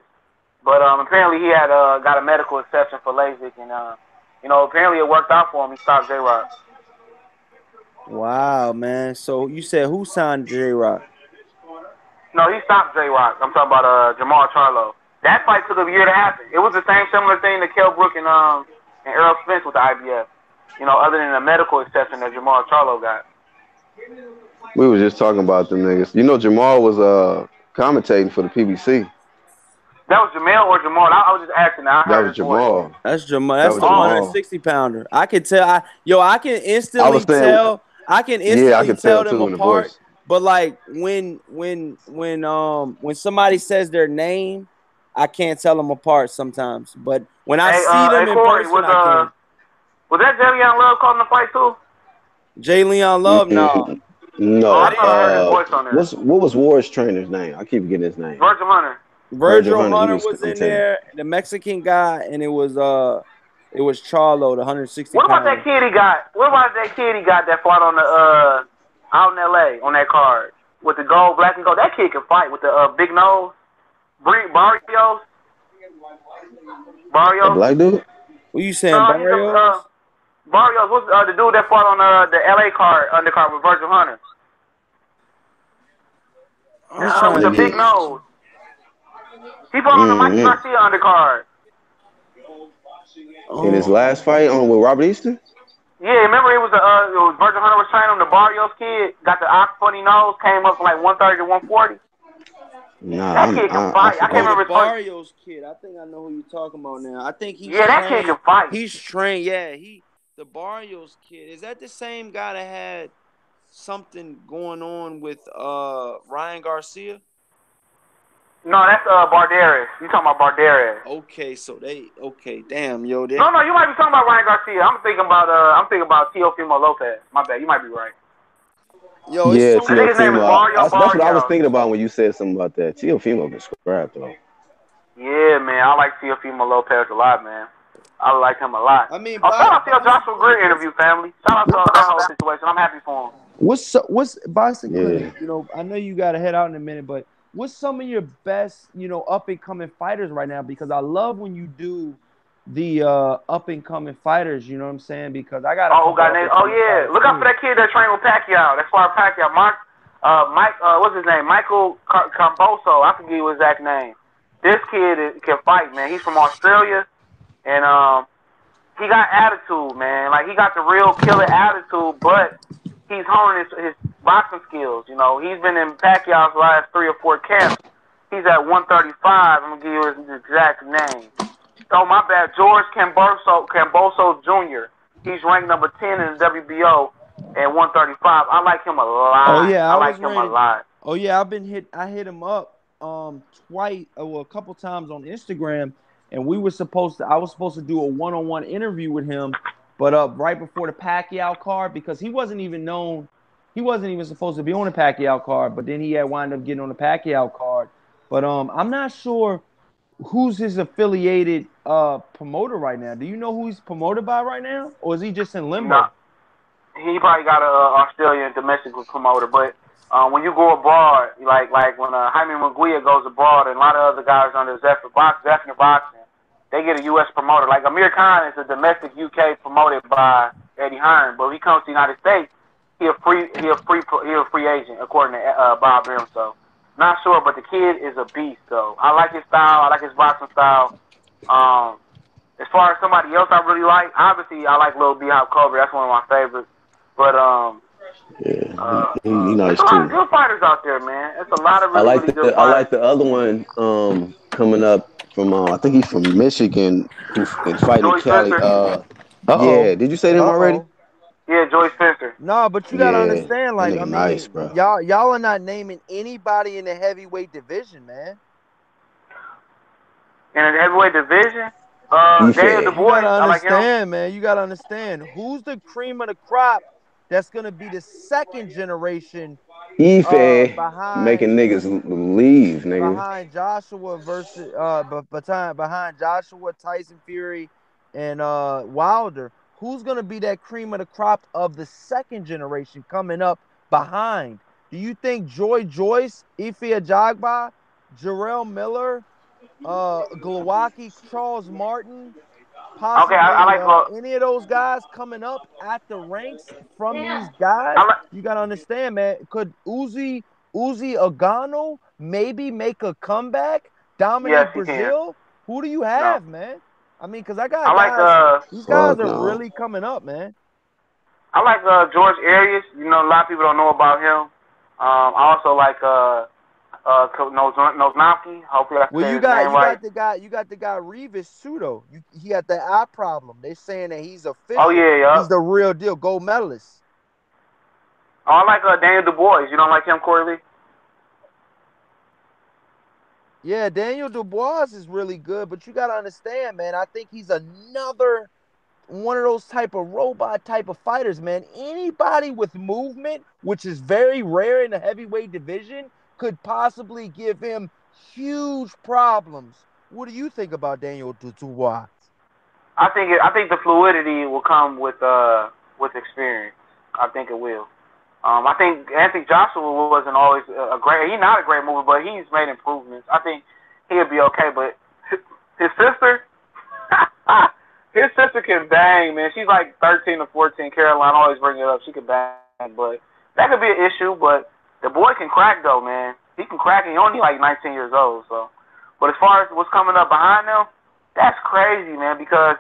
But apparently he had got a medical exception for LASIK, and apparently it worked out for him. He stopped J-Rock. Wow, man. So you said who signed J-Rock? No, he stopped J-Rock. I'm talking about Jamal Charlo. That fight took a year to happen. It was the same similar thing to Kell Brook and Errol Spence with the IBF. Other than a medical exception that Jamal Charlo got. We was just talking about them niggas. Jamal was commentating for the PBC. That was Jamal or Jamal. I was just asking. I That heard was his voice. Jamal. That's Jamal. That That's was the Jamal. 160 pounder. I can tell. I can I instantly was saying, tell. I can yeah, I instantly could tell tell them too in the apart. voice. But like when somebody says their name, I can't tell them apart sometimes. But when I see them in Corey, person, I can. was that Javion Love calling the fight too? Jay Leon Love, no. No. Oh, I thought I heard his voice on there. What was Ward's trainer's name? I keep forgetting his name. Virgil Hunter. Virgil Hunter, Hunter he was was in contending. there, the Mexican guy, and it was Charlo, the 160 What about pounder. that kid he got? What about that kid he got that fought on the out in LA on that card with the gold, black and gold? That kid can fight with the big nose. Barrios. A black dude? What you saying, No, Barrios? Barrios was the dude that fought on the LA card, undercard with Virgil Hunter. With the big nose. He fought on the Mikey Garcia undercard. In his last fight with Robert Easton? Yeah, remember it was Virgil Hunter was training him, the Barrios kid, got the funny nose, came up from like 130 to 140. Nah, that kid can fight. I can't remember his Barrios kid. I think I know who you're talking about now. I think he's that kid can fight. He's trained. Yeah, the Barrios kid. Is that the same guy that had something going on with Ryan Garcia? No, that's Barderas. You talking about Barderas? Okay, damn, yo. No, you might be talking about Ryan Garcia. I'm thinking about Teofimo Lopez. My bad, you might be right. Yo, yeah, I think his name is That's what I was thinking about when you said something about that. Teofimo can scrap though. Yeah, man, I like Teofimo Lopez a lot, man. I like him a lot. I mean, shout out to your Joshua Greer interview, family. Shout out to that whole situation. I'm happy for him. What's Boston Clinic? You know, I know you got to head out in a minute, but what's some of your best, up and coming fighters right now? Because I love when you do the up and coming fighters. You know what I'm saying? Because I got. Yeah, look out for that kid that trained with Pacquiao. That's why Pacquiao, what's his name? Michael Camboso. I can give you his exact name. This kid can fight, man. He's from Australia, and he got attitude, man. Like he got the real killer attitude, but he's honing his boxing skills. You know, he's been in Pacquiao's last 3 or 4 camps. He's at 135. I'm gonna give you his exact name. Oh, my bad. George Camboso Jr. He's ranked number 10 in the WBO at 135. I like him a lot. Oh yeah, I like him a lot. Oh yeah, I hit him up twice, a couple times on Instagram, and I was supposed to do a one-on-one interview with him, but right before the Pacquiao card, because he wasn't even supposed to be on the Pacquiao card, but then he had wound up getting on the Pacquiao card. But I'm not sure who's his affiliated promoter right now. Do you know who he's promoted by right now, or is he just in limbo? Nah. He probably got an Australian domestic promoter, but when you go abroad, like when Jaime Munguia goes abroad, and a lot of other guys under Zephyr Boxing, they get a U.S. promoter. Like Amir Khan is a domestic UK promoted by Eddie Hearn, but when he comes to the United States, he a free agent according to Bob Grimm. So not sure, but the kid is a beast. So I like his style. I like his boxing style. As far as somebody else I really like, obviously I like Lil B Hop Kobe. That's one of my favorites. But he nice there's a lot of too. good fighters out there, man. It's a lot of really good fighters. I like the other one coming up from I think he's from Michigan who's fighting Cali. Yeah, did you say them already? Yeah, Joey Spencer. No, but you gotta understand, like, I mean, nice, bro. y'all are not naming anybody in the heavyweight division, man. In the heavyweight division, Daniel Du Bois. You gotta understand, man. You gotta understand who's the cream of the crop. That's gonna be the second generation. Ife making niggas leave, nigga. Behind Joshua versus behind Joshua, Tyson Fury, and Wilder. Who's gonna be that cream of the crop of the second generation coming up behind? Do you think Joy Joyce, Ife Ajagba, Jarrell Miller, Glowacki, Charles Martin, possibly I like any of those guys coming up at the ranks from these guys? You gotta understand, man. Could Uzi Ogano maybe make a comeback? Dominate Brazil? Who do you have, man? I mean, because these guys are really coming up, man. I like George Arias. You know, a lot of people don't know about him. I also like Noznowski. Hopefully I Well, say you his got name right. you got the guy Revis too though. He got the eye problem. They saying that he's Oh official. yeah, He's yup. the real deal, gold medalist. Oh, I like Daniel Du Bois. You don't like him, Corey Lee? Yeah, Daniel Dubois is really good, but you got to understand, man. I think he's another one of those type of robot type of fighters, man. Anybody with movement, which is very rare in the heavyweight division, could possibly give him huge problems. What do you think about Daniel Dubois? I think the fluidity will come with experience. I think it will. I think Anthony Joshua wasn't always a great. He's not a great mover, but he's made improvements. I think he'll be okay. But his sister, his sister can bang, man. She's like 13 or 14. Caroline always bring it up. She can bang, but that could be an issue. But the boy can crack though, man. He can crack, and he's only like 19 years old. So, but as far as what's coming up behind them, that's crazy, man. Because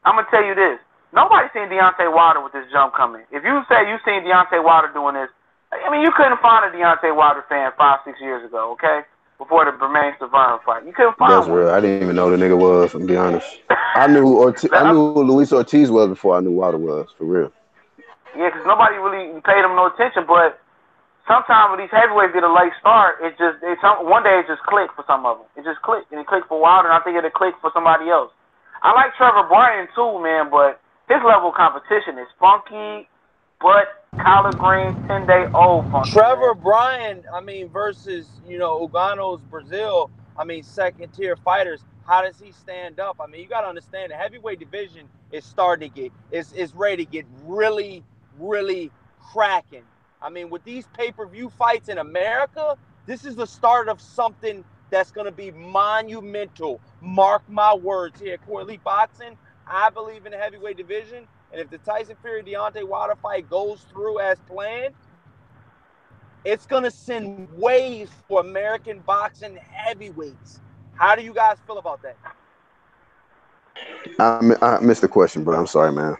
I'm gonna tell you this. Nobody's seen Deontay Wilder with this jump coming. If you say you've seen Deontay Wilder doing this, I mean, you couldn't find a Deontay Wilder fan 5-6 years ago, okay? Before the Bermain Stavern fight. You couldn't That's find one. real. I didn't even know the nigga was, to be honest. I knew who Luis Ortiz was before I knew Wilder was, for real. Yeah, because nobody really paid him no attention, but sometimes when these heavyweights get a late start, one day it just clicked for some of them. It just clicked, and it clicked for Wilder, and I think it'll click for somebody else. I like Trevor Bryan too, man, but his level of competition is funky, but collard greens, 10-day-old funky. Trevor Man. Bryan, I mean, versus, Ugano's Brazil, I mean, second tier fighters. How does he stand up? I mean, you got to understand the heavyweight division is starting to is ready to get really, really cracking. I mean, with these pay-per-view fights in America, this is the start of something that's going to be monumental. Mark my words here. Corey Lee Boxing, I believe in the heavyweight division. And if the Tyson Fury-Deontay Wilder fight goes through as planned, it's going to send waves for American boxing heavyweights. How do you guys feel about that? I missed the question, bro. I'm sorry, man.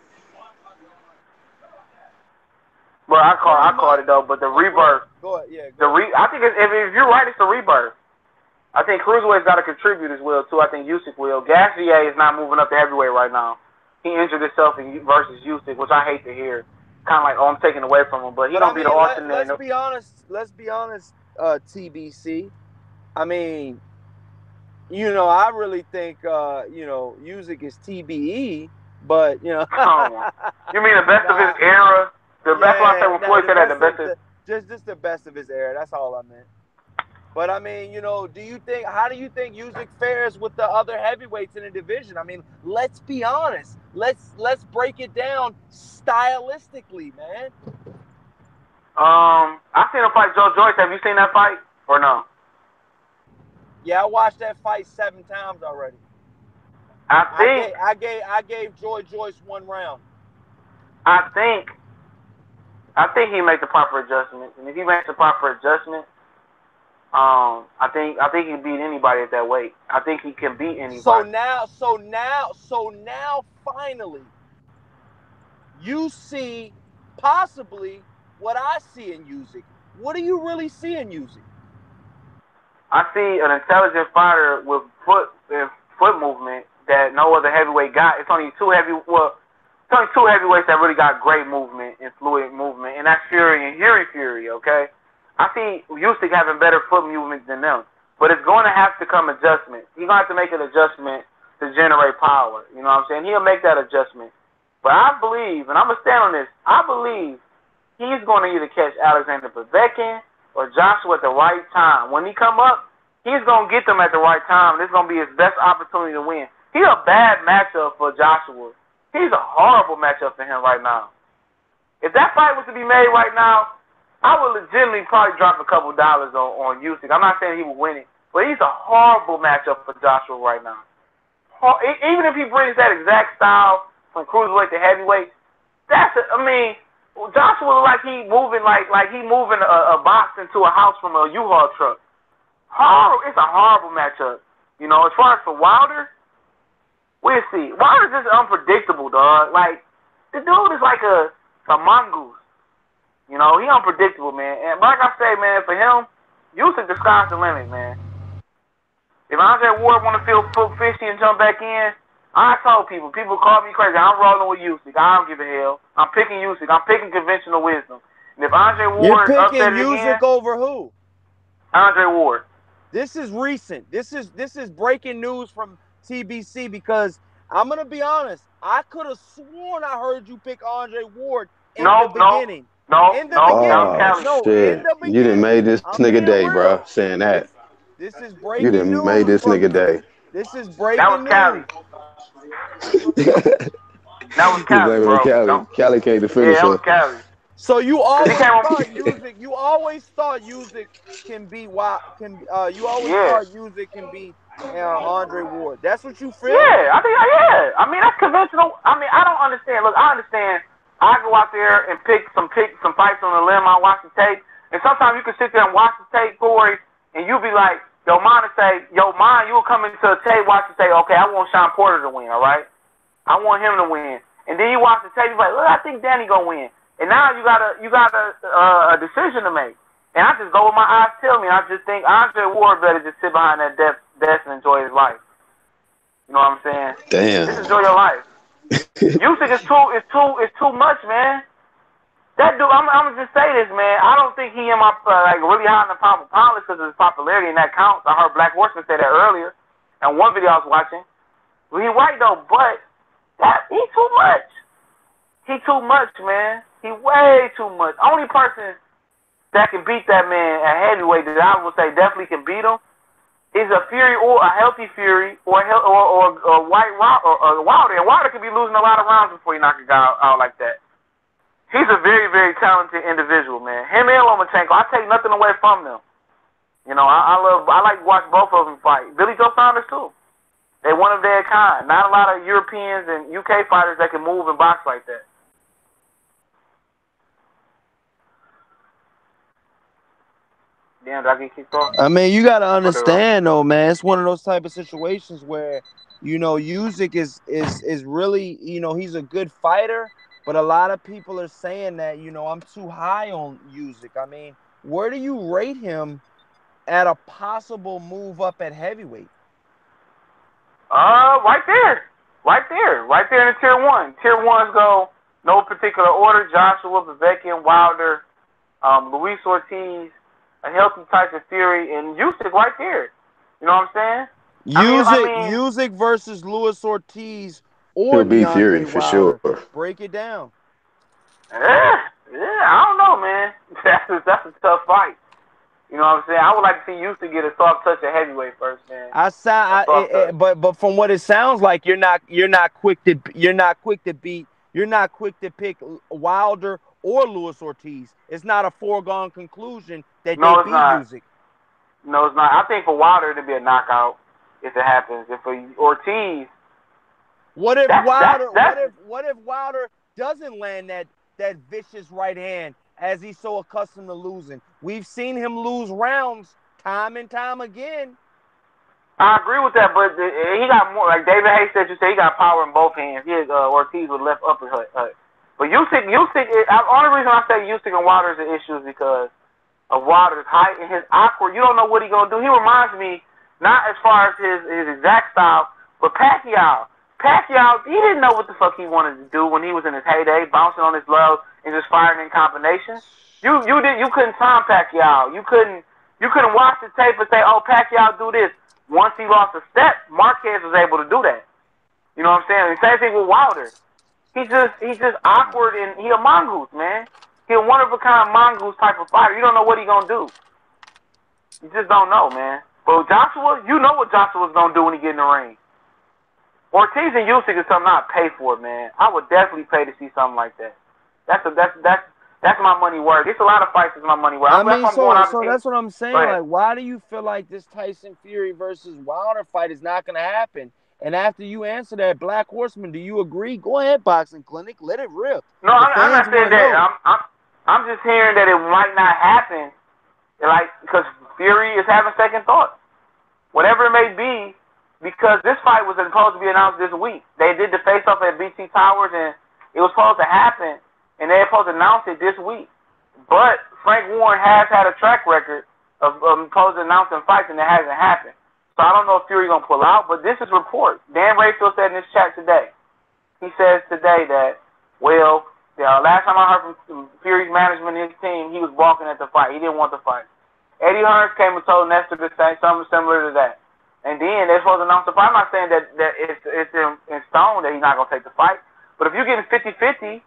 Well, I caught it though, but the rebirth. Go ahead, yeah. I think if you're right, it's the rebirth. I think cruiserweight's got to contribute as well too. I think Usyk will. Gassier is not moving up to heavyweight right now. He injured himself versus Usyk, which I hate to hear. Kind of like, I'm taking away from him, but he don't be the alternate. Let's be honest, TBC. I mean, I really think, Usyk is TBE, but, You mean the best of his era? The best one I said when Floyd said that, the best of just the best of his era. That's all I meant. But I mean, how do you think Usyk fares with the other heavyweights in the division? I mean, let's be honest. Let's break it down stylistically, man. I've seen him fight Joe Joyce. Have you seen that fight or no? Yeah, I watched that fight 7 times already. I gave Joy Joyce 1 round. I think he made the proper adjustments, and if he makes the proper adjustment, I think he can beat anybody at that weight. I think he can beat anybody. So now, finally, you see possibly what I see in Usyk. What do you really see in Usyk? I see an intelligent fighter with foot movement that no other heavyweight got. It's only two heavyweights that really got great movement and fluid movement, and that's Fury and Fury. Okay. I see Usyk having better foot movement than them, but it's going to have to come adjustment. He's going to have to make an adjustment to generate power. You know what I'm saying? He'll make that adjustment. But I believe, and I'm going to stand on this, I believe he's going to either catch Alexander Povetkin or Joshua at the right time. When he come up, he's going to get them at the right time. This is going to be his best opportunity to win. He's a bad matchup for Joshua. He's a horrible matchup for him right now. If that fight was to be made right now, I would legitimately probably drop a couple dollars on Usyk. I'm not saying he would win it, but he's a horrible matchup for Joshua right now. Even if he brings that exact style from cruiserweight to heavyweight, Joshua look like he moving a box into a house from a U-Haul truck. Horrible. It's a horrible matchup. As far as for Wilder, we'll see. Wilder's just unpredictable, dog. Like, the dude is like a mongoose. He unpredictable, man. And like I say, man, for him, Usyk, the sky's the limit, man. If Andre Ward want to feel fishy and jump back in, I told people call me crazy. I'm rolling with Usyk. I don't give a hell. I'm picking Usyk. I'm picking conventional wisdom. And if Andre Ward You're upset picking it Usyk again, over who? Andre Ward. This is recent. This is breaking news from TBC because I'm gonna be honest. I could have sworn I heard you pick Andre Ward in the beginning. In the beginning. Oh shit! In the You done beginning. made this I'm nigga being day, real. bro. Saying that. This is You breaking done made news this nigga day. This is That breaking was Cali. news. That was You Cali, blame it bro. on Cali. Cali came to finish Yeah, that was her. Cali. So you Cause he always came on. thought Usyk. You always thought Usyk can be you always Yeah. thought Usyk can be Andre Ward. That's what you feel? Yeah, I think, yeah. I mean, that's conventional. I mean, I don't understand. Look, I understand. I go out there and pick some fights on the limb. I watch the tape, and sometimes you can sit there and watch the tape, Corey, and you be like, your mind will say, you will come into a tape, watch the tape. Okay, I want Sean Porter to win. All right, I want him to win. And then you watch the tape, you're like, look, I think Danny gonna win. And now you got a decision to make. And I just go with my eyes tell me. I just think Andre Ward better just sit behind that desk and enjoy his life. You know what I'm saying? Damn. Just enjoy your life. Usyk is too much, man. That dude, I'm gonna just say this, man. I don't think he in my really high in the pound list because of his popularity, and that counts. I heard Black Horseman say that earlier, and one video I was watching. Well, he right though, but he too much. He too much, man. He way too much. Only person that can beat that man at heavyweight that I would say definitely can beat him is a Fury or a healthy Fury or Wilder. And Wilder could be losing a lot of rounds before he knocks a guy out like that. He's a very, very talented individual, man. Him and Lomachenko, I take nothing away from them. You know, I like to watch both of them fight. Billy Joe Saunders too. They're one of their kind. Not a lot of Europeans and UK fighters that can move and box like that. Damn, did I get kicked off? I mean, you got to understand, though, man. It's one of those type of situations where, you know, Usyk is really, you know, he's a good fighter, but a lot of people are saying that, you know, I'm too high on Usyk. I mean, where do you rate him at a possible move up at heavyweight? Right there in the tier one. Tier ones go no particular order: Joshua, Povetkin, Wilder, Luis Ortiz, a healthy Tyson Fury, and Usyk right there. You know what I'm saying? Usyk versus Luis Ortiz or He'll beat Fury Deontay for Wilder. sure. Break it down. Yeah, I don't know, man. That's a tough fight. You know what I'm saying? I would like to see Usyk get a soft touch at heavyweight first, man. But from what it sounds like, you're not quick to pick Wilder or Luis Ortiz. It's not a foregone conclusion that they beat Usyk. No, it's not. I think for Wilder it'd be a knockout if it happens. If for Ortiz, what if Wilder doesn't land that vicious right hand as he's so accustomed to losing? We've seen him lose rounds time and time again. I agree with that, but he got more. Like David Hayes said, he got power in both hands. He has Ortiz with left uppercut. But Usyk, the only reason I say Usyk and Wilder is an issue is because of Wilder's height and his awkward. You don't know what he's gonna do. He reminds me, not as far as his exact style, but Pacquiao. Pacquiao, he didn't know what the fuck he wanted to do when he was in his heyday, bouncing on his gloves and just firing in combinations. You couldn't time Pacquiao. You couldn't watch the tape and say, oh, Pacquiao do this. Once he lost a step, Marquez was able to do that. You know what I'm saying? The same thing with Wilder. He's just awkward and he a mongoose, man. He a one of a kind mongoose type of fighter. You don't know what he gonna do. You just don't know, man. But Joshua, you know what Joshua's gonna do when he get in the ring. Ortiz and Usyk is something I'd pay for, man. I would definitely pay to see something like that. That's my money worth. There's a lot of fights that's my money worth. So that's what I'm saying. Like, why do you feel like this Tyson Fury versus Wilder fight is not going to happen? And after you answer that, Black Horseman, do you agree? Go ahead, Boxing Clinic. Let it rip. No, I'm not saying that. I'm just hearing that it might not happen, like, because Fury is having second thoughts. Whatever it may be, because this fight was supposed to be announced this week. They did the face-off at BT Towers, and it was supposed to happen, and they were supposed to announce it this week. But Frank Warren has had a track record of supposed announcing fights, and it hasn't happened. So I don't know if Fury gonna pull out, but this is reports. Dan Rayfield said in this chat today. He says today that, well, last time I heard from Fury's management and his team, he was balking at the fight. He didn't want the fight. Eddie Hearns came and told Nestor to say something similar to that. And then they're supposed to announce the fight. I'm not saying that it's in stone that he's not going to take the fight. But if you're getting 50-50,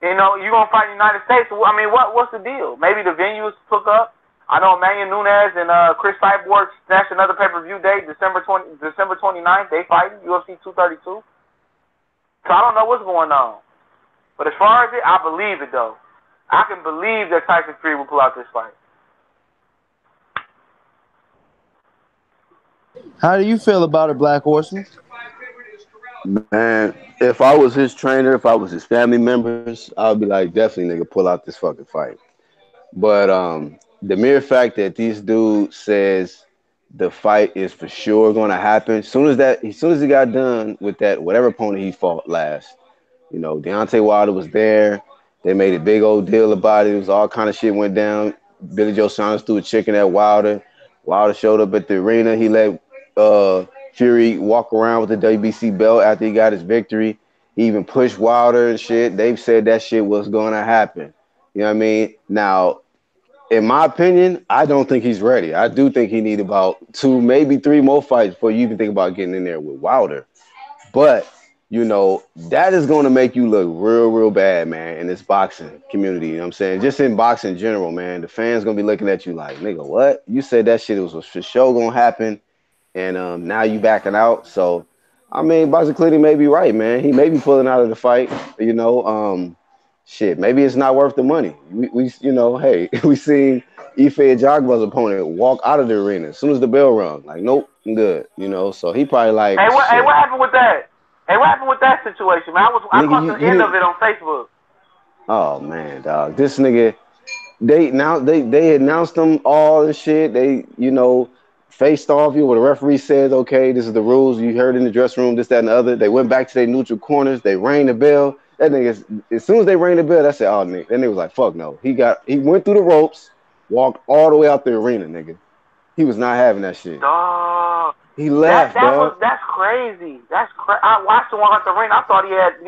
you're going to fight in the United States. I mean, what's the deal? Maybe the venues took up. I know Immanuwel Nunes and Chris Cyborg snatched another pay-per-view date, December 29th. They fight UFC 232. So I don't know what's going on. But as far as it, I believe it, though. I can believe that Tyson Fury will pull out this fight. How do you feel about it, Black Horseman? Man, if I was his trainer, if I was his family members, I'd be like, definitely, nigga, pull out this fucking fight. But the mere fact that this dude says the fight is for sure going to happen, as soon as he got done with that, whatever opponent he fought last, Deontay Wilder was there. They made a big old deal about it. It was all kind of shit went down. Billy Joe Saunders threw a chicken at Wilder. Wilder showed up at the arena. He let Fury walk around with the WBC belt after he got his victory. He even pushed Wilder and shit. They've said that shit was going to happen. You know what I mean? Now, in my opinion, I don't think he's ready. I do think he need about 2, maybe 3 more fights before you even think about getting in there with Wilder. But, that is going to make you look real, real bad, man, in this boxing community. You know what I'm saying? Just in boxing in general, man. The fans going to be looking at you like, nigga, what? You said that shit was for sure going to happen, and now you backing out. So, I mean, Boxing Clinic may be right, man. He may be pulling out of the fight, shit, maybe it's not worth the money. We hey, we seen Ife Ajagba's opponent walk out of the arena as soon as the bell rung. Like, nope, I'm good. So he probably like. Hey, what happened with that? Hey, what happened with that situation, man? I caught the end of it on Facebook. Oh man, dog, this nigga. They announced them all and shit. They faced off you. Where the referee says, okay, this is the rules. You heard in the dressing room, this, that, and the other. They went back to their neutral corners. They rang the bell. That nigga, as soon as they rang the bell, I said, oh, nigga. That nigga was like, fuck no. He went through the ropes, walked all the way out the arena, nigga. He was not having that shit. He left, that's crazy. I watched him walk out the ring. I thought he had,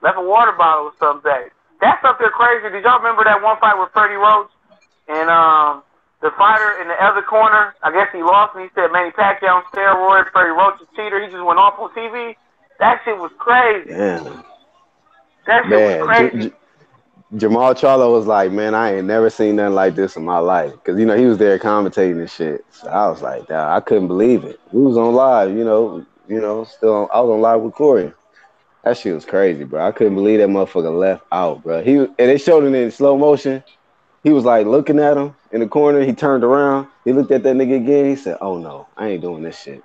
left a water bottle or something. That's up there crazy. Did y'all remember that one fight with Freddie Roach? And the fighter in the other corner, I guess he lost, and he said Manny Pacquiao on steroids, Freddie Roach a cheater. He just went off on TV. That shit was crazy. Yeah. That shit was crazy. Jamal Charlo was like, man, I ain't never seen nothing like this in my life. Because, he was there commentating and shit. So I was like, I couldn't believe it. We was on live, still I was on live with Corey. That shit was crazy, bro. I couldn't believe that motherfucker left out, bro. And they showed it in slow motion. He was like looking at him in the corner. He turned around. He looked at that nigga again. He said, oh, no, I ain't doing this shit.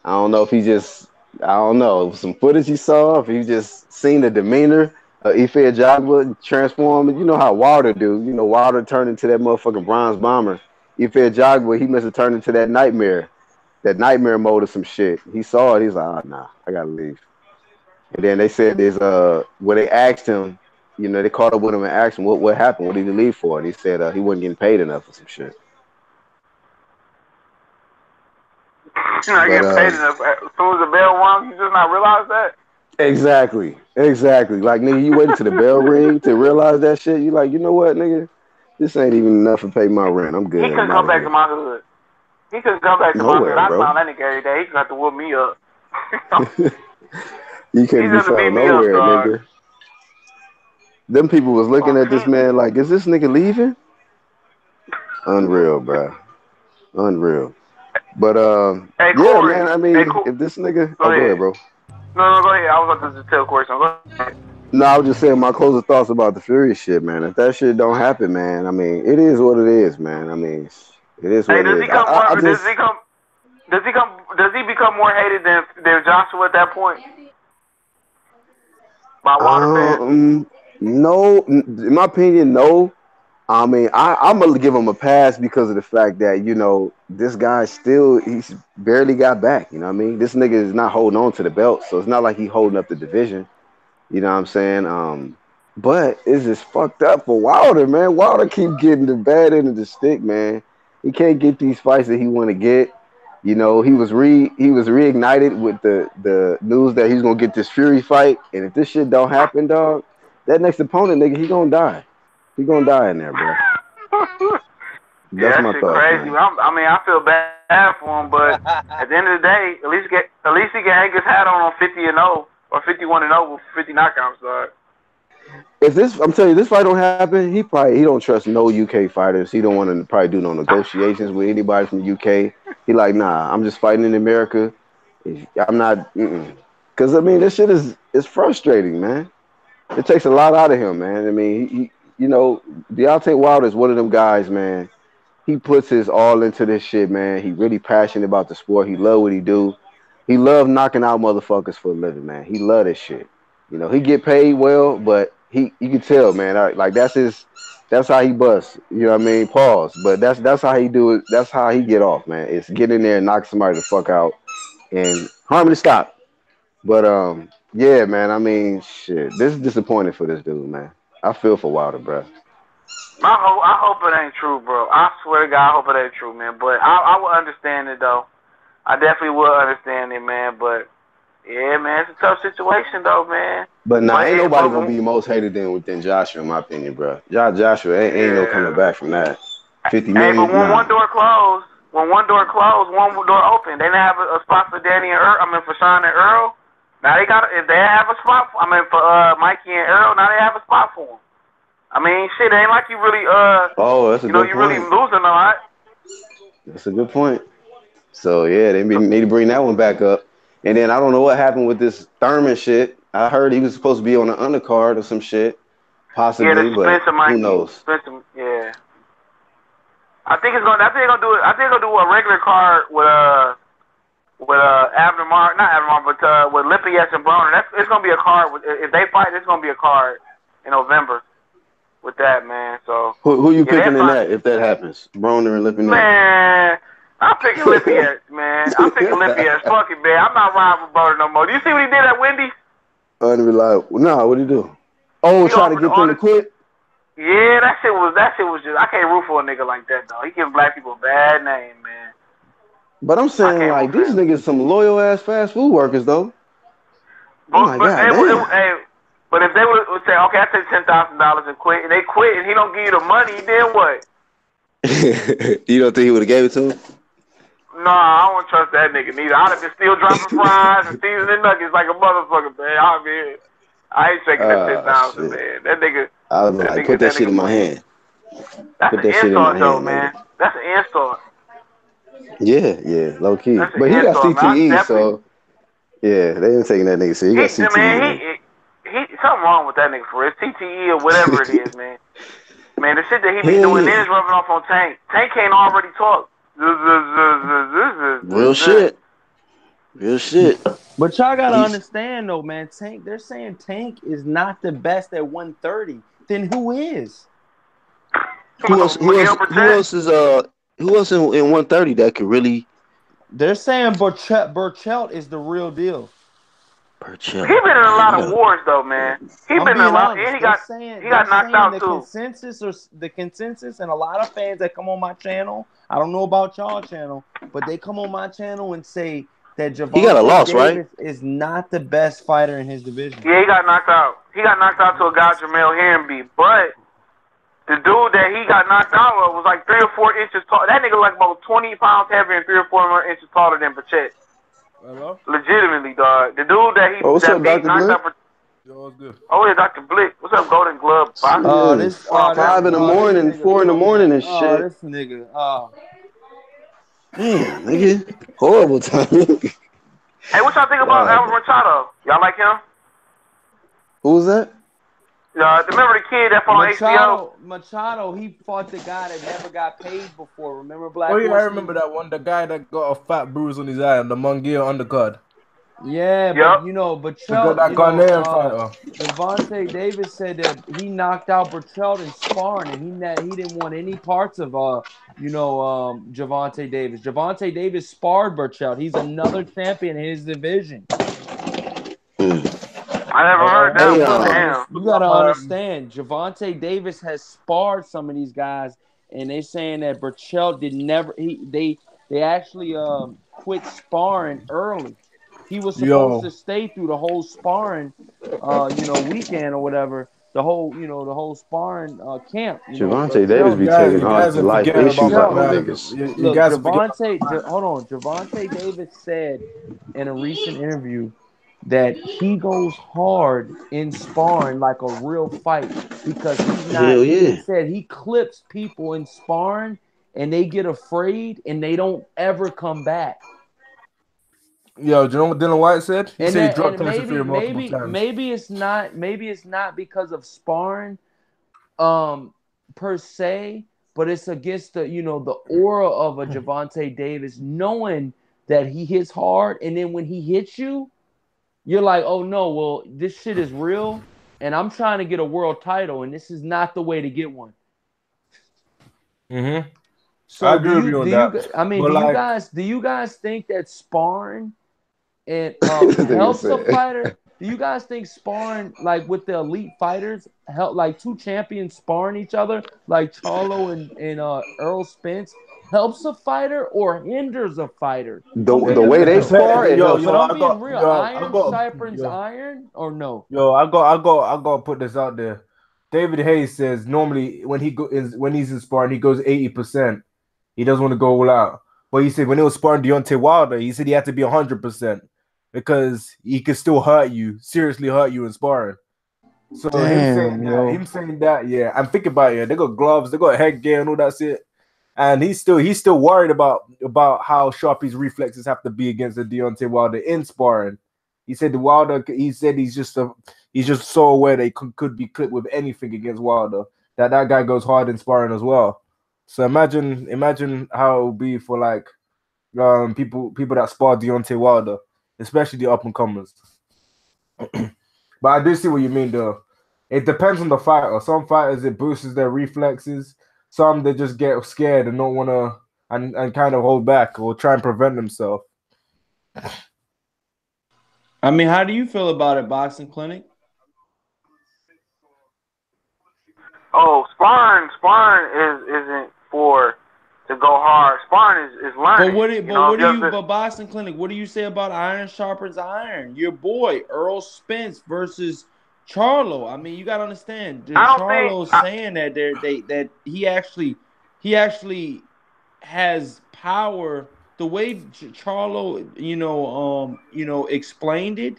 I don't know if some footage he saw, if he just seen the demeanor Ife Ajagba transform. You know how Wilder do. Wilder turned into that motherfucking bronze bomber. Ife Ajagba, he must have turned into that nightmare mode or some shit. He saw it. He's like, oh, nah, I got to leave. And then they said when they asked him, they caught up with him and asked him what happened, what did he leave for? And he said he wasn't getting paid enough for some shit. You're not getting paid enough. As soon as the bell rung, you just not realize that? Exactly. Like, nigga, you waited till the bell ring to realize that shit. You like, you know what, nigga? This ain't even enough to pay my rent. I'm good. He couldn't come back to my hood. I found that nigga every day. He got to whoop me up. You couldn't be found nowhere, nigga. Them people was looking at this man like, is this nigga leaving? Unreal, bro. Unreal. But hey, Corey, man. I mean, if this nigga, go ahead, bro. No, go ahead. I was about to just tell Corey something. Go ahead. No, I was just saying my closing thoughts about the Fury shit, man. If that shit don't happen, man, I mean, it is what it is, man. I mean, it is what it is. Does he become more hated than Joshua at that point? By Wilder fans? No, in my opinion, no. I mean, I'm gonna give him a pass because of the fact that this guy he's barely got back. You know what I mean? This nigga is not holding on to the belt, so it's not like he holding up the division. You know what I'm saying? But it's just fucked up for Wilder, man. Wilder keep getting the bad end of the stick, man. He can't get these fights that he want to get. You know, he was reignited with the news that he's gonna get this Fury fight, and if this shit don't happen, dog, that next opponent, nigga, he gonna die. He gonna die in there, bro. Yeah, That's that my shit thoughts, crazy. man. I mean, I feel bad for him, but at the end of the day, at least he can hang his hat on 50-0 or 51-0 with 50 knockouts, dog. If this, I'm telling you, this fight don't happen, he don't trust no UK fighters. He don't want to probably do no negotiations with anybody from the UK. He like, nah, I'm just fighting in America. I'm not, because I mean, this shit is frustrating, man. It takes a lot out of him, man. I mean, you know, Deontay Wilder is one of them guys, man. He puts his all into this shit, man. He really passionate about the sport. He love what he do. He love knocking out motherfuckers for a living, man. He love this shit. You know, he get paid well, but you can tell, man. Like that's how he busts. You know what I mean? Pause. But that's how he do it. That's how he get off, man. It's get in there and knock somebody the fuck out and harmony stop. But yeah, man. I mean, shit. This is disappointing for this dude, man. I feel for Wilder, bro. I hope it ain't true, bro. I swear to God, I hope it ain't true, man. But I would understand it, though. I definitely would understand it, man. But, yeah, man, it's a tough situation, though, man. But nah, ain't nobody gonna but, be most hated than Joshua, in my opinion, bro. Joshua ain't no coming yeah. back from that. 50 Hey, but million, nah. when one door closed, one door open. They didn't have a spot for Danny and Earl. I mean, for Sean and Earl. Now they got. If they have a spot, for Mikey and Earl, now they have a spot for them. I mean, shit, it ain't like you really Oh, that's a good you point. really losing a lot. That's a good point. So yeah, they need to bring that one back up. And then I don't know what happened with this Thurman shit. I heard he was supposed to be on the undercard or some shit, possibly, Yeah, but Spencer Mikey. who knows? Spencer, yeah. I think they're gonna do it. I think they're gonna do a regular card with Abner Mar, not Abner Mar, but with Lipias and Broner. It's gonna be a card. If they fight, it's gonna be a card in November with that, man. So Who you picking in that if that happens? Broner and Lippin? Man, I'm picking Lipias, man. I'm picking Lipias. Fuck it, man. I'm not riding with Broner no more. Do you see what he did at Wendy's? Unreliable. Nah, what'd he do? Oh, try to get them to quit? Yeah, that shit was just. I can't root for a nigga like that, though. He giving black people a bad name, man. But I'm saying, like, these niggas some loyal ass fast food workers, though. Oh my God, but if they would say, okay, I take $10,000 and quit, and they quit, and he don't give you the money, then what? You don't think he would have gave it to him? No, I don't trust that nigga neither. I'd have been still dropping fries and seasoning nuggets like a motherfucker, man. I ain't taking that 10,000, man. That nigga. I was like, put that shit in my hand. That's an insult, though, man. That's an insult. Yeah, low key. But he got insult, CTE, so yeah, they ain't taking that nigga serious. He got CTE. Man, he something wrong with that nigga for his TTE or whatever it is, man. Man, the shit that he be doing then is rubbing off on Tank. Tank can't already talk. Real shit. But y'all gotta understand though, man. Tank, they're saying Tank is not the best at 130. Then who is? Who else in 130 that could really? They're saying Burchelt is the real deal. Burchelt. He been in a lot of wars though, man. He been in a lot, and he got knocked out too. The consensus, and a lot of fans that come on my channel. I don't know about y'all channel, but they come on my channel and say that Javante Davis is not the best fighter in his division. Yeah, he got knocked out. He got knocked out to a guy, Jamal Herrenby. But the dude that he got knocked out of was like 3 or 4 inches tall. That nigga like about 20 pounds heavier and 3 or 4 more inches taller than Pachet. Hello? Legitimately, dog. The dude that he what's up, Dr. knocked out. Yo, what's good? Oh, yeah, Dr. Blick. What's up, Golden Glove? 5 in the morning, 4 in the morning and shit. This nigga. Damn, nigga. Horrible timing. Hey, what y'all think about Alvin Machado? Y'all like him? Who was that? Remember the kid that fought on HBO? Machado, he fought the guy that never got paid before. Remember Black? Oh, yeah, I remember that one. The guy that got a fat bruise on his eye on the Munguia undercard. Yeah, but Burchelt, Javante Davis said that he knocked out Burchelt in sparring, and he didn't want any parts of Javante Davis. Javante Davis sparred Burchelt. He's another champion in his division. I never heard that. You gotta understand, Javante Davis has sparred some of these guys, and they saying that Burchell they actually quit sparring early. He was supposed to stay through the whole sparring, weekend or whatever. The whole sparring camp. Javante Davis Burchell be didn't. taking You on guys are life forgetting about issues my out them Burchell, man. niggas. You look, guys are forgetting. hold on. Javante Davis said in a recent interview that he goes hard in sparring like a real fight because he's not. Hell He yeah. said he clips people in sparring and they get afraid and they don't ever come back. Yo, do you know what Dylan White said? He And said he that dropped and Tyson Fury multiple maybe times. maybe it's not because of sparring per se, but it's against the aura of a Javante Davis, knowing that he hits hard, and then when he hits you, you're like, oh no, well, this shit is real, and I'm trying to get a world title, and this is not the way to get one. Mm-hmm. So I agree with you on that. I mean, But do you guys think that sparring and This nigga helps a said. fighter? Do you guys think sparring like with the elite fighters help, like two champions sparring each other, like Charlo and Earl Spence, helps a fighter or hinders a fighter? The Because way it they depends. spar, it helps. but Yo, I'm I being got, real. yo, I Iron got, sharpens yo, iron, or no? yo, I got to put this out there. David Hayes says normally when he's in sparring, he goes 80%. He doesn't want to go all out. But he said when he was sparring Deontay Wilder, he said he had to be 100% because he could still seriously hurt you in sparring. So him saying that, yeah. I'm thinking about it. They got gloves, they got headgear and all that shit. And he's still worried about how sharp his reflexes have to be against the Deontay Wilder in sparring. He said he's just so aware that he could be clipped with anything against Wilder. That guy goes hard in sparring as well. So imagine how it would be for like people that spar Deontay Wilder, especially the up and comers. But I do see what you mean though. It depends on the fighter. Some fighters it boosts their reflexes. Some they just get scared and don't want to and kind of hold back or try and prevent themselves. I mean, how do you feel about it, Boxing Clinic? Oh, sparring isn't for to go hard. Sparring is learning. But Boxing Clinic, what do you say about iron sharpens iron? Your boy Earl Spence versus Charlo. I mean, you gotta understand. Charlo's saying that that he actually has power. The way Charlo, explained it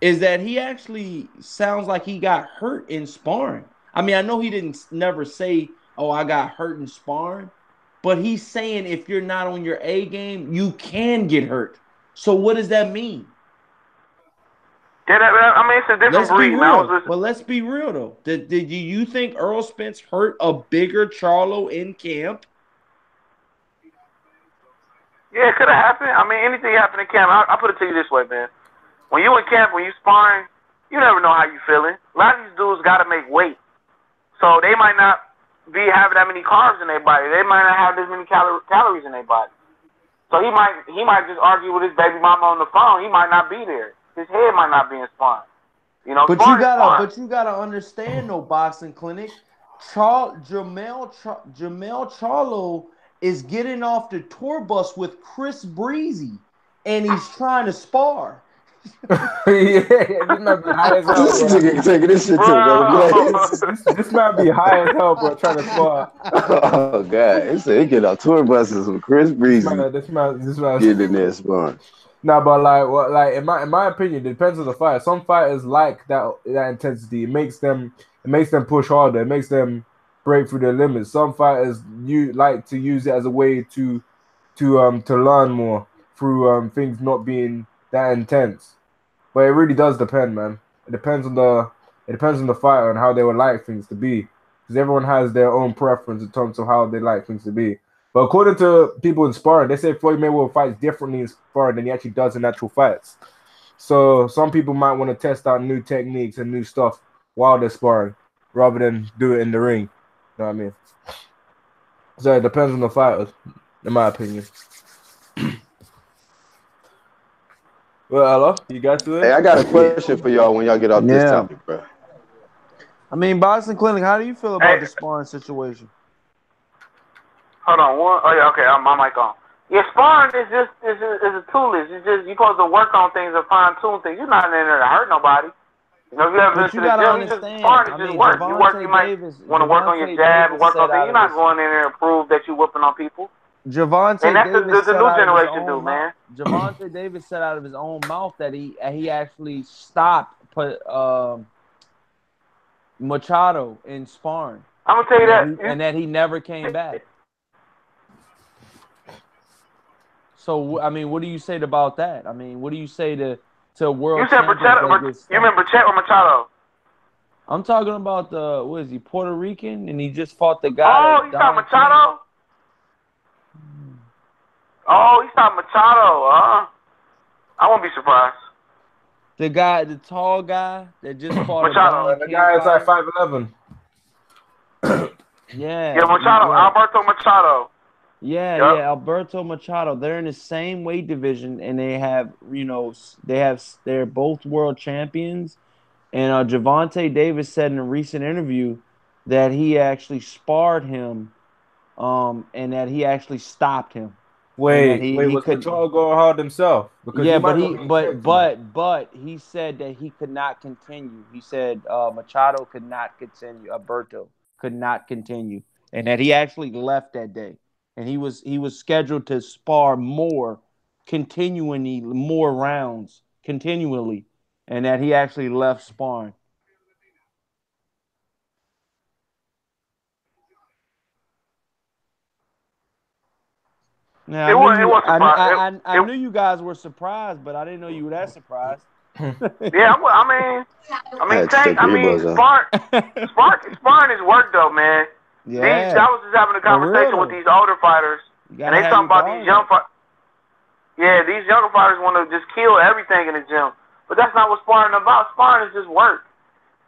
is that he actually sounds like he got hurt in sparring. I mean, I know he didn't never say, "Oh, I got hurt in sparring," but he's saying if you're not on your A game, you can get hurt. So what does that mean? Yeah, I mean, it's a different breed. Well, let's be real though. Did you think Earl Spence hurt a bigger Charlo in camp? Yeah, it could have happened. I mean, anything happened in camp. I put it to you this way, man. When you in camp, when you sparring, you never know how you feeling. A lot of these dudes got to make weight. So they might not be having that many carbs in their body. They might not have this many calories in their body. So he might just argue with his baby mama on the phone. He might not be there. His head might not be in sparring. But you gotta understand though, Boxing Clinic. Jamal Charlo is getting off the tour bus with Chris Breezy, and he's trying to spar. This might be high as hell. This nigga taking this shit to another place. This might be high as hell, bro. Trying to spar. Oh god, he said he get on tour buses with Chris Breezy. This man getting in there sparring. No, but in my opinion, it depends on the fighter. Some fighters like that intensity. It makes them push harder. It makes them break through their limits. Some fighters like to use it as a way to learn more through things not being that intense. But it really does depend, man. It depends on the fighter and how they would like things to be. Because everyone has their own preference in terms of how they like things to be. But according to people in sparring, they say Floyd Mayweather fights differently in sparring than he actually does in actual fights. So some people might want to test out new techniques and new stuff while they're sparring, rather than do it in the ring. You know what I mean? So it depends on the fighters, in my opinion. Well, hello, you guys do it? Hey, I got a question for y'all when y'all get off this topic, bro. I mean, Boxing Clinic, how do you feel about the sparring situation? Hold on, one. Oh yeah, okay, my mic on. Yeah, sparring is just is a tool. It's just you supposed to work on things and fine tune things. You're not in there to hurt nobody. You know, if you ever been But to you the gotta gym, you just understand. sparring I is just mean, work. You work. You might want to work on your Javante jab and Davis work on said things. out You're of not his going in there and prove that you whipping on people. And Javante that's Davis the said new out of his generation do, own mouth. man. Javante Davis said out of his own mouth that he actually stopped Machado in sparring, I'm gonna tell you that. and that he never came back. So I mean, what do you say about that? I mean, what do you say to You world said champions Machado. that get You stopped? remember Chet or Machado? I'm talking about the what is he, Puerto Rican, and he just fought the guy Oh, that you saw Donald Trump. Machado? Oh, you saw Machado. I won't be surprised. The tall guy that just fought a Machado. Don The King guy is like fighter. 5'11". Yeah, Machado. Yeah, Alberto Machado. Yep. yeah. Alberto Machado. They're in the same weight division, and they have, they're both world champions. And Javante Davis said in a recent interview that he actually sparred him, and that he actually stopped him, and that Wait, he was could. Machado going hard himself? Because he Yeah, might not be but expecting that. he said that he could not continue. He said Machado could not continue. Alberto could not continue, and that he actually left that day, and he was scheduled to spar more, continually more rounds continually, and that he actually left sparring. Now It was surprised. I knew you guys were surprised, but I didn't know you were that surprised. Yeah, I had to Tank. take earbuds off. Sparring is work though, man. Yeah, I was just having a for real conversation with though. these older fighters, You and gotta they have talking your about these guard young up. fighters. Yeah, these younger fighters want to just kill everything in the gym, but that's not what sparring is about. Sparring is just work.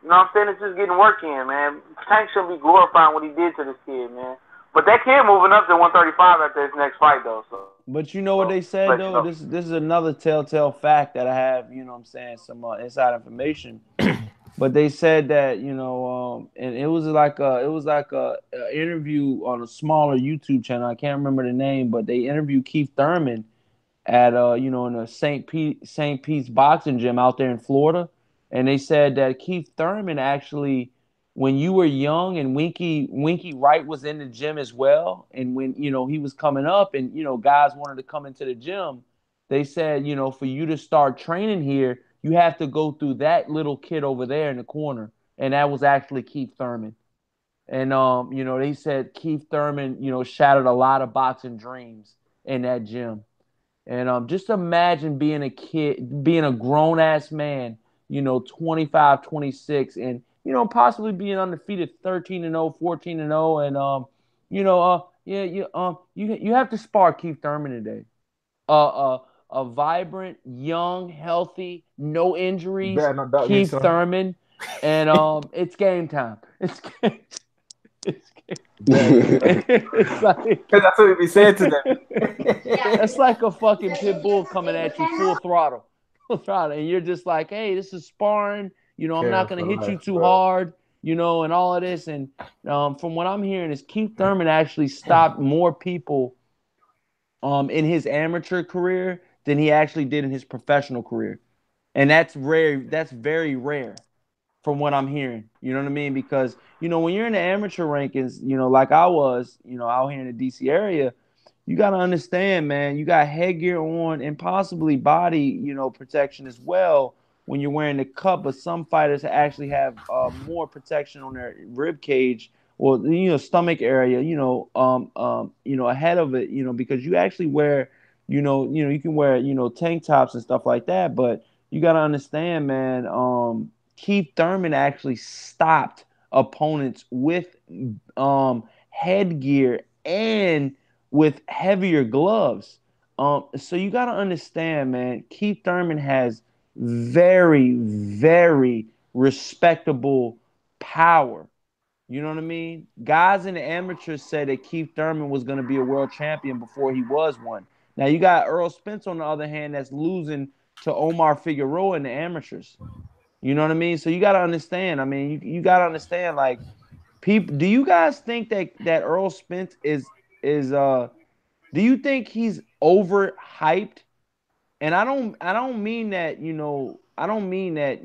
You know what I'm saying? It's just getting work in, man. Tank shouldn't be glorifying what he did to this kid, man. But that kid moving up to 135 after his next fight, though. So But you know what they just let said you though. know. This is another telltale fact that I have. You know what I'm saying, some inside information. But they said that, and it was like a interview on a smaller YouTube channel. I can't remember the name, but they interviewed Keith Thurman at in a St. Pete's boxing gym out there in Florida, and they said that Keith Thurman actually, when you were young and Winky Wright was in the gym as well, and when he was coming up, and guys wanted to come into the gym, they said for you to start training here, you have to go through that little kid over there in the corner, and that was actually Keith Thurman. And they said Keith Thurman shattered a lot of boxing dreams in that gym. And just imagine being a kid, being a grown ass man, 25, 26, and possibly being undefeated 13 and 0, 14 and 0, and yeah, you have to spar Keith Thurman today. A vibrant, young, healthy, no You injuries, better not doubt me, Keith son. Thurman, and it's game time. It's game. It's game. It's like That's what we be saying to them. that's like a fucking pit bull coming at you full throttle, and you're just like, hey, this is sparring. I'm Care not gonna for hit you life, too bro. hard. And all of this. And from what I'm hearing, is Keith Thurman actually stopped more people in his amateur career than he actually did in his professional career, and that's rare. That's very rare from what I'm hearing. You know what I mean? Because when you're in the amateur rankings, like I was, out here in the DC area, you got to understand, man. You got headgear on and possibly body, protection as well when you're wearing the cup. But some fighters actually have more protection on their rib cage or stomach area, ahead of it, because you actually wear, you can wear, tank tops and stuff like that. But you got to understand, man. Keith Thurman actually stopped opponents with headgear and with heavier gloves. So you got to understand, man. Keith Thurman has very, very respectable power. You know what I mean? Guys in the amateurs said that Keith Thurman was going to be a world champion before he was one. Now you got Earl Spence on the other hand that's losing to Omar Figueroa in the amateurs. You know what I mean? So you got to understand. I mean, you got to understand. Like, people, do you guys think that Earl Spence is is do you think he's overhyped? And I don't mean that, I don't mean that,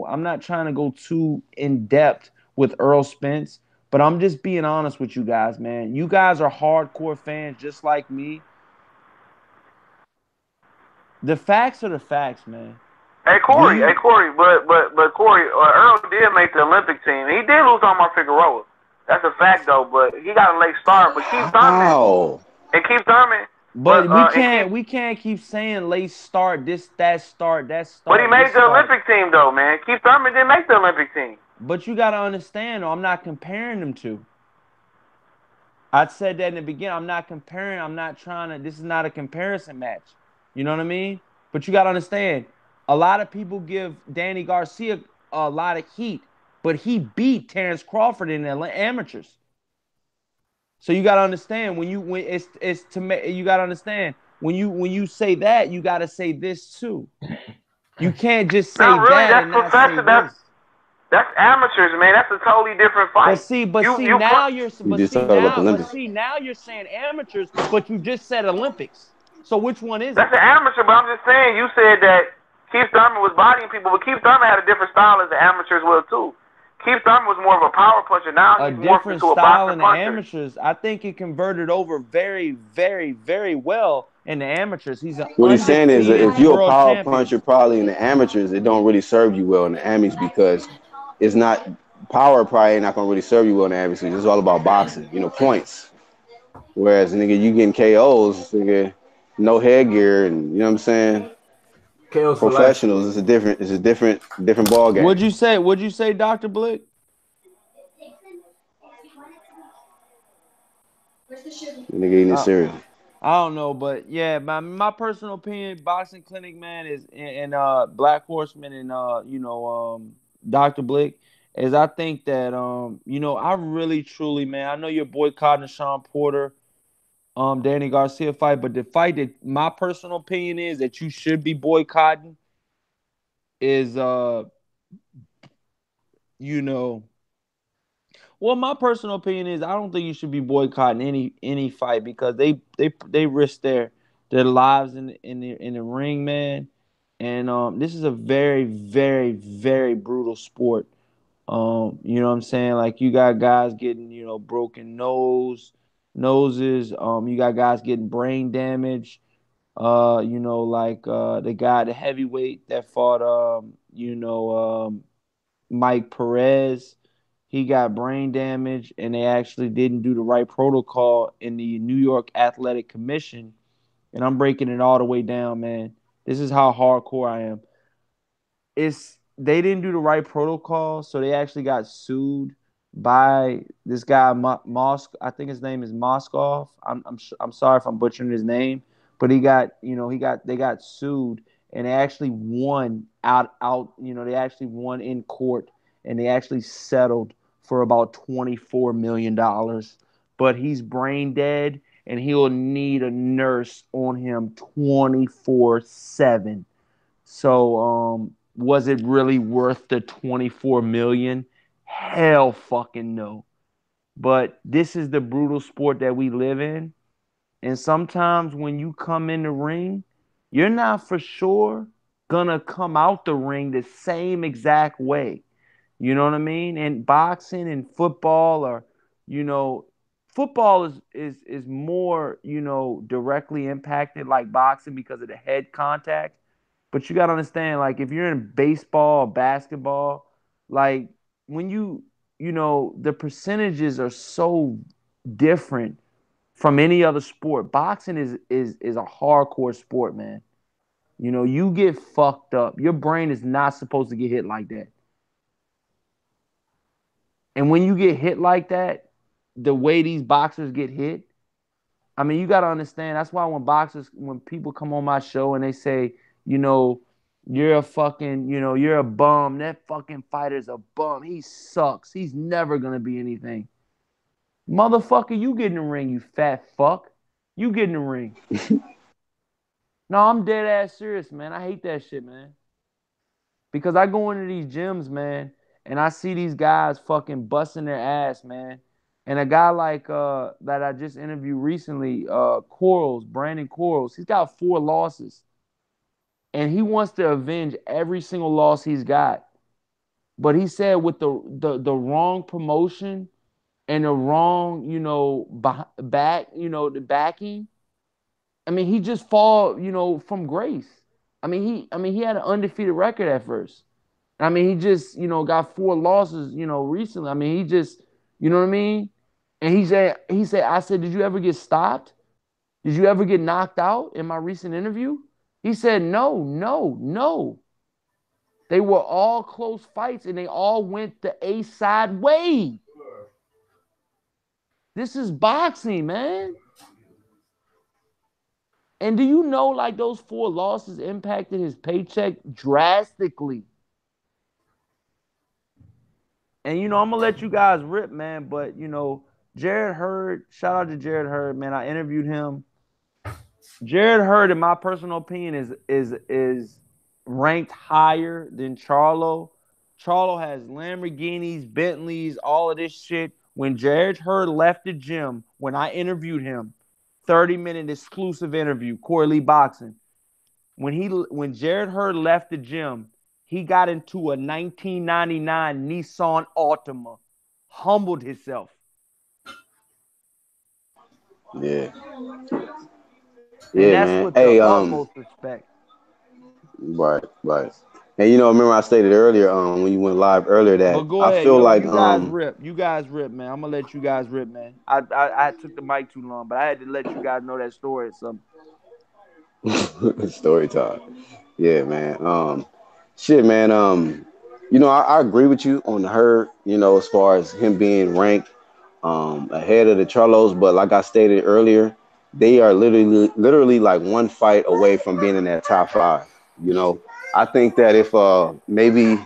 I'm not trying to go too in depth with Earl Spence, but I'm just being honest with you guys, man. You guys are hardcore fans just like me. The facts are the facts, man. Do Hey you Corey, but Corey, Earl did make the Olympic team. He did lose on Mark Figueroa. That's a fact though. But he got a late start. But Keith Thurman How? and Keith Thurman, but but we and Keith, can't we can't keep saying late start, this, that start, that but he start, made this the start. Olympic team though, man. Keith Thurman didn't make the Olympic team. But you gotta understand, though, I'm not comparing them to. I said that in the beginning. I'm not comparing. I'm not trying to. This is not a comparison match. You know what I mean? But you got to understand. A lot of people give Danny Garcia a lot of heat, but he beat Terrence Crawford in the amateurs. So you got to understand when it's to make you got to understand when you say that you got to say this too. You can't just say Not really. that That's and not say professional. this. That's amateurs, man. That's a totally different But fight. see, but see You now you're We just talked about the Olympics. you're saying amateurs, but you just said Olympics. So which one is That's it? an amateur, but I'm just saying. You said that Keith Thurman was bodying people, but Keith Thurman had a different style as the amateurs will too. Keith Thurman was more of a power puncher. Now A he's morphed different into a style boxer in the puncher. amateurs. I think he converted over very, very, very well in the amateurs. He's an What he's saying is that undefeated if you're a world power champion. puncher, probably in the amateurs, it don't really serve you well in the amis because it's not power. Probably not gonna really serve you well in the amateurs. It's all about boxing, points. Whereas nigga, you getting KOs, nigga, no headgear, and you know what I'm saying. Chaos for life. Professionals, it's a different ball game. What'd you say? What'd you say, Dr. Blick? Nigga eating Uh, cereal. I don't know, but yeah, my personal opinion, boxing clinic man is and Black Horseman and Dr. Blick is I think that I really truly, man, I know you're boycotting the Sean Porter Danny Garcia fight, but the fight that my personal opinion is that you should be boycotting is you know well, my personal opinion is I don't think you should be boycotting any fight because they risk their lives in the ring, man. And this is a very, very, very brutal sport. You know what I'm saying? Like you got guys getting, broken noses. You got guys getting brain damage. Like the heavyweight that fought Mike Perez, he got brain damage, and they actually didn't do the right protocol in the New York Athletic Commission. And I'm breaking it all the way down, man. This is how hardcore I am. They didn't do the right protocol, so they actually got sued by this guy Mosk. I think his name is Moskov. I'm sorry if I'm butchering his name, but they got sued and they actually won out. They actually won in court and they actually settled for about $24 million. But he's brain dead and he'll need a nurse on him 24/7. So, was it really worth the 24 million? Hell fucking no. But this is the brutal sport that we live in. And sometimes when you come in the ring, you're not for sure gonna come out the ring the same exact way. You know what I mean? And boxing and football are, you know, football is more, directly impacted like boxing because of the head contact. But you got to understand, like, if you're in baseball or basketball, like, when the percentages are so different from any other sport. Boxing is a hardcore sport, man. You get fucked up. Your brain is not supposed to get hit like that. And when you get hit like that, the way these boxers get hit, I mean, you got to understand. That's why when people come on my show and they say, you know, you're a fucking, you're a bum. That fucking fighter's a bum. He sucks. He's never going to be anything. Motherfucker, you get in the ring, you fat fuck. You get in the ring. No, I'm dead ass serious, man. I hate that shit, man. Because I go into these gyms, man, and I see these guys fucking busting their ass, man. And a guy like that I just interviewed recently, Brandon Quarles, he's got 4 losses. And he wants to avenge every single loss he's got. But he said with the wrong promotion and the wrong, the backing, I mean, he just fall, from grace. I mean, he had an undefeated record at first. I mean, he just, got 4 losses, recently. I mean, he just, you know what I mean? And I said, did you ever get stopped? Did you ever get knocked out in my recent interview? He said, no, no, no. They were all close fights and they all went the A side way. This is boxing, man. And do you know, like, those 4 losses impacted his paycheck drastically? And, I'm going to let you guys rip, man. But, Jared Hurd, shout out to Jared Hurd, man. I interviewed him. Jared Hurd, in my personal opinion, is ranked higher than Charlo. Charlo has Lamborghinis, Bentleys, all of this shit. When Jared Hurd left the gym, when I interviewed him, 30-minute exclusive interview, Corey Lee Boxing. When Jared Hurd left the gym, he got into a 1999 Nissan Altima, humbled himself. Yeah. And Yeah, that's man. with Hey, the utmost respect. right, right. And remember I stated earlier, when you went live earlier But that go I ahead, feel yo. like You guys rip. You guys rip, man. I'm gonna let you guys rip, man. I took the mic too long, but I had to let you guys know that story or something. story time. Yeah, man. Shit, man. I agree with you on her, as far as him being ranked ahead of the Charlos, but like I stated earlier, they are literally like one fight away from being in that top 5. I think that if maybe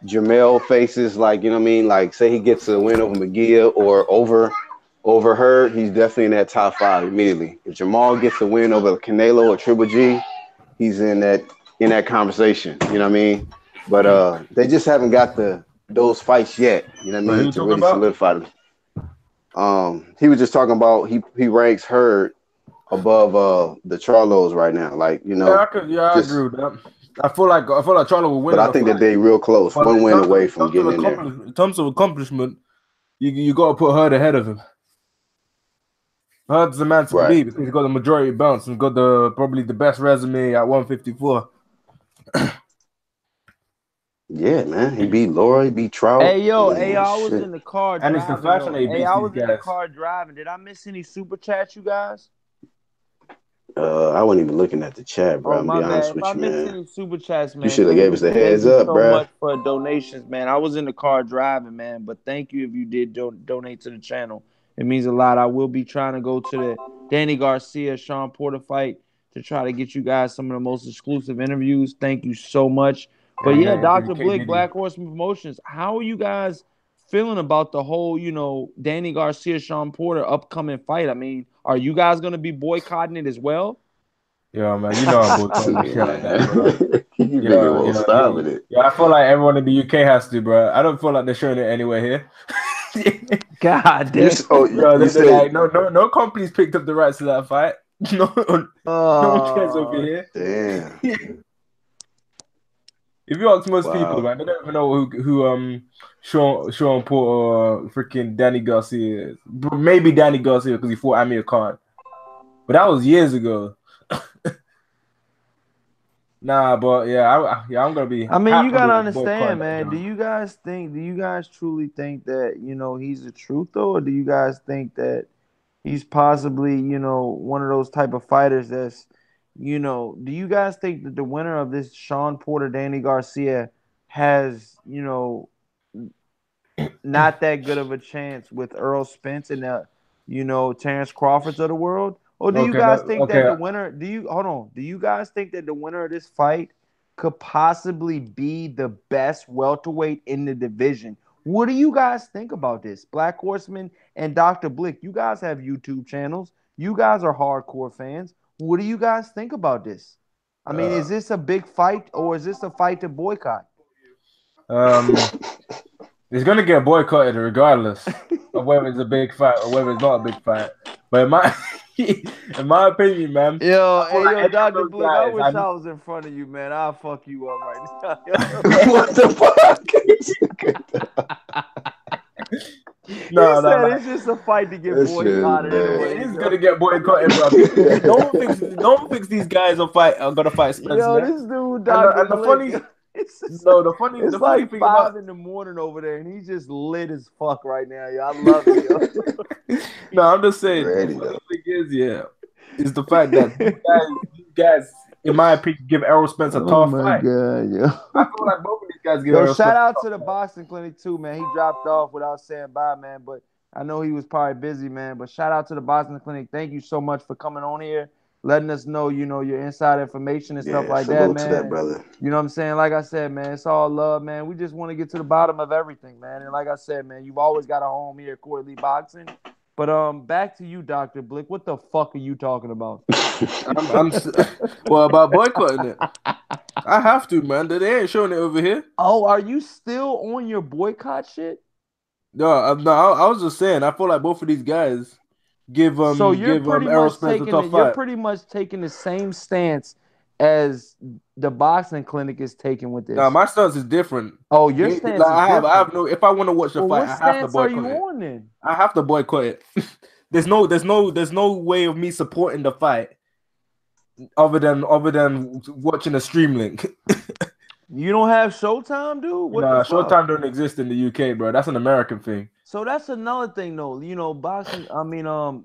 Jamal faces, like, what I mean, like, say he gets a win over McGee or over her, he's definitely in that top 5 immediately. If Jamal gets a win over Canelo or Triple G, he's in that conversation. You know what I mean? But they just haven't got those fights yet. You know what I Who mean? you To talking really about? solidify them. He was just talking about he ranks Hurd above the Charlos right now. Like, I agree just. with that. I feel like Charlo will win But in I the think that fight. they real close, But one in win terms of away in from terms of getting in there. accomplishment, in terms of accomplishment, you got to put Hurd ahead of him. Hurd's the man to Right. beat because he's got the majority bounce and got probably the best resume at 154. Yeah, man. He beat Laura, he beat Trout. Hey, yo, Man, I was shit. in the car And it's the driving fashion though. that he Hey, beats I these was in the guys. car driving. Did I miss any super chats, you guys? I wasn't even looking at the chat, bro. Oh, I'm my gonna be bad. honest If I with you, missed man. any super chats, You man, should have thank gave us you. the Thank heads you up, so bro. much for donations, man. I was in the car driving, man, but thank you if you did donate to the channel. It means a lot. I will be trying to go to the Danny Garcia, Sean Porter fight to try to get you guys some of the most exclusive interviews. Thank you so much. But And yeah, then Dr. K Blick, Diddy. Black Horseman Promotions, how are you guys feeling about the whole, Danny Garcia, Sean Porter upcoming fight? I mean, are you guys going to be boycotting it as well? Yeah, man, you know I'm boycotting shit like that, bro. You make it Yeah, won't stop with it. yeah. I feel like everyone in the UK has to, bro. I don't feel like they're showing it anywhere here. God damn. You They're say, like, no company's picked up the rights to that fight. No one cares over here. damn, If you ask most people, wow. man, they don't even know who Sean Porter or freaking Danny Garcia is. Maybe Danny Garcia because he fought Amir Khan, but that was years ago. Nah, but I'm gonna be I mean, you gotta happily understand, boycotting that man. Do joint. you guys truly think that, he's the truth though? Or do you guys think that he's possibly, one of those type of fighters that's, do you guys think that the winner of this Sean Porter, Danny Garcia has, not that good of a chance with Earl Spence and Terrence Crawfords of the world? Or do you Okay, guys think that okay. the winner do you guys think that the winner of this fight could possibly be the best welterweight in the division? What do you guys think about this? Black Horseman and Dr. Blick, you guys have YouTube channels. You guys are hardcore fans. What do you guys think about this? I mean, is this a big fight or is this a fight to boycott? Um, It's gonna get boycotted regardless of whether it's a big fight or whether it's not a big fight. But in my in my opinion, man, Yo, I feel hey, like yo, any of Dr. those Blick, I guys, wish I was in front of you, man. I'll fuck you up right now. What the fuck? He no, said like, it's just a fight to get This shit is boycotted bad. anyway. it is yo. gonna get boycotted, bro. No one thinks these guys are gonna fight Spence Yo, next. this dude, And Dr. the Blick, funny, it's just, no, it's the funny like thing 5 about in the morning over there, and he's just lit as fuck right now. Yo, I love it, yo. no, I'm just saying. Ready The though. thing is the fact that these guys, in my opinion, give Errol Spence a Oh tough my fight. god, yo. I feel like both of these guys give Yo, Errol shout Spence. out to the boxing clinic too, man. He dropped off without saying bye, man. But I know he was probably busy, man. But shout out to the boxing clinic. Thank you so much for coming on here, letting us know, your inside information and stuff like that, salute man. to that brother. You know what I'm saying? Like I said, man, it's all love, man. We just want to get to the bottom of everything, man. And like I said, man, you've always got a home here at Corey Lee Boxing. But back to you, Dr. Blick. What the fuck are you talking about? Well, about boycotting it. I have to, man. They ain't showing it over here. Oh, are you still on your boycott shit? No, I was just saying. I feel like both of these guys give So you're pretty Errol much Spence a taking tough you're fight. pretty much taking the same stance as the boxing clinic is taking with this. Now my stance is different. Oh, your stance is I different. have no. If I want to watch the Well, fight, what I have to stance are boycott you it. on then? I have to boycott it. There's no way of me supporting the fight other than watching a stream link. You don't have Showtime, dude? What Nah, the fuck? Showtime don't exist in the UK, bro. That's an American thing. So that's another thing, though. Boxing.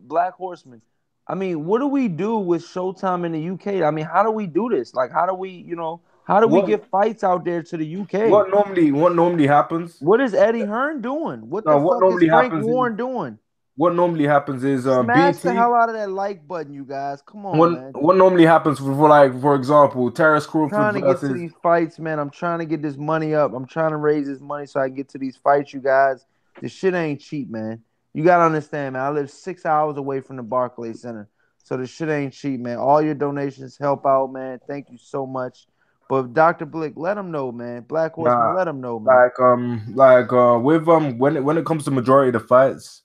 Black Horseman. I mean, what do we do with Showtime in the UK? I mean, how do we do this? Like, how do we, how do we get fights out there to the UK? What normally happens? What is Eddie Hearn doing? What No, the what fuck normally is Frank happens is- Warren doing? What normally happens is Smash BT. the hell out of that like button, you guys. Come on, man. What normally happens for example, Terrence Crawford Trying to get to versus these fights, man. I'm trying to get this money up. I'm trying to raise this money so I can get to these fights, you guys. This shit ain't cheap, man. You gotta understand, man. I live 6 hours away from the Barclays Center, so this shit ain't cheap, man. All your donations help out, man. Thank you so much. But Dr. Blick, let them know, man. Black Horseman, let them know, man. with when it comes to majority of the fights,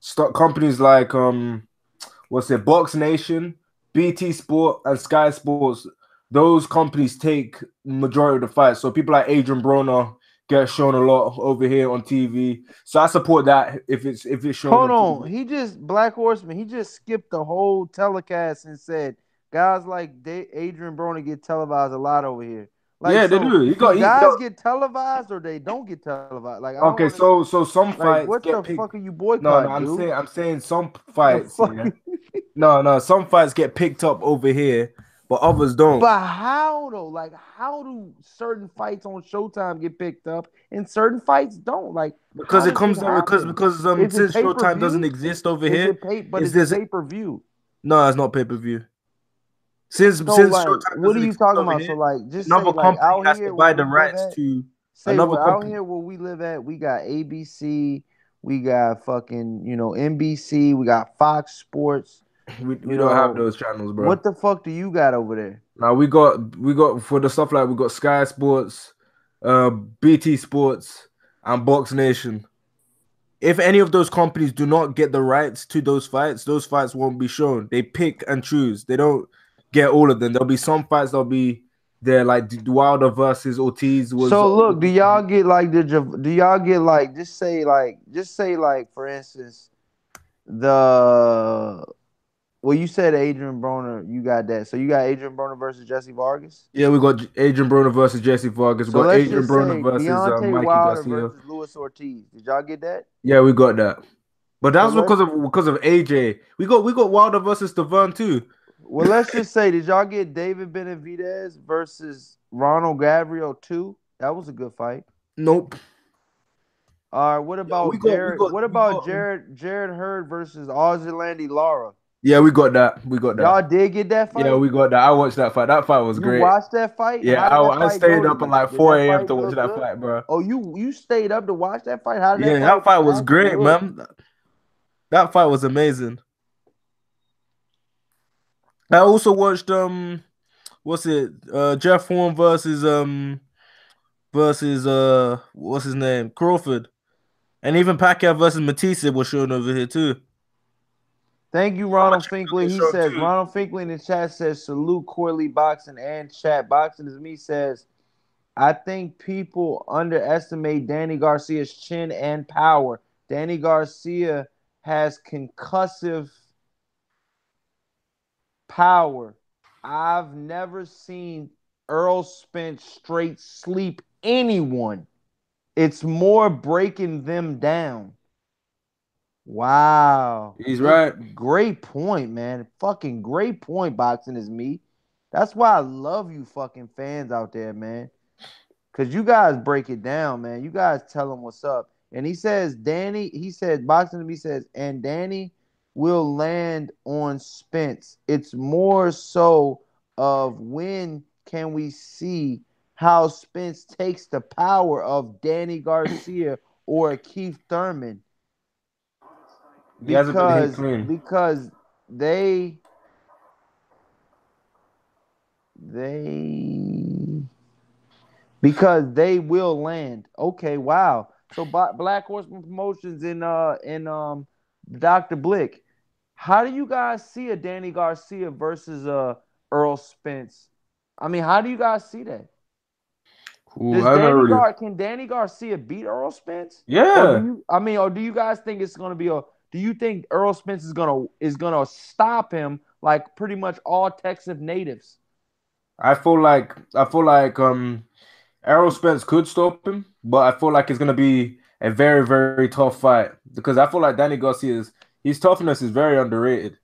stock companies like Box Nation, BT Sport, and Sky Sports. Those companies take majority of the fights. So people like Adrian Broner get shown a lot over here on TV. So I support that if it's shown. Hold on, Black Horseman. He just skipped the whole telecast and said guys like Adrian Broner get televised a lot over here. Like, yeah, so they do. guys get televised or they don't get televised. Like, okay, so some fights what get the picked. fuck are you boycotting? No, I'm saying some fights. Yeah. No, some fights get picked up over here, but others don't. But how though? Like, how do certain fights on Showtime get picked up and certain fights don't? Like, because it comes down because since Showtime doesn't exist over here, it's pay-per-view. No, it's not pay-per-view. Since like, Showtime what are you talking about? Here, So like, just another say like company out has here to buy the where we rights live at, to say another out company. here where we live at, we got ABC, we got fucking NBC, we got Fox Sports. We don't have those channels, bro. What the fuck do you got over there? Now we got for the stuff like we got Sky Sports, BT Sports, and Box Nation. If any of those companies do not get the rights to those fights won't be shown. They pick and choose. They don't get all of them. There'll be some fights that'll be there, like Wilder versus Ortiz was. So look, do y'all get like just say like for instance you said Adrian Broner, you got that. So you got Adrian Broner versus Jesse Vargas? Yeah, we got Adrian Broner versus Jesse Vargas. We got Adrian Broner versus Deontay Mikey Wilder Garcia versus Luis Ortiz. Did y'all get that? Yeah, we got that. But that was So because of AJ. We got Wilder versus Devon too. Well, let's just say, did y'all get David Benavidez versus Ronald Gabriel too? That was a good fight. Nope. All right, what about Jared Hurd versus Ozzy Lara? Yeah, we got that. Y'all did get that fight? Yeah, we got that. I watched that fight. That fight was great. You watched that fight? Yeah, I stayed up at like 4 a.m. to watch that fight, bro. Oh, you stayed up to watch that fight? How did that fight? Yeah, that fight was great, man. That fight was amazing. I also watched what's it? Jeff Horn versus what's his name? Crawford. And even Pacquiao versus Matisse was shown over here too. Thank you, Ronald Finkley. He says, Ronald Finkley in the chat says, salute Corley Boxing and chat. Boxing is me says, I think people underestimate Danny Garcia's chin and power. Danny Garcia has concussive power. I've never seen Earl Spence straight sleep anyone. It's more breaking them down. Wow. He's right. Great point, man. Fucking great point, Boxing is me. That's why I love you fucking fans out there, man. Because you guys break it down, man. You guys tell them what's up. And he says, Boxing to me says, and Danny will land on Spence. It's more so of when can we see how Spence takes the power of Danny Garcia or Keith Thurman. Because they will land. Okay, wow. So Black Horseman Promotions in Dr. Blick. How do you guys see a Danny Garcia versus Earl Spence? I mean, how do you guys see that? Can Danny Garcia beat Earl Spence? Yeah. Or do you guys think it's gonna be do you think Earl Spence is gonna stop him like pretty much all Texas natives? I feel like Errol Spence could stop him, but I feel like it's gonna be a very, very tough fight because I feel like Danny Garcia's toughness is very underrated.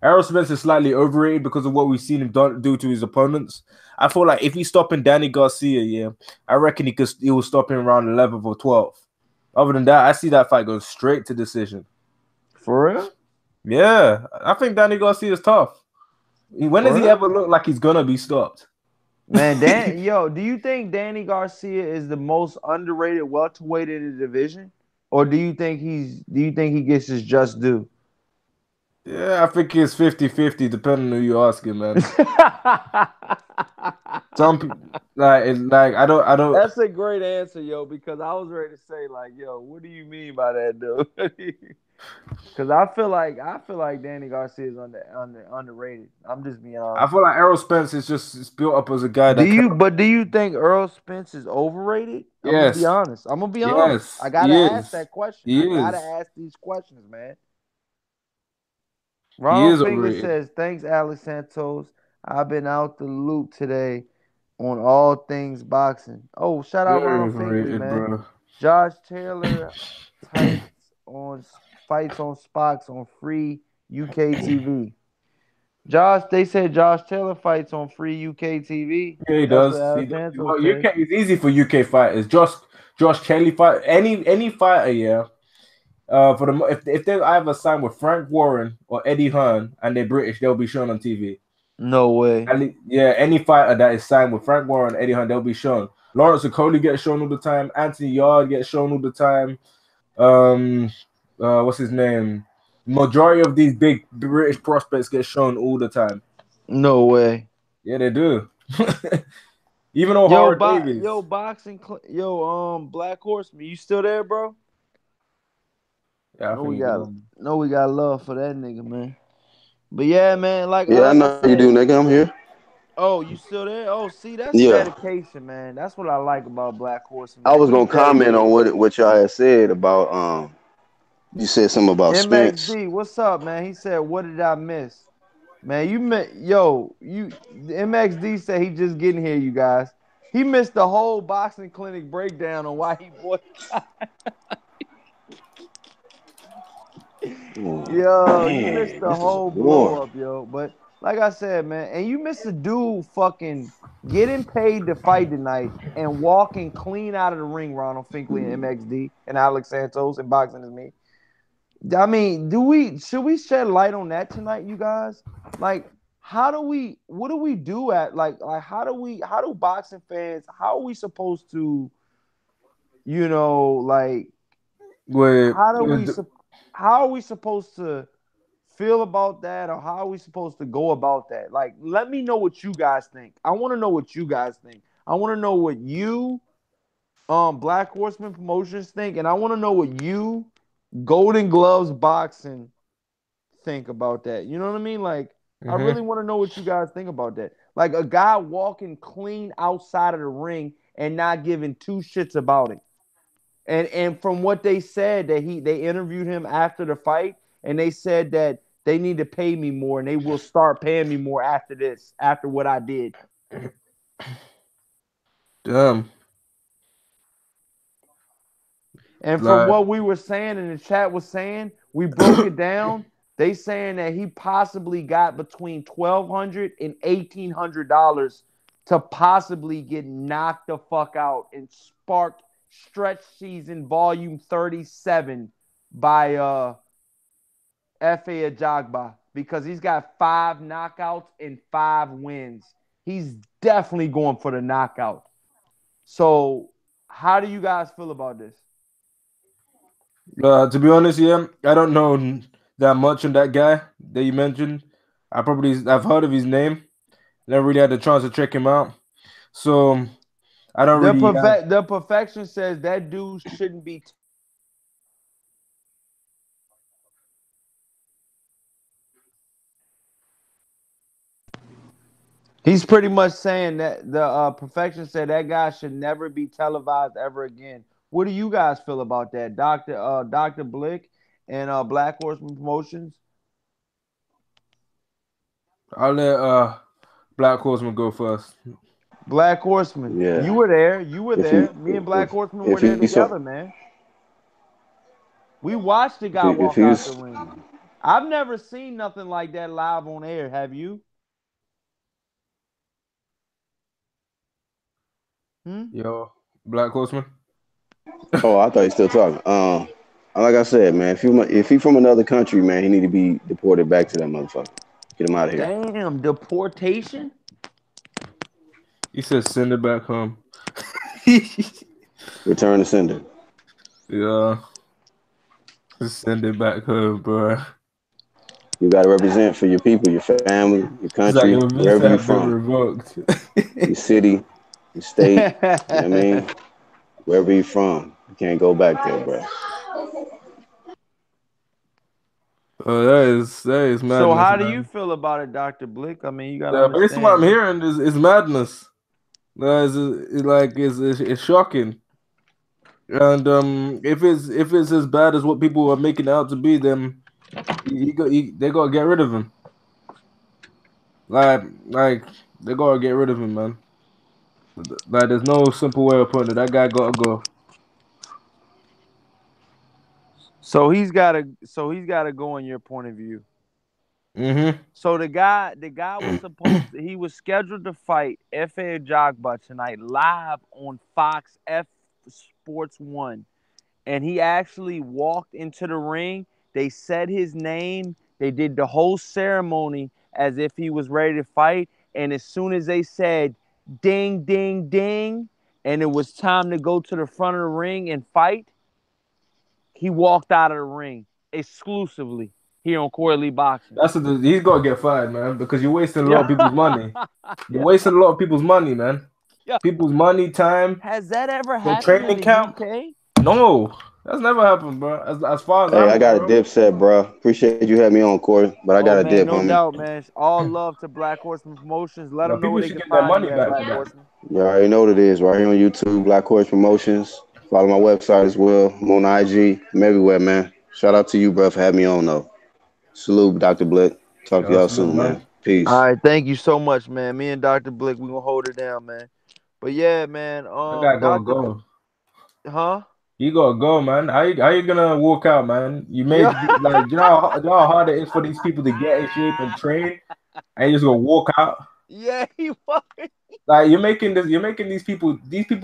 Errol Spence is slightly overrated because of what we've seen him do to his opponents. I feel like if he's stopping Danny Garcia, I reckon he will stop him around 11th or 12th. Other than that, I see that fight going straight to decision. For real? Yeah, I think Danny Garcia is tough. When does he ever look like he's gonna be stopped? Man, do you think Danny Garcia is the most underrated welterweight in the division, or do you think he gets his just due? Yeah, I think it's 50-50, depending on who you ask him, man. Some people like I don't. That's a great answer, yo. Because I was ready to say like, yo, what do you mean by that, dude? Because I feel like Danny Garcia is underrated. I'm just being honest. I feel like Errol Spence is just built up as a guy do you think Earl Spence is overrated? I'm gonna be honest. I gotta ask that question. I gotta ask these questions, man. Ronald Finger says, thanks, Alex Santos. I've been out the loop today on all things boxing. Oh, shout out Ronald Finger, man. Bro. Josh Taylor fights on Spox on free UK TV. They said Josh Taylor fights on free UK TV. Yeah, he does. UK is easy for UK fighters. Josh Kelly fight any fighter, yeah. If they either sign with Frank Warren or Eddie Hearn and they're British, they'll be shown on TV. No way. Any fighter that is signed with Frank Warren and Eddie Hearn, they'll be shown. Lawrence Okoli gets shown all the time. Anthony Yard gets shown all the time. What's his name? Majority of these big British prospects get shown all the time. No way. Yeah, they do. Even O'Hara Davies. Black Horseman, you still there, bro? Yeah, we got love for that nigga, man. But yeah, man, I know you do, nigga. I'm here. Oh, you still there? Oh, see, that's dedication, man. That's what I like about Black Horseman. I was gonna comment on what y'all had said about you said something about Spence. MXD, what's up, man? He said, "What did I miss?" Man, MXD said he just getting here, you guys. He missed the whole boxing clinic breakdown on why he boycotted. Yo, you missed the whole blow up, yo. But like I said, man, and you missed a dude fucking getting paid to fight tonight and walking clean out of the ring, Ronald Finkley and MXD and Alex Santos and Boxing is me. I mean, should we shed light on that tonight, you guys? Like, what do we do how do boxing fans, how are we supposed to, how are we supposed to feel about that, or how are we supposed to go about that? Like, let me know what you guys think. I want to know what you guys think. I want to know what you, Black Horseman Promotions think, and I want to know what you, Golden Gloves Boxing, think about that. You know what I mean? Like, I really want to know what you guys think about that. Like a guy walking clean outside of the ring and not giving two shits about it. And from what they said, that they interviewed him after the fight, and they said that they need to pay me more, and they will start paying me more after this, after what I did. Damn. And from Like, what we were saying and the chat was saying, we broke it down. They saying that he possibly got between $1,200 and $1,800 to possibly get knocked the fuck out and spark Stretch Season Volume 37 by F.A. Ajagba, because he's got 5 knockouts and 5 wins. He's definitely going for the knockout. So, how do you guys feel about this? to be honest, yeah, I don't know that much on that guy that you mentioned. I've heard of his name. Never really had the chance to check him out. So I don't really have. The perfection says that dude shouldn't be. He's pretty much saying that the perfection said that guy should never be televised ever again. What do you guys feel about that, Dr. Blick and Black Horseman Promotions? I'll let Black Horseman go first. Black Horseman, Yeah. you were there. You were If there. he Me and Black Horseman were if there he's together, so man. We watched the if, guy he, if walk out the he's ring. I've never seen nothing like that live on air. Have you? Yo, Black Horseman. oh, I thought he's still talking. Like I said, man, if he from another country, man, he need to be deported back to that motherfucker. Get him out of here. Damn, deportation? He said send it back home. Return to sender. Yeah, send it back home, bro. You got to represent for your people, your family, your It's like country, your wherever visa you have been from, revoked. your city, your state. You know what I mean? Wherever you from, you can't go back there, bro. Oh, that is So madness, how do you man. feel about it, Dr. Blick? I mean, you gotta Based on what I'm understand. hearing is madness. It's shocking. And if it's as bad as what people are making it out to be, then they gotta get rid of him. Like they gotta get rid of him, man. Like there's no simple way of putting it. That guy gotta go. So he's gotta go in your point of view. Mm-hmm. So the guy he was scheduled to fight F.A. Ajagba tonight live on Fox F Sports 1. And he actually walked into the ring. They said his name. They did the whole ceremony as if he was ready to fight. And as soon as they said ding, ding, ding, and it was time to go to the front of the ring and fight, he walked out of the ring exclusively here on Corey Lee Boxing. He's gotta get fired, man, because you're wasting a lot of people's money. You're Yeah. wasting a lot of people's money, man. Yeah. People's money, time. Has that ever For happened in training the camp? UK? No, that's never happened, bro. As far as Hey, I I know, got a bro. dip set, bro. Appreciate you having me on, Corey, but I Oh got a man, dip, no homie. doubt, man. All love to Black Horseman Promotions. Let them know People where they should can get their find money you at, back Black for that. Horseman. You already know what it is. Right here on YouTube, Black Horse Promotions. Follow my website as well. I'm on IG. I'm everywhere, man. Shout out to you, bro, for having me on, though. Salute, Dr. Blick. Talk to Yeah, y'all absolutely, soon, man. man. Peace. All right, thank you so much, man. Me and Dr. Blick, we gonna hold it down, man. But yeah, man. That guy gotta Doctor, go. huh? You gotta go, man. How you gonna walk out, man? You Yeah, made like you know how hard it is for these people to get in shape and train, and you just gonna walk out. yeah, he was. Like you're making these people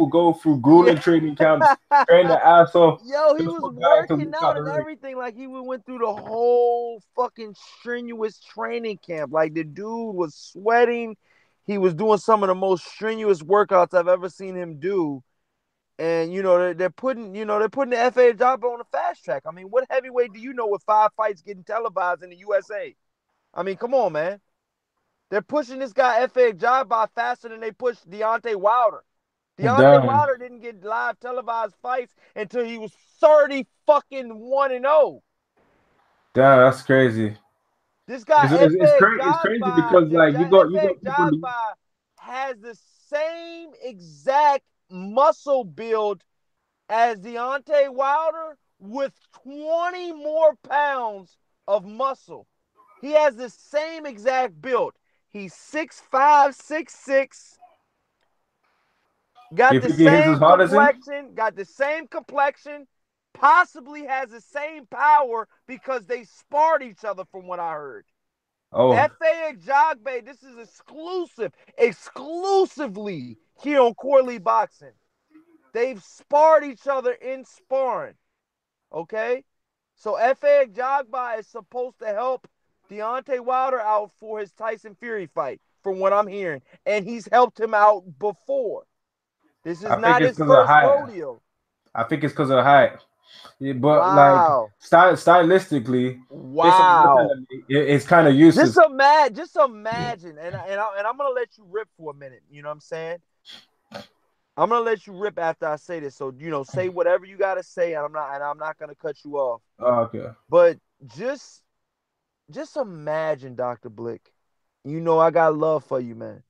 go through Yeah. grueling training camps, train their ass off, Yo, he just was for guy to working walk out out the and ring. everything. Like he went through the whole fucking strenuous training camp. Like the dude was sweating. He was doing some of the most strenuous workouts I've ever seen him do. And they're putting the FA job on the fast track. I mean, what heavyweight do you know with 5 fights getting televised in the USA? I mean, come on, man. They're pushing this guy FA job by faster than they pushed Deontay Wilder. Deontay Damn. Wilder didn't get live televised fights until he was 30 fucking 1-0. Damn, that's crazy. This guy It's crazy because like you got people. Jogba has the same exact muscle build as Deontay Wilder with 20 more pounds of muscle. He has the same exact build. He's 6'5", 6'6". Got the same complexion, possibly has the same power because they sparred each other from what I heard. Oh. FA Jogba, this is exclusively here on Corley Boxing. They've sparred each other in sparring. Okay? So FA Jogba is supposed to help Deontay Wilder out for his Tyson Fury fight, from what I'm hearing. And he's helped him out before. This is not his first rodeo. I think it's because of height. Yeah, but wow. like stylistically, wow, it's kind of useless. Just imagine, and I'm gonna let you rip for a minute. You know what I'm saying? I'm gonna let you rip after I say this. So say whatever you gotta say, and I'm not gonna cut you off. Oh, okay. But just imagine, Dr. Blick. I got love for you, man.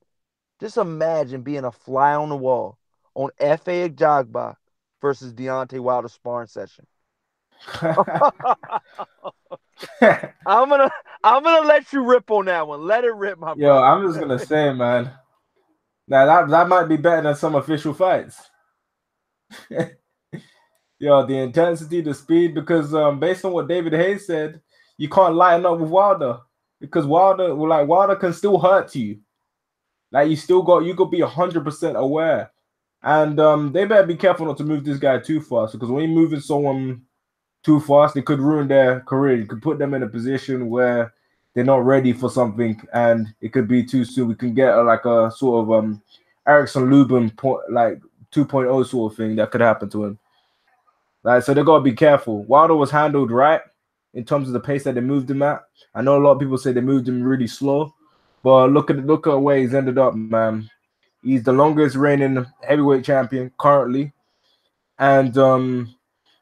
Just imagine being a fly on the wall on FA Jogba versus Deontay Wilder sparring session. I'm gonna let you rip on that one. Let it rip, my brother. I'm just gonna say, man. Now that might be better than some official fights. The intensity, the speed, because based on what David Hayes said, you can't line up with Wilder because Wilder can still hurt you. Like you could be 100% aware. And they better be careful not to move this guy too fast, because when you're moving someone too fast, it could ruin their career. It could put them in a position where they're not ready for something, and it could be too soon. We can get a sort of Erickson Lubin 2.0 sort of thing that could happen to him. So they gotta be careful. Wilder was handled right in terms of the pace that they moved him at. I know a lot of people say they moved him really slow, but look at where he's ended up, man. He's the longest reigning heavyweight champion currently, and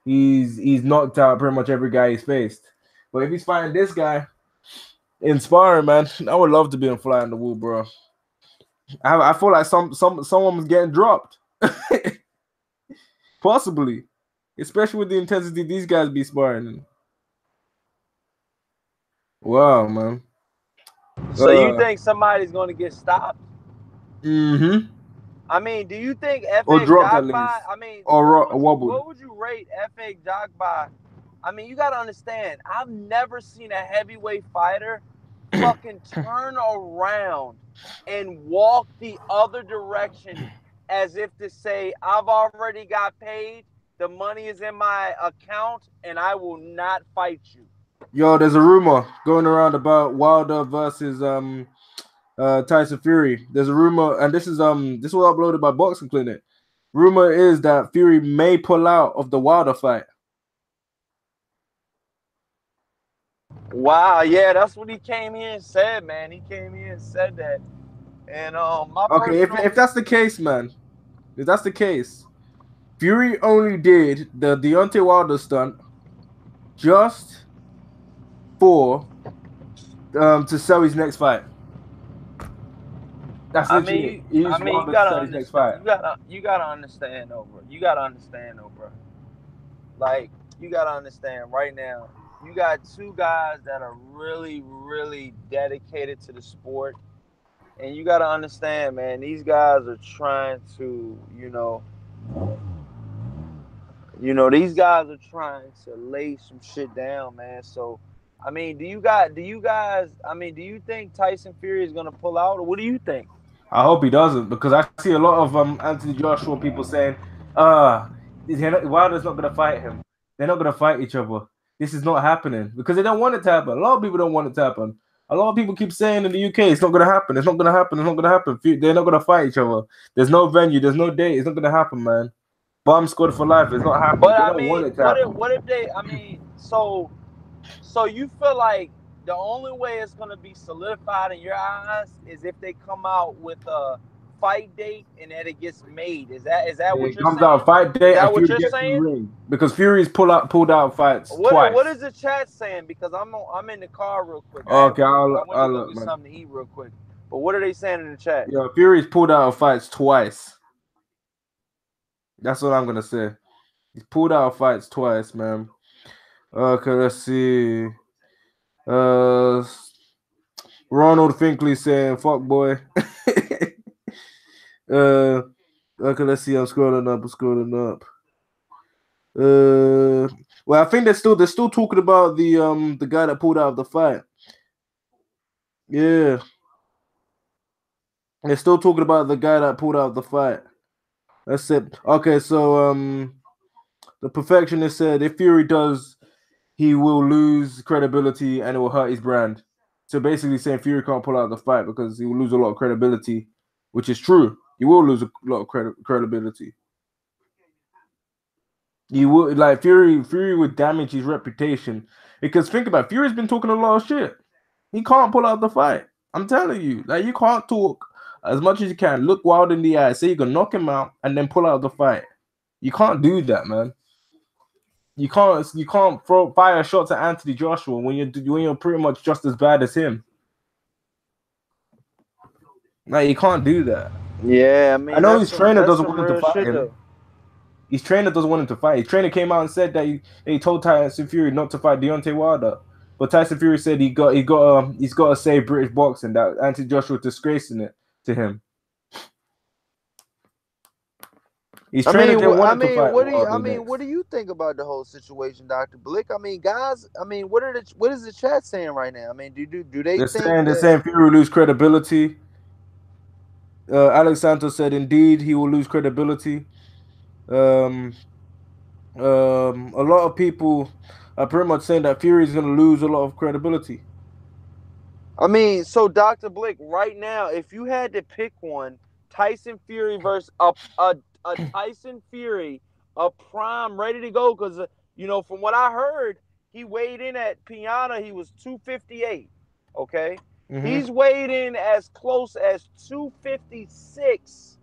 he's knocked out pretty much every guy he's faced. But if he's fighting this guy, inspiring, man, I would love to be on fly on the wall, bro. I feel like someone was getting dropped, possibly, especially with the intensity these guys be sparring. Wow, man. So you think somebody's going to get stopped? Mm-hmm. I mean, do you think FA Jogba? I mean, what would you rate FA Jogba? I mean, you got to understand, I've never seen a heavyweight fighter fucking turn around and walk the other direction as if to say, I've already got paid, the money is in my account, and I will not fight you. Yo, there's a rumor going around about Wilder versus Tyson Fury. There's a rumor, and this was uploaded by Boxing Clinic. Rumor is that Fury may pull out of the Wilder fight. Wow, yeah, that's what he came here and said, man. He came here and said that. And if that's the case, man, if that's the case, Fury only did the Deontay Wilder stunt just for to sell his next fight. That's legit. You gotta understand. You gotta understand, though, bro. Like, you gotta understand right now. You got two guys that are really, really dedicated to the sport, and you gotta understand, man. These guys are trying to, these guys are trying to lay some shit down, man. So, I mean, do you think Tyson Fury is gonna pull out, or what do you think? I hope he doesn't, because I see a lot of Anthony Joshua people saying, Wilder's not gonna fight him. They're not gonna fight each other. This is not happening because they don't want it to happen. A lot of people don't want it to happen. A lot of people keep saying in the UK, it's not gonna happen. It's not gonna happen. It's not gonna happen. They're not gonna fight each other. There's no venue. There's no date. It's not gonna happen, man. bomb squad for life. It's not happening. But They I don't want mean, it to happen. what if they? I mean, so you feel like the only way it's gonna be solidified in your eyes is if they come out with a fight date and that it gets made. Is that what It you're comes saying? out fight Is day that and what Fury you're gets in the saying? ring because Fury's pulled out fights twice. What is the chat saying? Because I'm in the car real quick. Okay, I went to I'll go look, get man. something to eat real quick. But what are they saying in the chat? Yeah, Fury's pulled out of fights twice. That's what I'm gonna say. He's pulled out of fights twice, man. Okay, let's see. Uh, Ronald Finkley saying "fuck boy." Okay, let's see. I'm scrolling up. Well, I think they're still talking about the guy that pulled out of the fight. Yeah, they're still talking about the guy that pulled out of the fight. That's it. Okay, so the perfectionist said if Fury does, he will lose credibility and it will hurt his brand. So basically saying Fury can't pull out the fight because he will lose a lot of credibility, which is true. He will lose a lot of credibility. He would like Fury would damage his reputation. Because think about it, Fury's been talking a lot of shit. He can't pull out the fight. I'm telling you. Like you can't talk as much as you can. Look Wild in the eye, say you can knock him out and then pull out the fight. You can't do that, man. You can't fire shots at Anthony Joshua when you're pretty much just as bad as him. Like you can't do that. Yeah, I mean, I know his trainer doesn't want him to real fight shit him. though. His trainer doesn't want him to fight. His trainer came out and said that he told Tyson Fury not to fight Deontay Wilder. But Tyson Fury said he's got to save British boxing. That Anthony Joshua disgracing it to him. His trainer didn't want him to fight Wilder next. What do you think about the whole situation, Dr. Blick? I mean, guys, I mean, what is the chat saying right now? I mean, do they They're think saying Fury will lose credibility. Alex Santos said indeed he will lose credibility. A lot of people are pretty much saying that Fury is going to lose a lot of credibility. I mean, so Dr. Blick, right now, if you had to pick one, Tyson Fury versus a Tyson Fury, a prime, ready to go, because from what I heard, he weighed in at Piana, he was 258. Okay, he's weighed in as close as 256.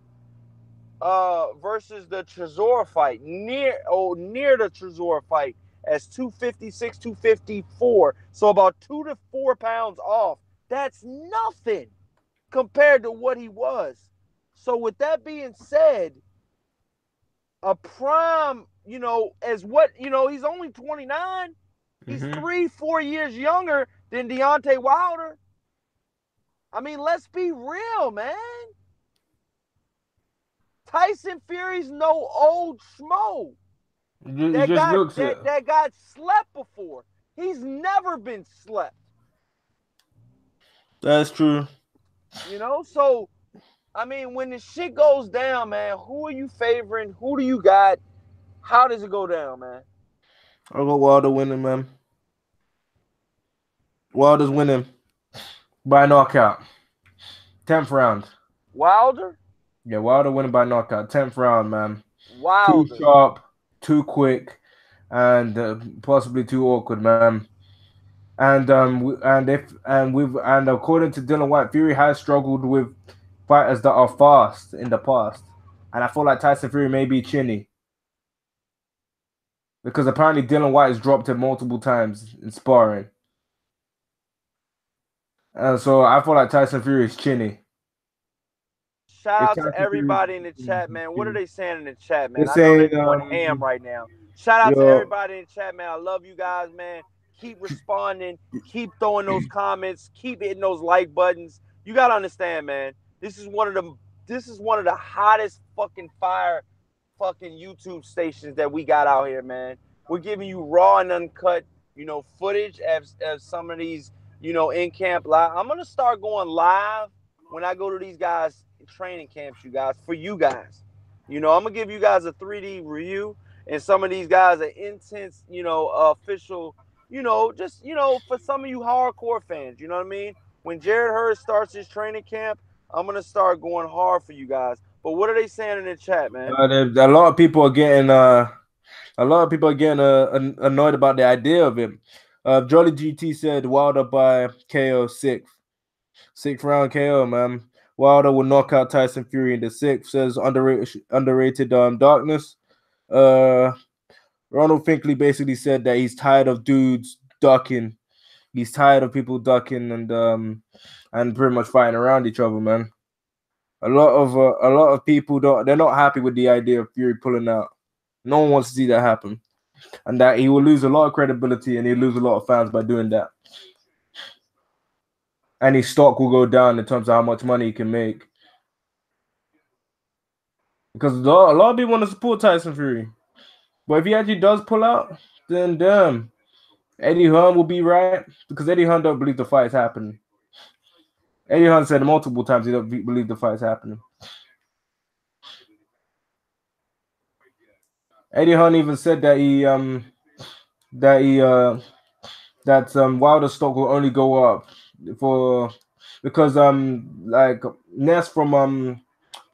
Versus the Chisora fight, near the Chisora fight as 256, 254. So about 2 to 4 pounds off. That's nothing compared to what he was. So with that being said, a prime, as what, he's only 29. He's 3-4 years younger than Deontay Wilder. I mean, let's be real, man. Tyson Fury's no old schmo. That got slept before. He's never been slept. That's true. So I mean, when the shit goes down, man, who are you favoring? Who do you got? How does it go down, man? I'll go Wilder winning, man. Wilder's winning by knockout. 10th round. Wilder? Yeah, Wilder winning by knockout. 10th round, man. Wilder. Too sharp, too quick, and possibly too awkward, man. And according to Dylan White, Fury has struggled with fighters that are fast in the past, and I feel like Tyson Fury may be chinny because apparently Dylan White has dropped him multiple times in sparring, and so I feel like Tyson Fury is chinny. Shout out to everybody in the chat, man. What are they saying in the chat, man? I know they're going ham right now. Shout out to everybody in the chat, man. I love you guys, man. Keep responding. Keep throwing those comments. Keep hitting those like buttons. You gotta understand, man. This is one of the hottest fucking fire fucking YouTube stations that we got out here, man. We're giving you raw and uncut, footage of some of these, in camp live. I'm gonna start going live when I go to these guys' training camps, you guys, for you guys. I'm gonna give you guys a 3D review, and some of these guys are intense, official. Just, for some of you hardcore fans, you know what I mean? When Jared Hurd starts his training camp, I'm going to start going hard for you guys. But what are they saying in the chat, man? A lot of people are getting annoyed about the idea of it. Jolly GT said Wilder by KO sixth round KO, man. Wilder will knock out Tyson Fury in the sixth. Says underrated Darkness. Ronald Finkley basically said that he's tired of dudes ducking. He's tired of people ducking and pretty much fighting around each other, man. A lot of people they're not happy with the idea of Fury pulling out. No one wants to see that happen, and that he will lose a lot of credibility and he'll lose a lot of fans by doing that. And his stock will go down in terms of how much money he can make. Because a lot of people want to support Tyson Fury, but if he actually does pull out, then damn, Eddie Hearn will be right, because Eddie Hearn don't believe the fight is happening. Eddie Hearn said multiple times he don't believe the fight is happening. Eddie Hearn even said that Wilder's stock will only go up because like Ness from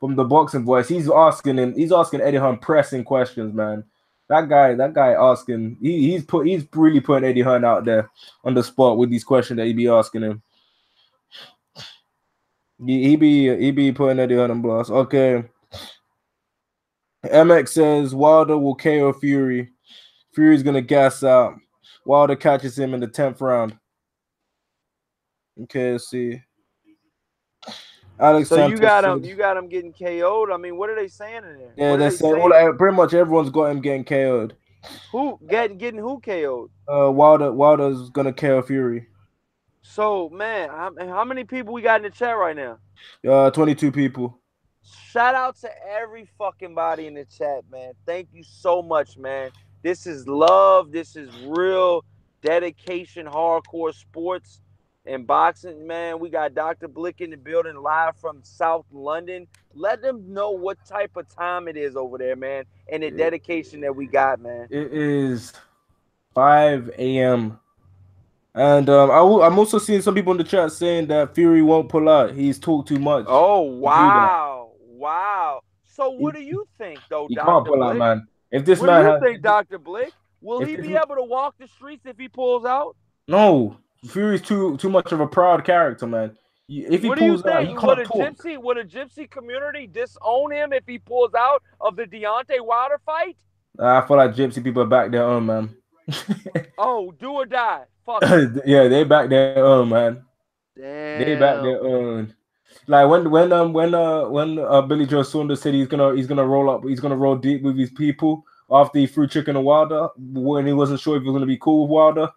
the Boxing Voice, he's asking Eddie Hearn pressing questions, man. That guy asking, he's really putting Eddie Hearn out there on the spot with these questions that he be asking him. He be putting Eddie Hearn on blast. Okay. MX says Wilder will KO Fury. Fury's gonna gas out. Wilder catches him in the 10th round. Okay, let's see. Alex So Santos you got said, him getting KO'd. I mean, what are they saying in there? yeah, What are they they said saying? pretty much everyone's got him getting KO'd. Who getting who KO'd? Wilder's gonna KO Fury. So man, how many people we got in the chat right now? 22 people. Shout out to every fucking body in the chat, man. Thank you so much, man. This is love. This is real dedication, hardcore sports and boxing, man. We got Dr. Blick in the building live from South London. Let them know what type of time it is over there, man, and the dedication that we got, man. It is 5 a.m. And I'm also seeing some people in the chat saying that Fury won't pull out. He's talked too much. Oh, wow. Wow. So what do you think, though, He Dr. can't pull out, Blick? man. If this What man do you has, think, Dr. Blick? Will if he this be ma- able to walk the streets if he pulls out? no, Fury's too much of a proud character, man. If he What do you pulls out, he think? can't talk. Would a gypsy community disown him if he pulls out of the Deontay Wilder fight? I feel like gypsy people back their own, man. Oh, do or die. Fuck it. Yeah, they back their own, man. Damn. They back their own. Like when Billy Joe Saunders said he's gonna roll deep with his people after he threw Chicken to Wilder when he wasn't sure if he was gonna be cool with Wilder.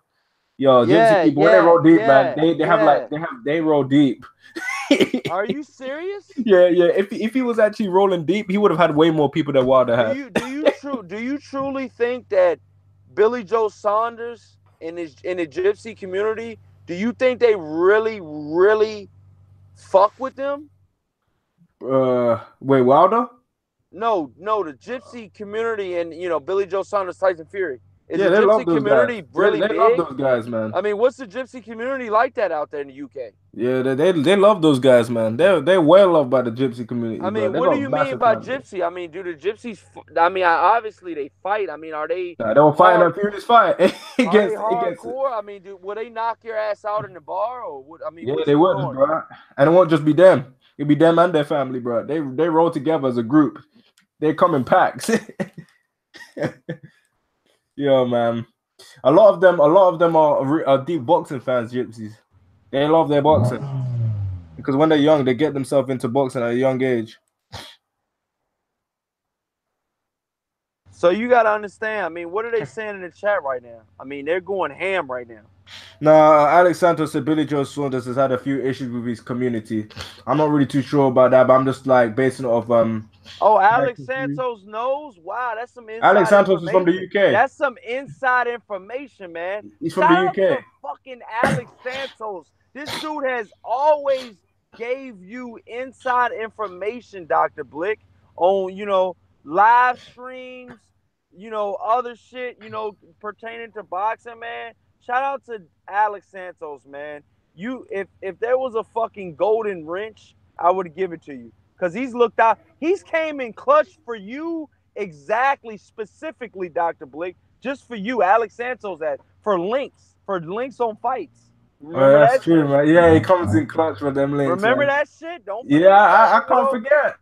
Yo, gypsy people, when they roll deep, man, they roll deep. Are you serious? Yeah. If he was actually rolling deep, he would have had way more people than Wilder had. Do you truly think that Billy Joe Saunders in the gypsy community, do you think they really fuck with them? Wait, Wilder? No, the gypsy community and Billy Joe Saunders, Tyson Fury. Is Yeah, the they gypsy love those community guys. really They big? love those guys, man. I mean, what's the gypsy community like that out there in the UK? Yeah, they love those guys, man. They're well loved by the gypsy community. I mean, what do you mean by gypsy? I mean, do the gypsies? I mean, obviously they fight. I mean, are they? Nah, they don't fight in a furious fight. Are they hardcore? I mean, will they knock your ass out in the bar, or what? I mean, yeah, they would, bro. And it won't just be them. It'll be them and their family, bro. They roll together as a group. They come in packs. Yo, man. A lot of them are deep boxing fans, gypsies. They love their boxing because when they're young, they get themselves into boxing at a young age. So you got to understand. I mean, what are they saying in the chat right now? I mean, they're going ham right now. Nah, Alex Santos said Billy Joe Saunders has had a few issues with his community. I'm not really too sure about that, but I'm just like basing it off Oh, Alex Santos knows? Wow, that's some inside Alex Santos is from the UK. That's some inside information, man. He's from the UK. Shout out to fucking Alex Santos. This dude has always gave you inside information, Dr. Blick, on, live streams, other shit, pertaining to boxing, man. Shout out to Alex Santos, man. If there was a fucking golden wrench, I would give it to you. because he's looked out. He's came in clutch for you exactly, specifically, Dr. Blick, just for you, Alex Santos, for links on fights. Oh, Remember that's that true, shit? man. Yeah, he comes in clutch with them links, Remember man. that shit? Don't Yeah, forget that. I can't forget.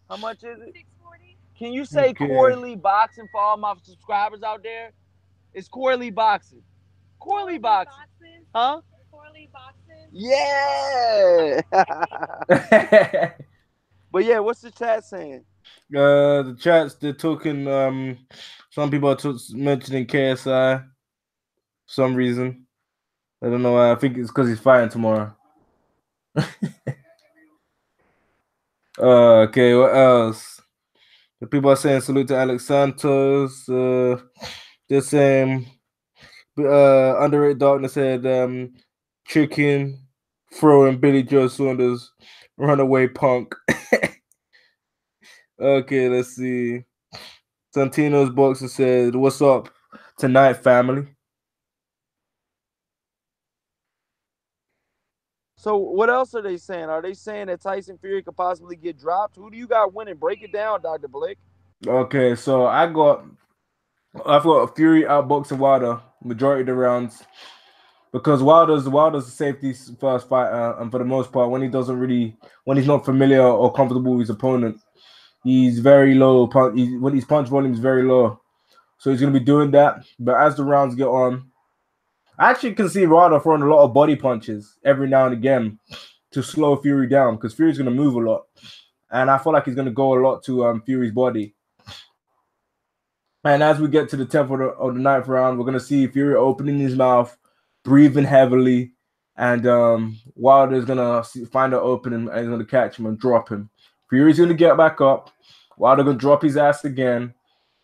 How much is it? $640. Can you say Okay. Corey Lee Boxing for all my subscribers out there? It's Corey Lee Boxing. Corey Lee Boxing. Huh? Corey Lee Boxing. Yeah. But yeah, what's the chat saying? The chats, they're talking. Some people are mentioning KSI. For some reason, I don't know why. I think it's because he's fighting tomorrow. Okay, what else? The people are saying salute to Alex Santos. They're saying underrated darkness said chicken throwing Billy Joe Saunders runaway punk. Okay, let's see. Santino's boxer said, "What's up tonight, family?" So what else are they saying? Are they saying that Tyson Fury could possibly get dropped? Who do you got winning? Break it down, Dr. Blake. Okay, so I've got Fury outboxing Wilder majority of the rounds because Wilder's a safety first fighter, and for the most part, when he's not familiar or comfortable with his opponent, he's very low. When his punch volume is very low, so he's gonna be doing that. But as the rounds get on, I actually can see Wilder throwing a lot of body punches every now and again to slow Fury down because Fury's gonna move a lot, and I feel like he's gonna go a lot to Fury's body. And as we get to the 10th or the 9th round, we're going to see Fury opening his mouth, breathing heavily, and Wilder's going to find an opening and he's going to catch him and drop him. Fury's going to get back up. Wilder's going to drop his ass again.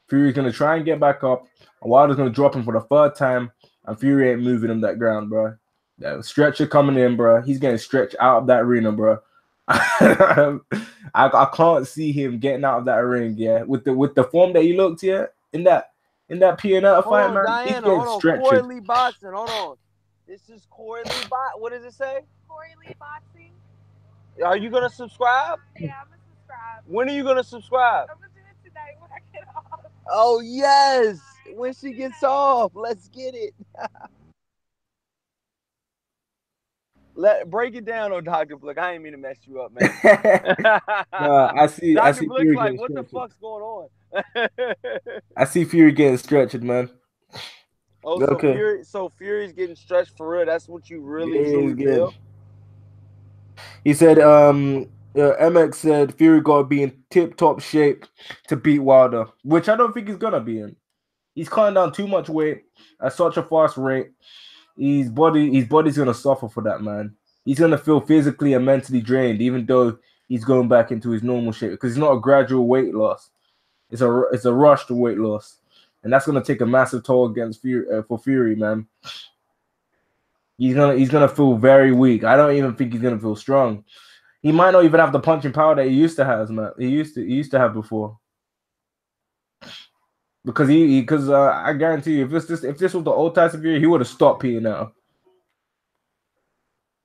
Fury's going to try and get back up. And Wilder's going to drop him for the third time, and Fury ain't moving him that ground, bro. That stretcher coming in, bro. He's getting stretched out of that arena, bro. I can't see him getting out of that ring, yeah. With the form that he looked, yeah. In that P&L fight, man, Diana, he's getting stretched. Corey Lee Boxing, hold on. This is Corey Lee Boxing. What does it say? Corey Lee Boxing. Are you gonna subscribe? Yeah, I'm gonna subscribe. When are you gonna subscribe? I'm gonna do it tonight when I get off. Oh yes, when she gets off, let's get it. Break it down on Dr. Blick. I ain't mean to mess you up, man. I see. Dr. I see Blick's Fury like, what the fuck's going on? I see Fury getting stretched, man. Oh, okay. So Fury's getting stretched for real. That's what you really feel. He said, MX said Fury got to be in tip-top shape to beat Wilder, which I don't think he's gonna be in. He's cutting down too much weight at such a fast rate. His body's gonna suffer for that, man. He's gonna feel physically and mentally drained, even though he's going back into his normal shape, because it's not a gradual weight loss. It's a rush to weight loss, and that's gonna take a massive toll against Fury for Fury, man. He's gonna feel very weak. I don't even think he's gonna feel strong. He might not even have the punching power that he used to have, man. He used to have before. Because I guarantee you, if this was the old Tyson Fury, he would have stopped P now.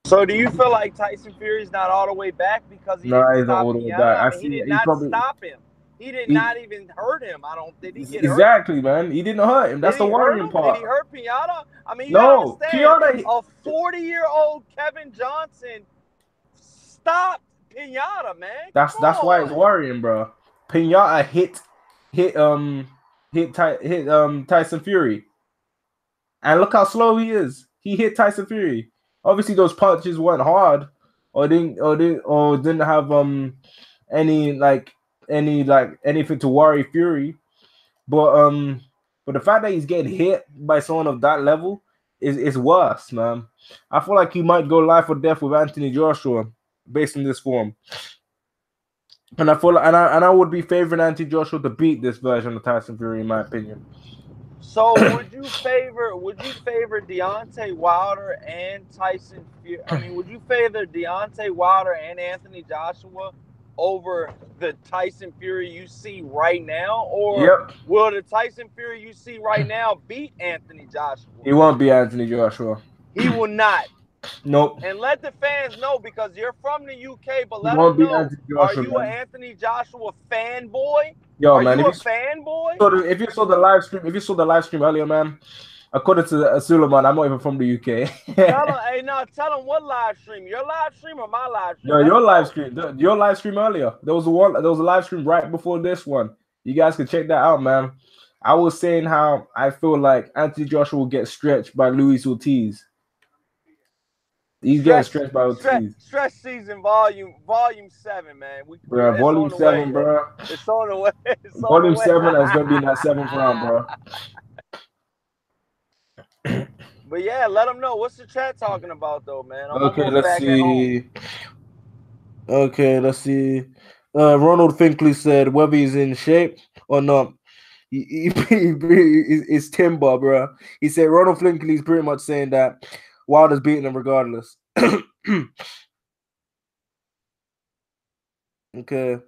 So do you feel like Tyson Fury's not all the way back because he didn't stop all the way back? He did not stop him. He did not even hurt him. I don't think he get hurt. Exactly, man. He didn't hurt him. That's the worrying part. Did he hurt Pinata? I mean, no, Pinata. A 40-year-old Kevin Johnson stopped Pinata, man. That's why it's worrying, bro. Pinata hit Tyson Fury, and look how slow he is. He hit Tyson Fury. Obviously, those punches weren't hard, or didn't have anything to worry Fury. But the fact that he's getting hit by someone of that level is worse, man. I feel like he might go life or death with Anthony Joshua based on this form. And I would be favoring Anthony Joshua to beat this version of Tyson Fury, in my opinion. So would you favor Deontay Wilder and Tyson Fury? I mean, would you favor Deontay Wilder and Anthony Joshua over the Tyson Fury you see right now? Or will the Tyson Fury you see right now beat Anthony Joshua? He won't beat Anthony Joshua. He will not. Nope. And let the fans know, because you're from the UK, but He let won't them be know. Anthony Are Joshua, you an man. Anthony Joshua fanboy? Yo, Are man, you a fanboy? if you saw the live stream, earlier, man, according to Suleiman, I'm not even from the UK. Tell them, hey, now tell them what live stream. Your live stream or my live stream? Yo, Let them know. your live stream earlier. There was a live stream right before this one. You guys can check that out, man. I was saying how I feel like Anthony Joshua will get stretched by Luis Ortiz. He's getting stretched by Ortiz. Stretch season volume 7, man. Bro, It's volume on the way, 7, yo. bro. It's on the way. It's on the Volume way. 7 is gonna be in that 7th round, bro. But yeah, let them know. What's the chat talking about, though, man? I'm Okay, almost let's back at home. see. Okay, let's see. Ronald Finkley said whether he's in shape or not, it's timber, bro. He said Ronald Finkley's pretty much saying that Wilder's beating him regardless. Okay.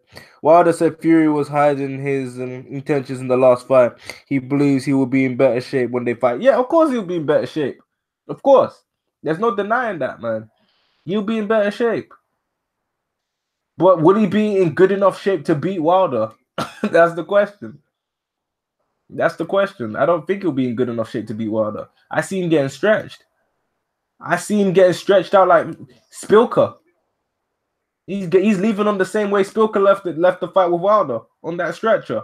Wilder said Fury was hiding his intentions in the last fight. He believes he will be in better shape when they fight. Yeah, of course he'll be in better shape. Of course. There's no denying that, man. He'll be in better shape. But would he be in good enough shape to beat Wilder? That's the question. That's the question. I don't think he'll be in good enough shape to beat Wilder. I see him getting stretched. I see him getting stretched out like Spilker. He's leaving on the same way Spilker left the fight with Wilder on that stretcher.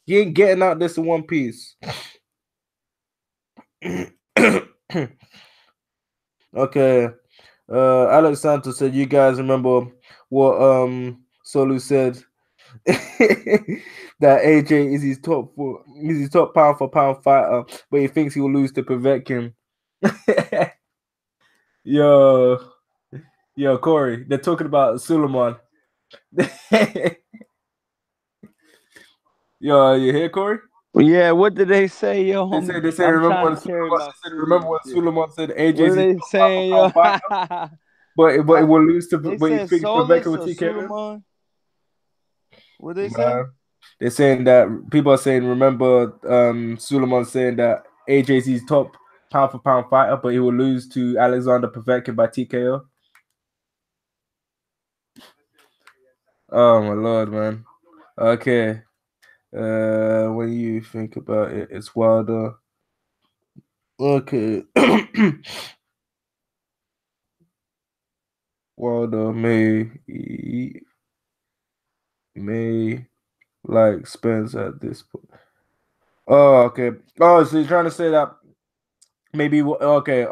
He ain't getting out this in one piece. Okay. Alex Santos said, you guys remember what Solu said that AJ is his top pound for pound fighter, but he thinks he will lose to Povetkin. Yo, Corey, they're talking about Suleiman. Yo, you hear, Corey? Yeah, what did they say, yo? They say I'm remember trying when to carry Suleiman my said, food and shit. Suleiman said What AJ's are his they top saying, yo? pound for pound fighter, but he will lose to, They but he said thinks Solis Povetkin will or TK him. Suleiman. What they say? Man. They're saying that people are saying, remember Suleiman saying that AJ's his top pound for pound fighter, but he will lose to Alexander Povetkin by TKO. Oh my lord, man. Okay. When you think about it, it's Wilder. Okay. Wilder may like Spence at this point. Oh, okay. Oh, so you're trying to say that maybe okay.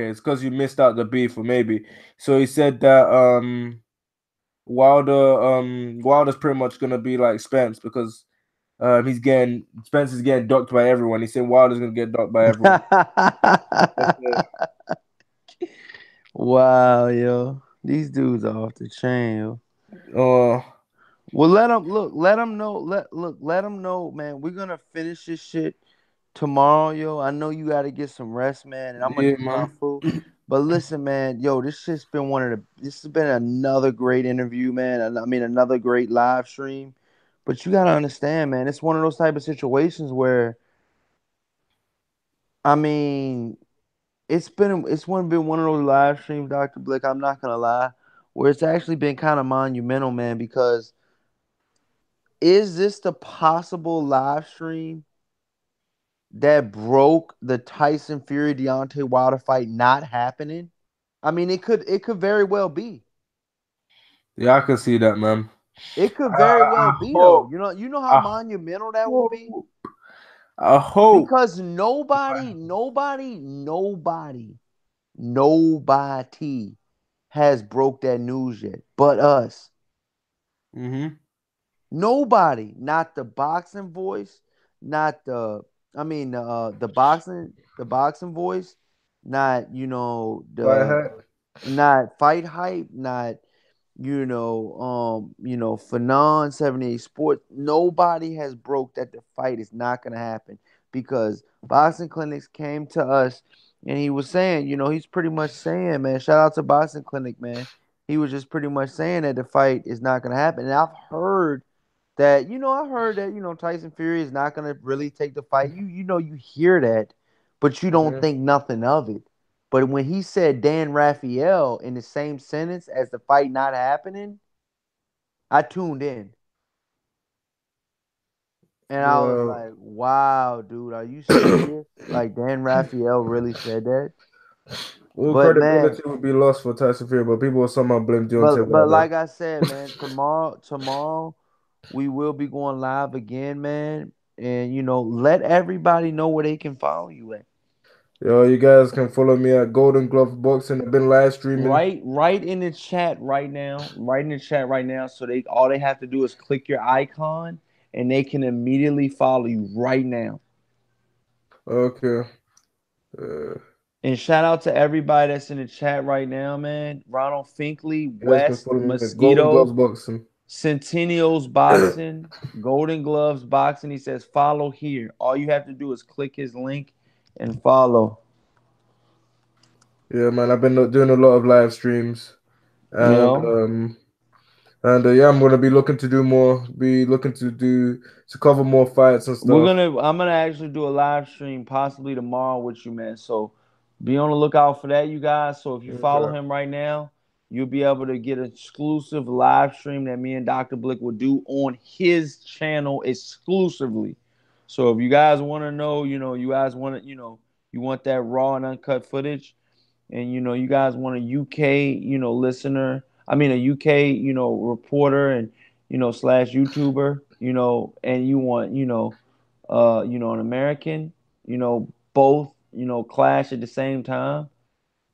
It's because you missed out the beef, or maybe. So he said that Wilder's pretty much gonna be like Spence because Spence is getting docked by everyone. He said Wilder's gonna get docked by everyone. Wow, yo. These dudes are off the chain, yo. Oh, Well, let them look. Let them know. Let them know, man. We're gonna finish this shit tomorrow, yo. I know you got to get some rest, man, and I'm gonna yeah, eat my man. food. But listen, man, yo, this shit's been this has been another great interview, man. I mean, another great live stream. But you gotta understand, man, it's one of those type of situations where, I mean, been one of those live streams, Dr. Blick. I'm not gonna lie, where it's actually been kind of monumental, man, because is this the possible live stream that broke the Tyson Fury Deontay Wilder fight not happening? I mean, it could very well be. Yeah, I can see that, man. It could very well I be though. hope. You know how I monumental that would be? hope. I hope. Because nobody has broke that news yet but us. Mm-hmm. Nobody, not the boxing voice, not the boxing voice, not not fight hype, not Fanon 78 Sports. Nobody has broke that the fight is not gonna happen because Boxing Clinics came to us and he was saying, he's pretty much saying, man, shout out to Boxing Clinic, man. He was just pretty much saying that the fight is not gonna happen. And I've heard that Tyson Fury is not gonna really take the fight. You hear that, but you don't think nothing of it. But when he said Dan Raphael in the same sentence as the fight not happening, I tuned in. And I was Well, like, wow, dude, are you serious? Like Dan Raphael really said that? all But man, credibility would be lost for Tyson Fury, but people will somehow blame Deontay but Wilder. like I said, man, tomorrow we will be going live again, man. And let everybody know where they can follow you at. Yo, you guys can follow me at Golden Gloves Boxing. I've been live streaming. Right in the chat right now. Right in the chat right now. So all they have to do is click your icon and they can immediately follow you right now. Okay. And shout out to everybody that's in the chat right now, man. Ronald Finkley, You guys can West, follow me at Golden Gloves Mosquito, Boxing. Centennials Boxing, Golden Gloves Boxing. He says follow here. All you have to do is click his link and follow. Yeah, man, I've been doing a lot of live streams, You and know? yeah, I'm gonna be looking to do more. Be looking to cover more fights and stuff. I'm gonna actually do a live stream possibly tomorrow with you, man. So be on the lookout for that, you guys. So if you follow Okay. him right now, you'll be able to get an exclusive live stream that me and Dr. Blick will do on his channel exclusively. So if you guys want to know, you guys want to, you want that raw and uncut footage, and you guys want a UK, listener. I mean a UK, reporter and slash YouTuber, and you want, an American, both, clash at the same time.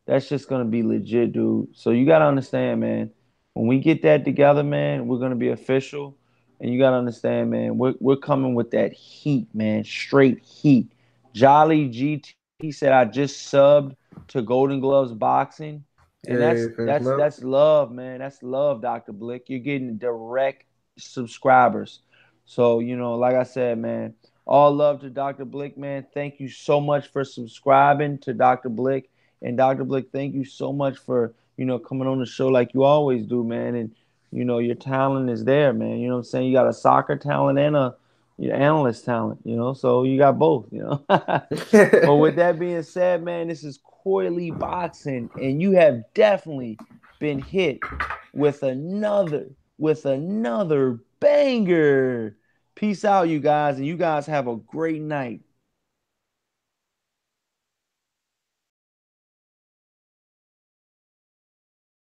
That's just gonna be legit, dude. So you gotta understand, man. When we get that together, man, we're gonna be official. And you gotta understand, man, we're coming with that heat, man. Straight heat. Jolly GT said I just subbed to Golden Gloves Boxing. And that's Hey, thanks, that's man. that's love, man. That's love, Dr. Blick. You're getting direct subscribers. So, like I said, man, all love to Dr. Blick, man. Thank you so much for subscribing to Dr. Blick. And Dr. Blick, thank you so much for, coming on the show like you always do, man. And, your talent is there, man. You know what I'm saying? You got a soccer talent and a analyst talent, so you got both, But with that being said, man, this is Coily Boxing, and you have definitely been hit with another banger. Peace out, you guys, and you guys have a great night.